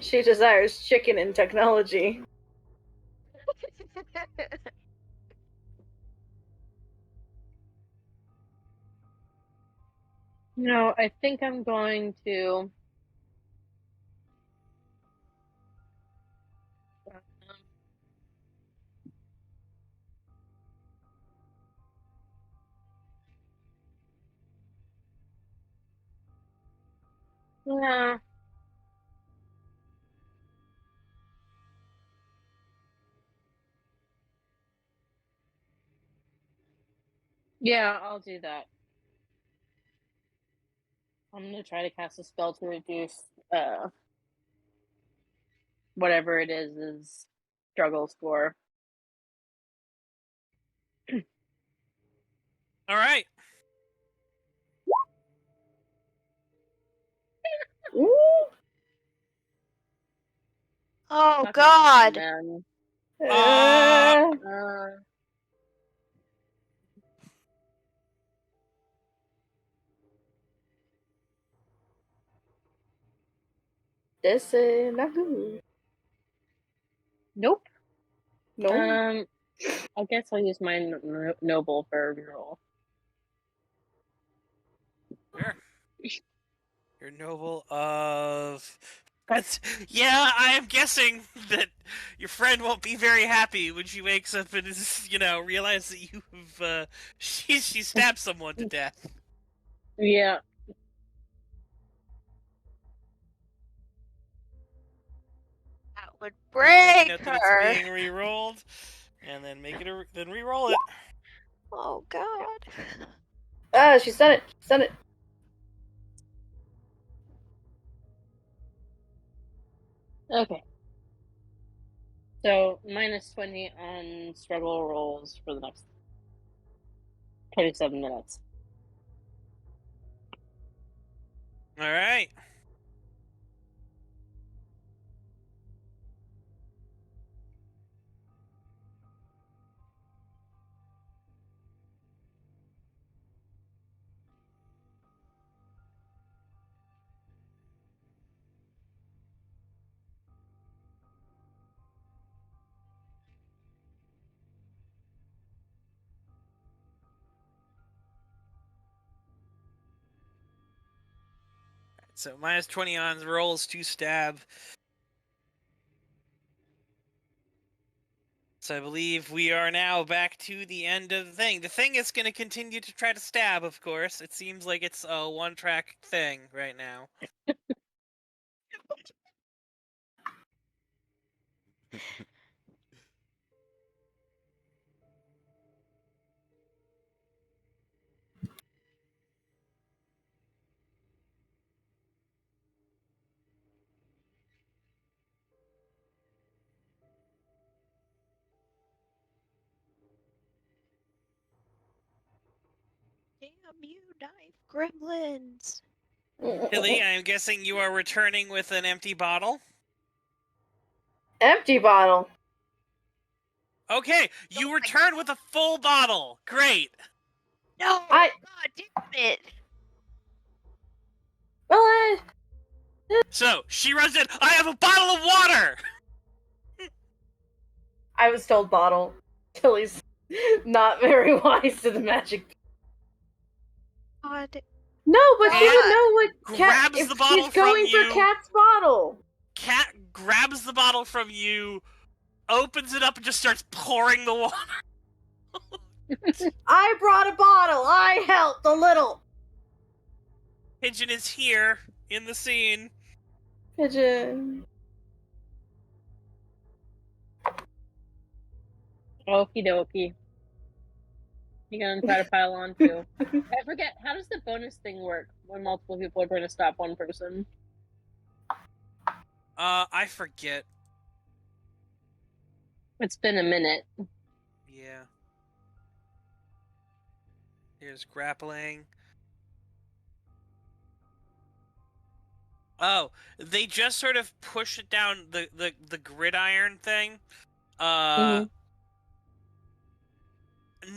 She desires chicken and technology. No, I think I'm going to. Yeah. Yeah, I'll do that. I'm gonna try to cast a spell to reduce whatever it is struggle score. All right. Ooh. Oh Fucking God. awesome, man. This is not good. Nope. No. I guess I'll use my noble for a reroll. Sure. Your noble of. That's yeah. I am guessing that your friend won't be very happy when she wakes up and is, realize that you've she stabbed someone to death. Yeah. That would Please make a break note that her. it's being re-rolled, and then then re-roll it. Oh God. Ah, she's done it. She's done it. Okay. So minus 20 on struggle rolls for the next 27 minutes. All right. So minus 20 on the rolls to stab. So I believe we are now back to the end of the thing. The thing is going to continue to try to stab, of course. It seems like it's a one-track thing right now. Damn you, knife gremlins! Tilly, I'm guessing you are returning with an empty bottle? Empty bottle. Okay, you return with a full bottle. Great. No! I- God damn it! Well, So, she runs in, I have a bottle of water! I was told bottle. Tilly's not very wise to the magic. God. No, but she would God. know what cat. Grabs If the bottle she's going from you. for Cat's bottle. Cat grabs the bottle from you, opens it up, and just starts pouring the water. I brought a bottle. I helped a little. Pigeon is here in the scene. Pigeon. Okie dokie. You gonna try to pile on too? I forget, how does the bonus thing work when multiple people are going to stop one person? I forget. It's been a minute. Yeah. Here's grappling. Oh, they just sort of push it down the gridiron thing.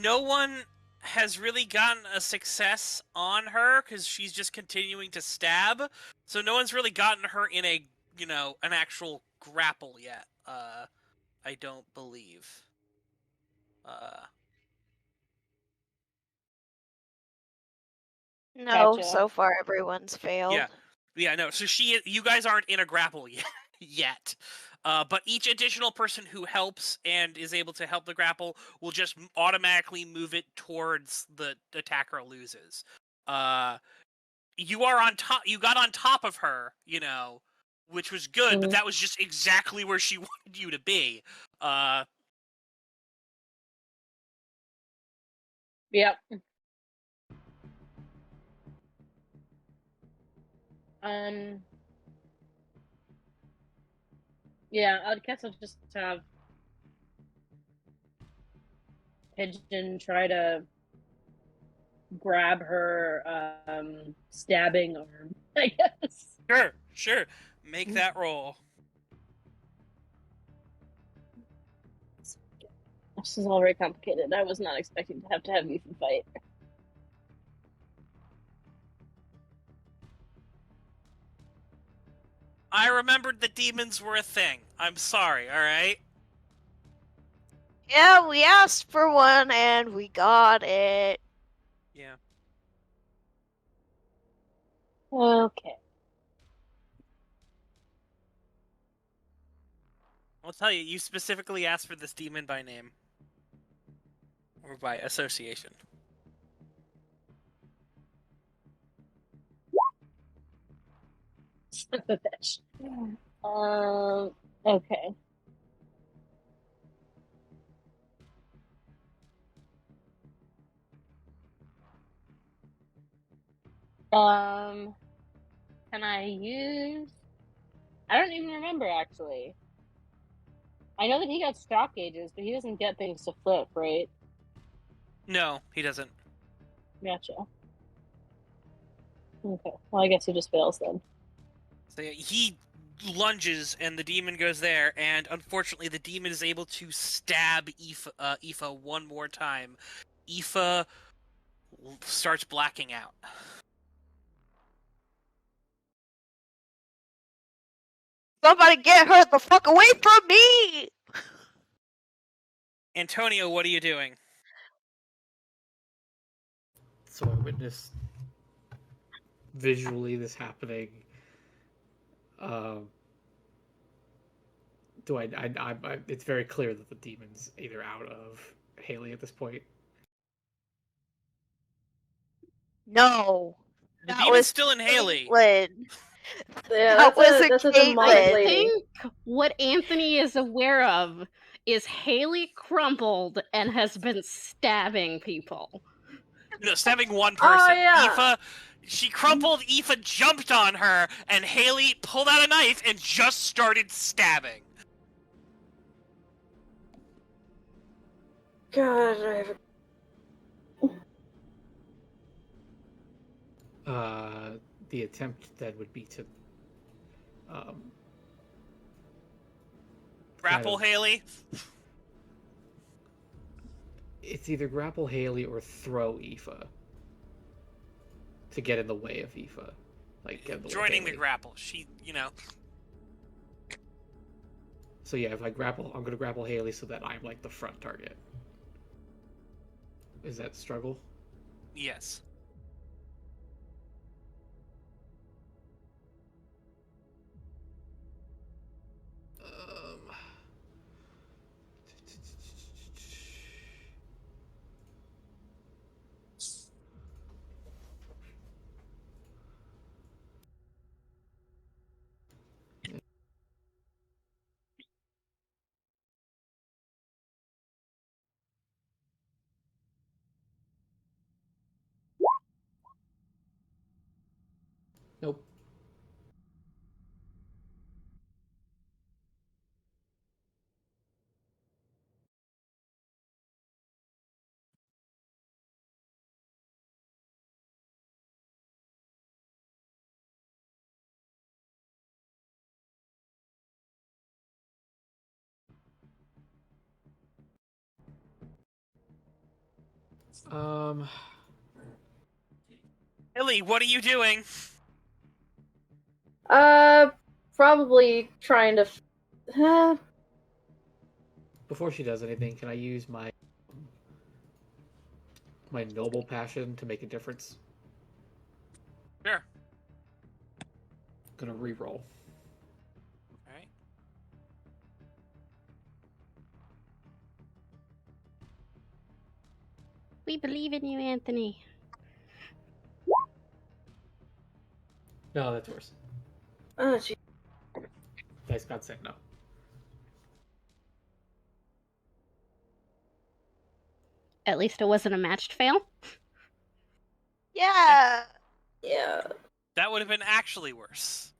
No one has really gotten a success on her because she's just continuing to stab. So no one's really gotten her in a, an actual grapple yet. I don't believe. No, Gotcha. so far everyone's failed. Yeah, no. So you guys aren't in a grapple yet. But each additional person who helps and is able to help the grapple will just automatically move it towards the attacker loses. You are on top. You got on top of her, which was good, but that was just exactly where she wanted you to be. Yep. Yeah, I guess I'll just have Pigeon try to grab her stabbing arm, I guess. Sure. Make that roll. This is all very complicated. I was not expecting to have Ethan fight. I remembered that demons were a thing. I'm sorry, alright? Yeah, we asked for one and we got it. Yeah. Okay. I'll tell you, you specifically asked for this demon by name. Or by association. Son of a bitch. Okay. Can I use... I don't even remember, actually. I know that he got shock gauges, but he doesn't get things to flip, right? No, he doesn't. Gotcha. Okay. Well, I guess he just fails then. So yeah, he lunges, and the demon goes there, and unfortunately the demon is able to stab Aoife one more time. Aoife starts blacking out. Somebody get her the fuck away from me! Antonio, what are you doing? So I witnessed visually this happening. Do I? It's very clear that the demon's either out of Haley at this point. No. The That demon's was still in Haley. Caitlin. Yeah, That was that's a Caitlin. demonic I lady. think what Anthony is aware of is Haley crumpled and has been stabbing people. No, stabbing one person. yeah. Aoife, she crumpled, Aoife jumped on her, and Haley pulled out a knife and just started stabbing. God, I have The attempt then would be to Grapple of- Haley. it's either grapple Haley or throw Aoife to get in the way of Aoife. Like get in the way of Joining the Haley. grapple. She, you know. So yeah, if I grapple, I'm gonna grapple Haley so that I'm like the front target. Is that struggle? Yes. Nope. Haley, what are you doing? probably trying to. Before she does anything, can I use my noble passion to make a difference? Sure. Gonna re-roll. Alright. We believe in you, Anthony. No, that's worse. Oh, gee. Dice God said no. At least it wasn't a matched fail. Yeah. Yeah. That would have been actually worse.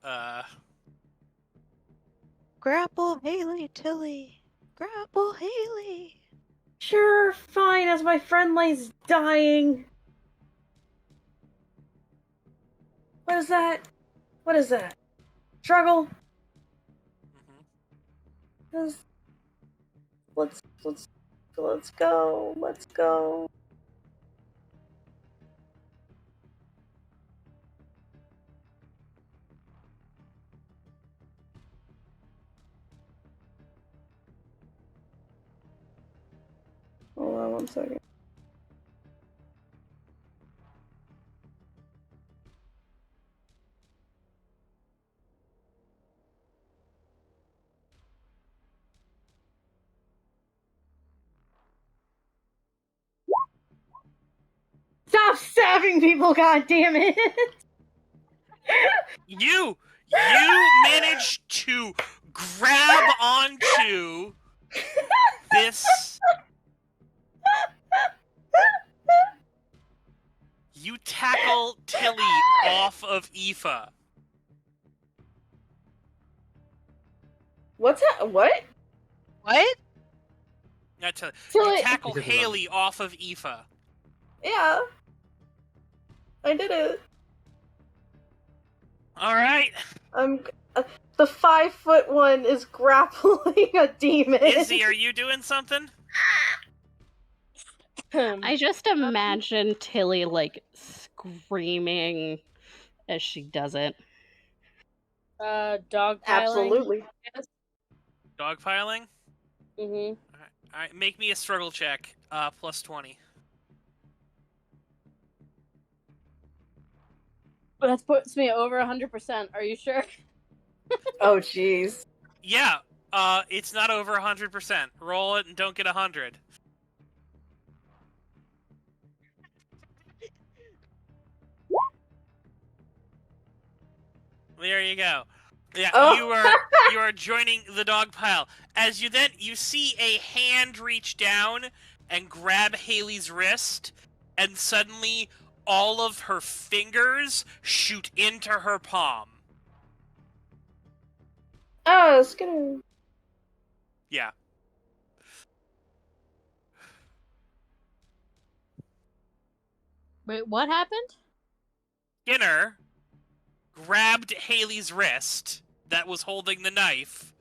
Grapple Haley Tilly. Grapple Haley. Sure, fine, as my friend lays dying. What is that? What is that? Struggle? Let's go. Let's go. Hold on 1 second. Stop stabbing people, goddammit! You managed to grab onto this. You tackle Tilly off of Aoife. What's that? What? What? Not Tilly. Tilly- You tackle Because of Haley off of Aoife. Yeah. I did it. Alright. The 5-foot one is grappling a demon. Izzy, are you doing something? I just imagine Tilly like screaming as she does it. Dog Absolutely. Dogpiling? Mm-hmm. Alright, make me a struggle check. Plus 20. That puts me over 100%. Are you sure? Oh, jeez. Yeah, it's not over 100%. Roll it and don't get 100. There you go. Yeah, Oh. you are joining the dog pile. As you see a hand reach down and grab Haley's wrist, and suddenly all of her fingers shoot into her palm. Oh, it's gonna. Yeah. Wait, what happened? Skinner grabbed Haley's wrist that was holding the knife,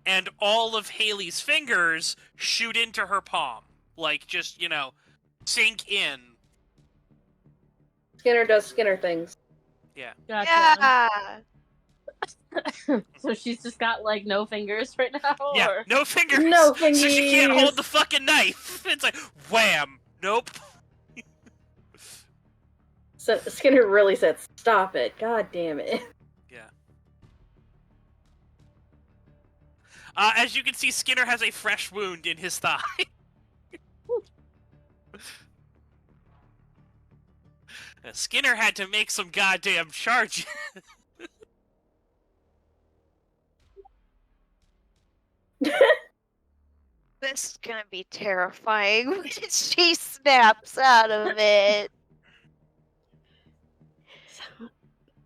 and all of Haley's fingers shoot into her palm. Like, just, sink in. Skinner does Skinner things. Yeah. Gotcha. Yeah. So she's just got like no fingers right now. Yeah, Or... no fingers. No So she can't fingers. hold the fucking knife. It's like, wham. Nope. So Skinner really said, "Stop it! God damn it!" Yeah. As you can see, Skinner has a fresh wound in his thigh. Skinner had to make some goddamn charges. This is gonna be terrifying when she snaps out of it.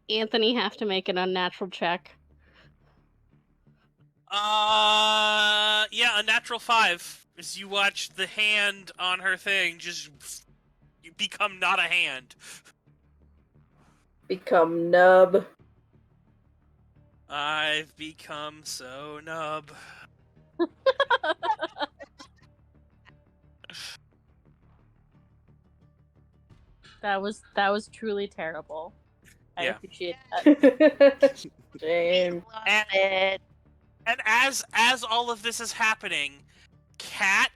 Anthony have to make an unnatural check. Yeah, a natural 5. As you watch the hand on her thing just become not a hand. Become nub. I've become so nub. That was truly terrible. I Yeah. appreciate that. Shame. Love And- it. And as all of this is happening, Kat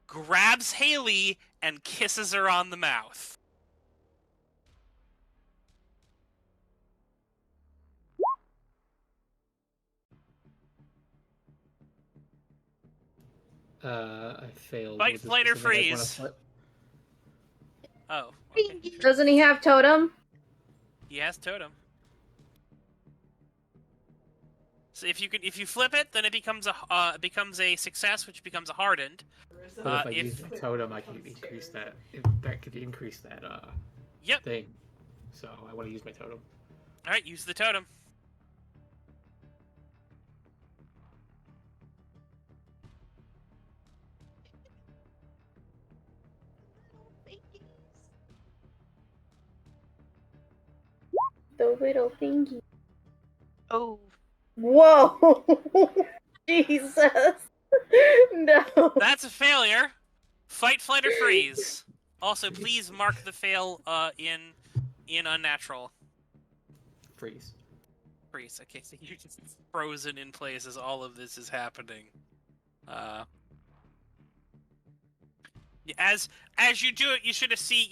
grabs Haley and kisses her on the mouth. I failed. Fight, with this flight, or specific- I wanna freeze. flip. Oh, okay. Doesn't he have totem? He has totem. So if you flip it, then it becomes a success, which becomes a hardened. But if I use the totem, I can increase that. That could increase that Yep. thing. So I want to use my totem. All right, use the totem. The little thingy. Oh. Whoa! Jesus! No. That's a failure. Fight, flight, or freeze. Also, please mark the fail in unnatural. Freeze. Freeze. Okay, so you're just frozen in place as all of this is happening. As you do it, you sort of see,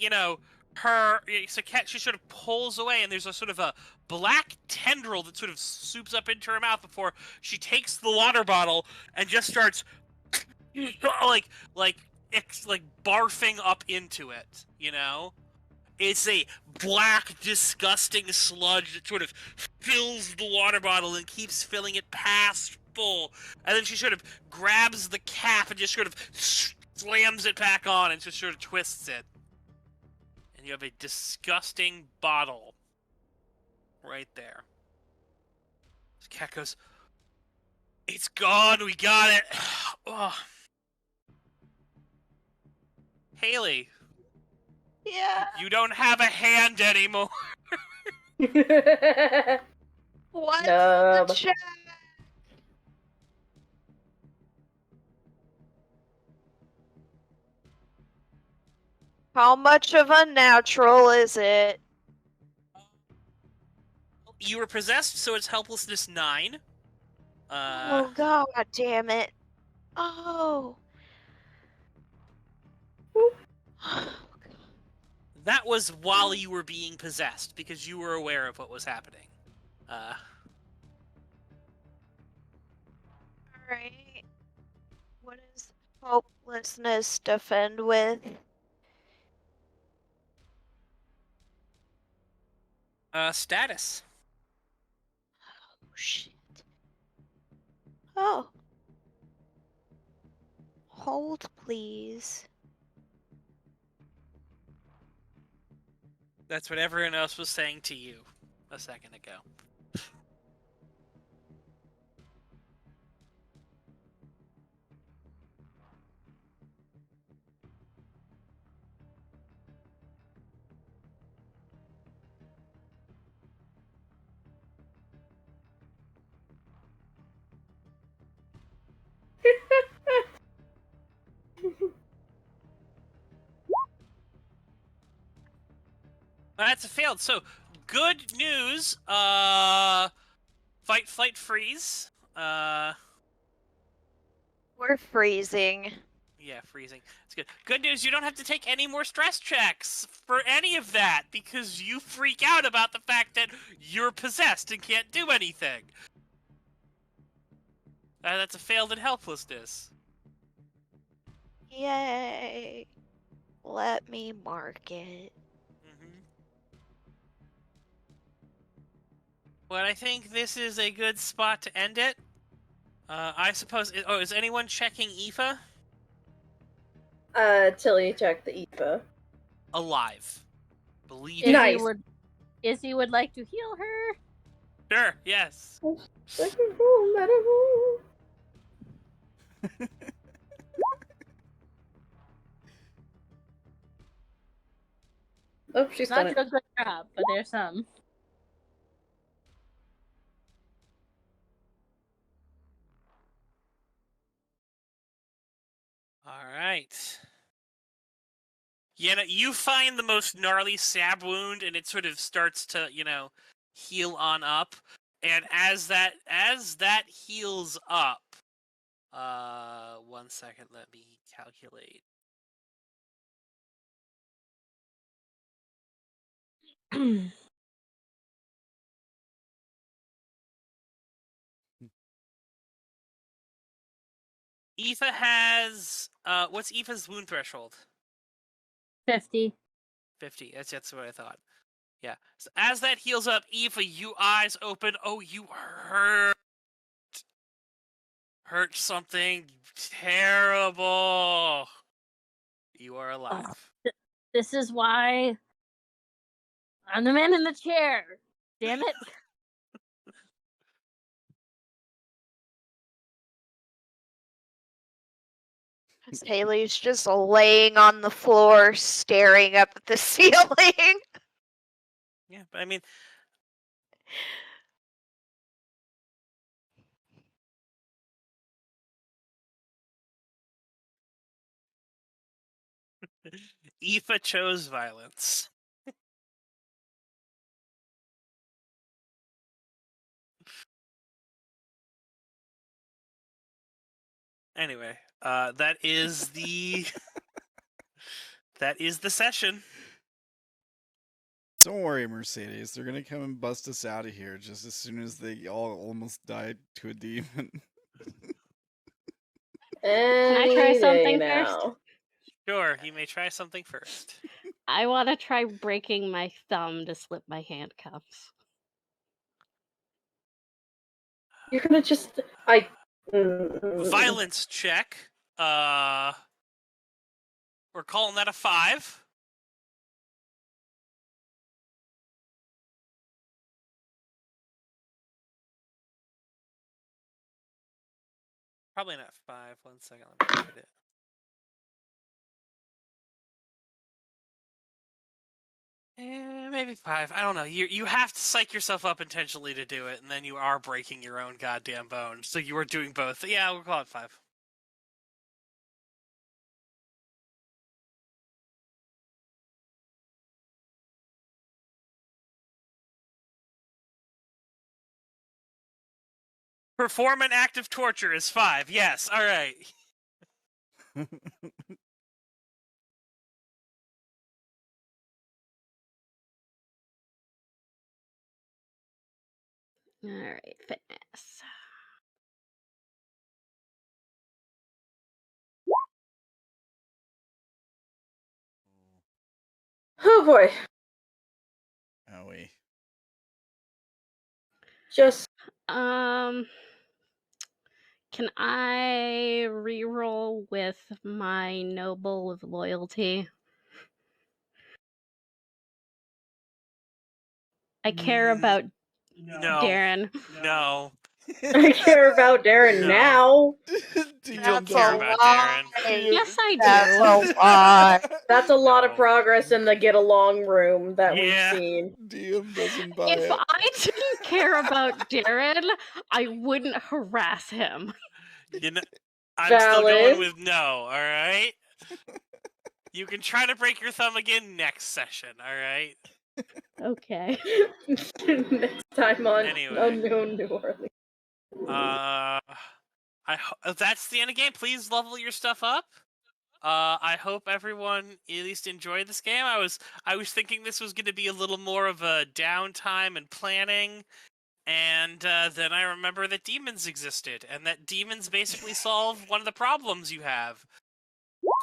her. So she sort of pulls away, and there's a sort of a black tendril that sort of swoops up into her mouth before she takes the water bottle and just starts like barfing up into it. It's a black, disgusting sludge that sort of fills the water bottle and keeps filling it past full. And then she sort of grabs the cap and just sort of slams it back on and just sort of twists it. And you have a disgusting bottle right there. This cat goes, "It's gone, we got it." Oh. Haley. Yeah. You don't have a hand anymore. What? Nub. The check? How much of a natural is it? You were possessed, so it's helplessness 9. Oh god damn it. Oh. That was while you were being possessed, because you were aware of what was happening. Alright. What does hopelessness defend with? Status. Oh, shit. Oh. Hold, please. That's what everyone else was saying to you a second ago. That's a failed. So, good news. Fight, flight, freeze. We're freezing. Yeah, freezing. It's good. Good news, you don't have to take any more stress checks for any of that because you freak out about the fact that you're possessed and can't do anything. That's a failed in helplessness. Yay. Let me mark it. But I think this is a good spot to end it. I suppose. Oh, is anyone checking Aoife? Tilly checked the Aoife. Alive. Believe Izzy Nice. Izzy would like to heal her. Sure, yes. Oh, she's Not done it. doing a good job, but there's some. Alright. Yeah, you find the most gnarly stab wound, and it sort of starts to, heal on up. And as that heals up, 1 second, let me calculate. Aoife has, what's Aoife's wound threshold? 50. 50. That's what I thought. Yeah. So as that heals up, Aoife, you eyes open. Oh, you hurt something terrible. You are alive. This is why I'm the man in the chair. Damn it. Haley's just laying on the floor, staring up at the ceiling. Yeah, but I mean, Aoife chose violence. Anyway, that is the session. Don't worry, Mercedes. They're gonna come and bust us out of here just as soon as they all almost died to a demon. Can I try something first? Sure, you may try something first. I want to try breaking my thumb to slip my handcuffs. You're gonna just Violence check. We're calling that a 5. Probably not 5. 1 second, let me write it. Maybe 5. I don't know. You have to psych yourself up intentionally to do it, and then you are breaking your own goddamn bone. So you are doing both. Yeah, we'll call it 5. Perform an act of torture is 5. Yes, all right. All right, fitness. Oh boy. Owie. Just Can I reroll with my Noble of Loyalty? I care about No. Darren. No. I care about Darren No. now. That's care a about lie. Darren. Yes, I That's do. a lie. That's a lot of No. progress in the get along room that we've Yeah. seen. DM doesn't buy If it. I didn't care about Darren, I wouldn't harass him. You know, I'm still going Valid. with no, alright? You can try to break your thumb again next session, alright? Okay. Next time on Anyway. Unknown New Orleans. That's the end of the game. Please level your stuff up. I hope everyone at least enjoyed this game. I was thinking this was going to be a little more of a downtime and planning, and then I remember that demons existed, and that demons basically solve one of the problems you have,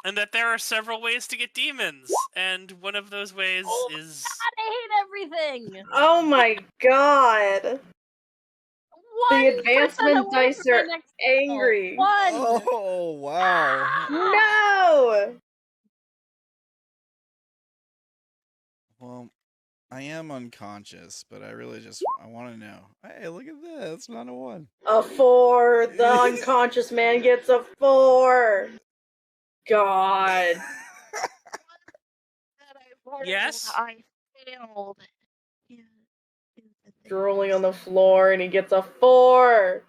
and that there are several ways to get demons, and one of those ways is... God, I hate everything! Oh my god. The 1% advancement away dice from my are next angry. One! Oh, wow. No! Well, I am unconscious, but I really just I want to know. Hey, look at that. That's not a 1. A 4. The unconscious man gets a 4. God. Yes? I failed. Drooling on the floor and he gets a 4.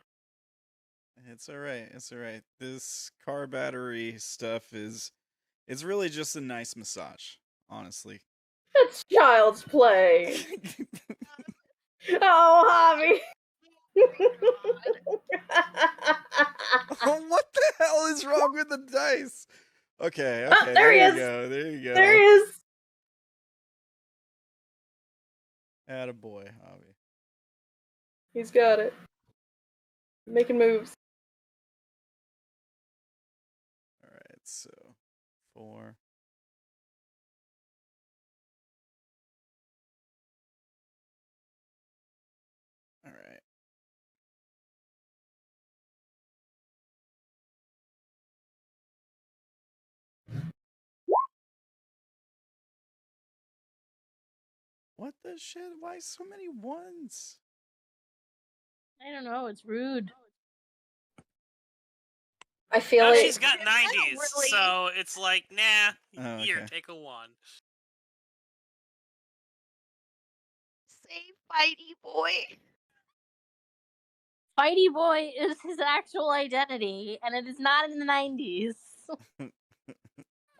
It's alright. It's alright. This car battery stuff it's really just a nice massage, honestly. It's child's play. Oh, Javi. What the hell is wrong with the dice? Okay, Oh, there he you is. go. There you go. There he is. Attaboy, Javi. He's got it. Making moves. Alright, so 4. Alright. What the shit? Why so many 1s? I don't know, it's rude. I feel No, like she's got 90s, really- so it's like, nah, Oh, here, okay. take a 1. Say fighty boy. Fighty Boy is his actual identity, and it is not in the 90s.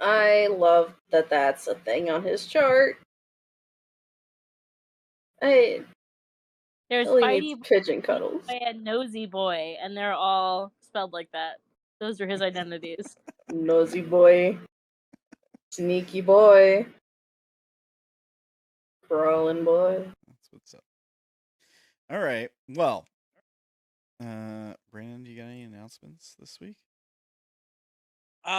I love that that's a thing on his chart. There's Really Fighty needs Boy, pigeon cuddles. and Nosy Boy, and they're all spelled like that. Those are his identities. Nosy boy. Sneaky boy. Crawling boy. That's what's up. Alright, well. Brandon, do you got any announcements this week? No.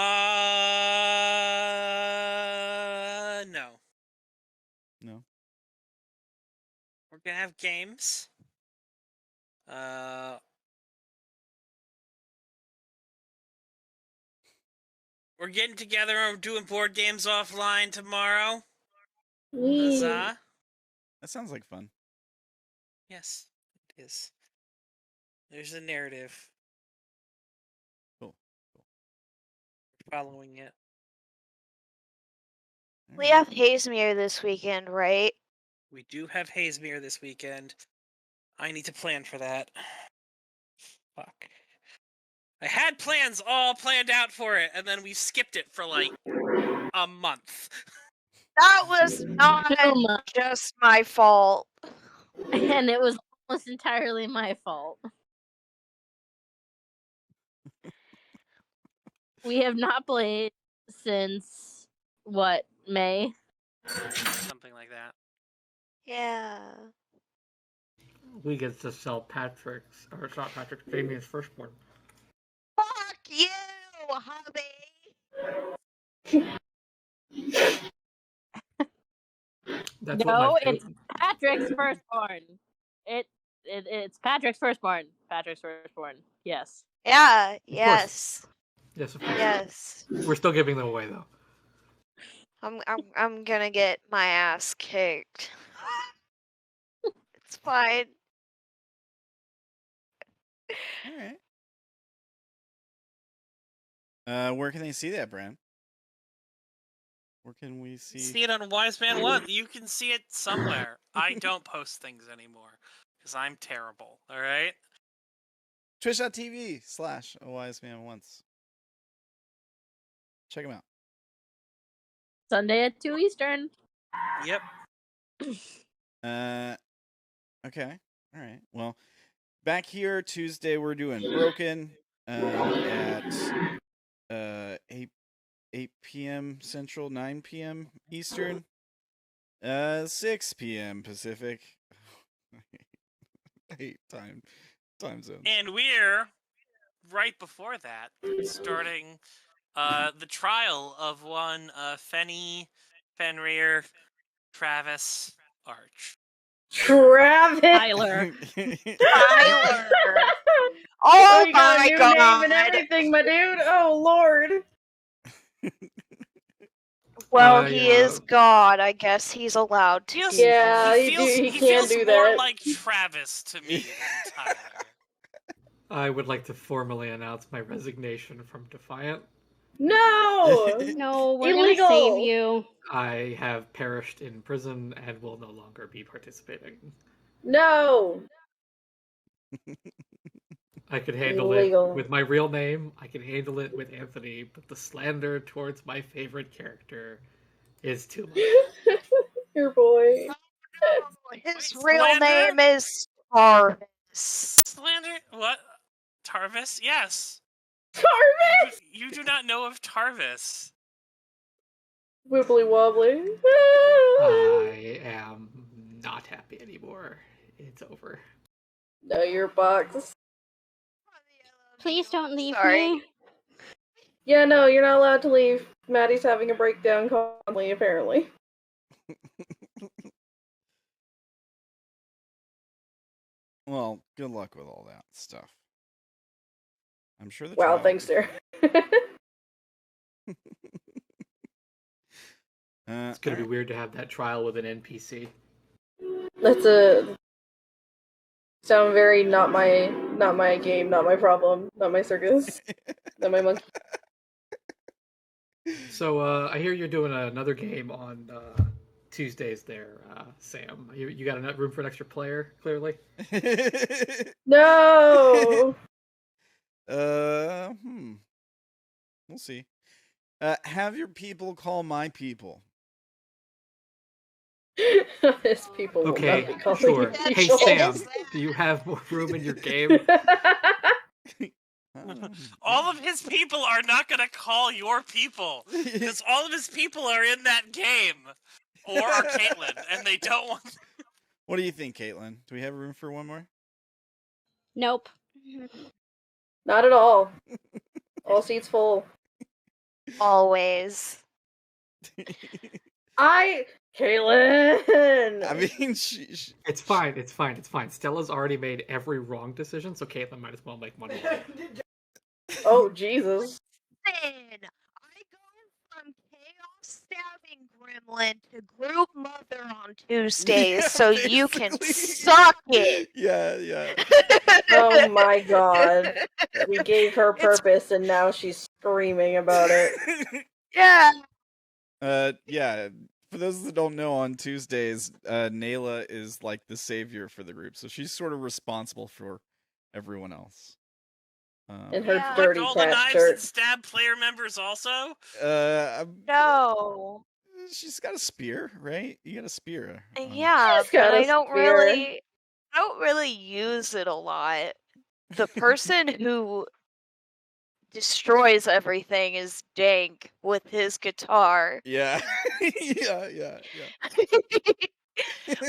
No. We're gonna have games. We're getting together and we're doing board games offline tomorrow. Huzzah. That sounds like fun. Yes, it is. There's a narrative. Cool. We're following it. We have Hazemere this weekend, right? We do have Hazemere this weekend. I need to plan for that. Fuck. I had plans all planned out for it, and then we skipped it for like a month. That was not just my fault. And it was almost entirely my fault. We have not played since, what, May? Something like that. Yeah. We get to sell Patrick's, or it's not Patrick's, Damien's firstborn. Fuck you, hubby. That's what my No, fa- it's Patrick's firstborn. It's Patrick's firstborn. Patrick's firstborn. Yes. Yeah, course. yes. Yes, of course. Yes. We're still giving them away though. I'm gonna get my ass kicked. It's fine. All right. Where can they see that, Bran? Where can we See it on WiseManOnce. You can see it somewhere. I don't post things anymore because I'm terrible. All right. Twitch.tv/AWiseManOnce. Check him out. Sunday at 2 Eastern. Yep. Okay. All right. Well, back here Tuesday we're doing Broken at 8 p.m. Central, 9 p.m. Eastern, 6 p.m. Pacific. I hate time zones. And we're right before that starting the trial of one Fenny, Fenrir, Travis, Arch. Travis. Tyler. Tyler. Oh, Oh you got a my new name and god. everything, my dude. Oh Lord. Well, I, he is God. I guess he's allowed to. Feels- do Yeah, that. he can feels do more that. like Travis to me than Tyler. I would like to formally announce my resignation from Defiant. No. No, we're Illegal. gonna save you. I have perished in prison and will no longer be participating. No. I could handle Illegal. it with my real name. I can handle it with Anthony, but the slander towards my favorite character is too much. Your boy. His Wait, real slander? name is Tarvis. Slander? What? Tarvis? Yes. Tarvis. You do not know of Tarvis. Wibbly wobbly. I am not happy anymore. It's over. No, your box. Please don't leave Sorry. me. Yeah, no, you're not allowed to leave. Maddie's having a breakdown constantly, apparently. Well, good luck with all that stuff. I'm sure the Wow, trial thanks, will Darren. It's gonna be weird to have that trial with an NPC. That's a sound very not my game, not my problem, not my circus, not my monkey. So I hear you're doing another game on Tuesdays there, Sam. You got enough room for an extra player, clearly? No. We'll see. Have your people call my people. His people will Okay, not be calling sure. you Hey, people. Sam, do you have more room in your game? All of his people are not going to call your people because all of his people are in that game or are Caitlin, and they don't want. What do you think, Caitlin? Do we have room for one more? Nope. Not at all. All seats full. Always. Caitlin. I mean, It's fine. It's fine. It's fine. Stella's already made every wrong decision, so Caitlin might as well make one more. Oh Jesus. Listen, I go from chaos stabbing gremlin to group mother on Tuesdays, Yeah, so you can basically. suck it. Yeah. Oh my god. We gave her It's- purpose and now she's screaming about it. Yeah. Yeah. For those that don't know, on Tuesdays, Nayla is like the savior for the group, so she's sort of responsible for everyone else. In her Yeah. dirty All the cat knives shirt. and stab player members also. No. She's got a spear, right? You got a spear. Yeah, She's got but a I don't spear. really use it a lot. The person who destroys everything is Dank with his guitar. Yeah. yeah.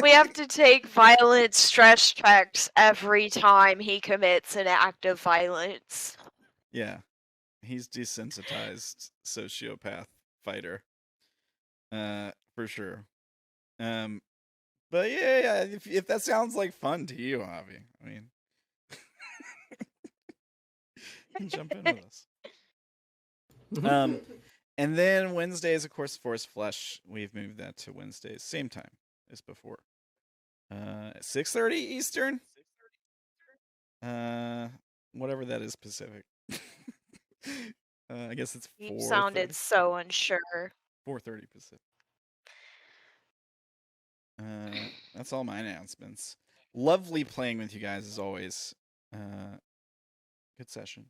We have to take violent stress checks every time he commits an act of violence. Yeah. He's desensitized sociopath fighter. For sure. But yeah, if that sounds like fun to you, Javi, I mean, you can jump in with us. And then Wednesdays, of course, Forest Flesh. We've moved that to Wednesdays, same time as before. 6:30 Eastern. Whatever that is Pacific. I guess it's 4:30. You sounded so unsure. 4:30 Pacific. That's all my announcements. Lovely playing with you guys as always. Good session.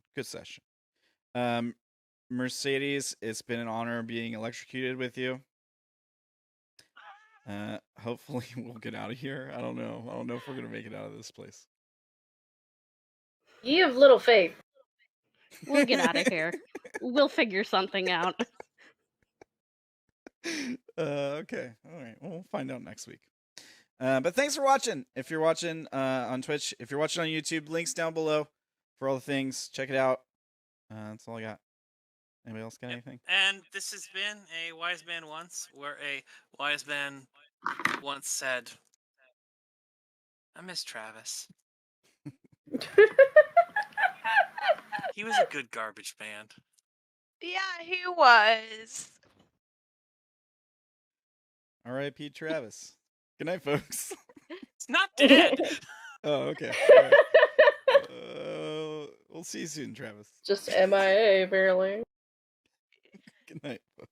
Mercedes, it's been an honor being electrocuted with you. Hopefully we'll get out of here. I don't know if we're gonna make it out of this place. You have little faith. We'll get out of here. We'll figure something out. Okay. All right. We'll find out next week. But thanks for watching. If you're watching on Twitch, if you're watching on YouTube, links down below for all the things. Check it out. That's all I got. Anybody else got anything? And this has been a Wise Man Once, where a wise man once said, I miss Travis. He was a good garbage band. Yeah, he was. R.I.P. Travis. Good night, folks. It's not dead. Oh, okay. All right. We'll see you soon, Travis. Just MIA, barely. Good night, folks.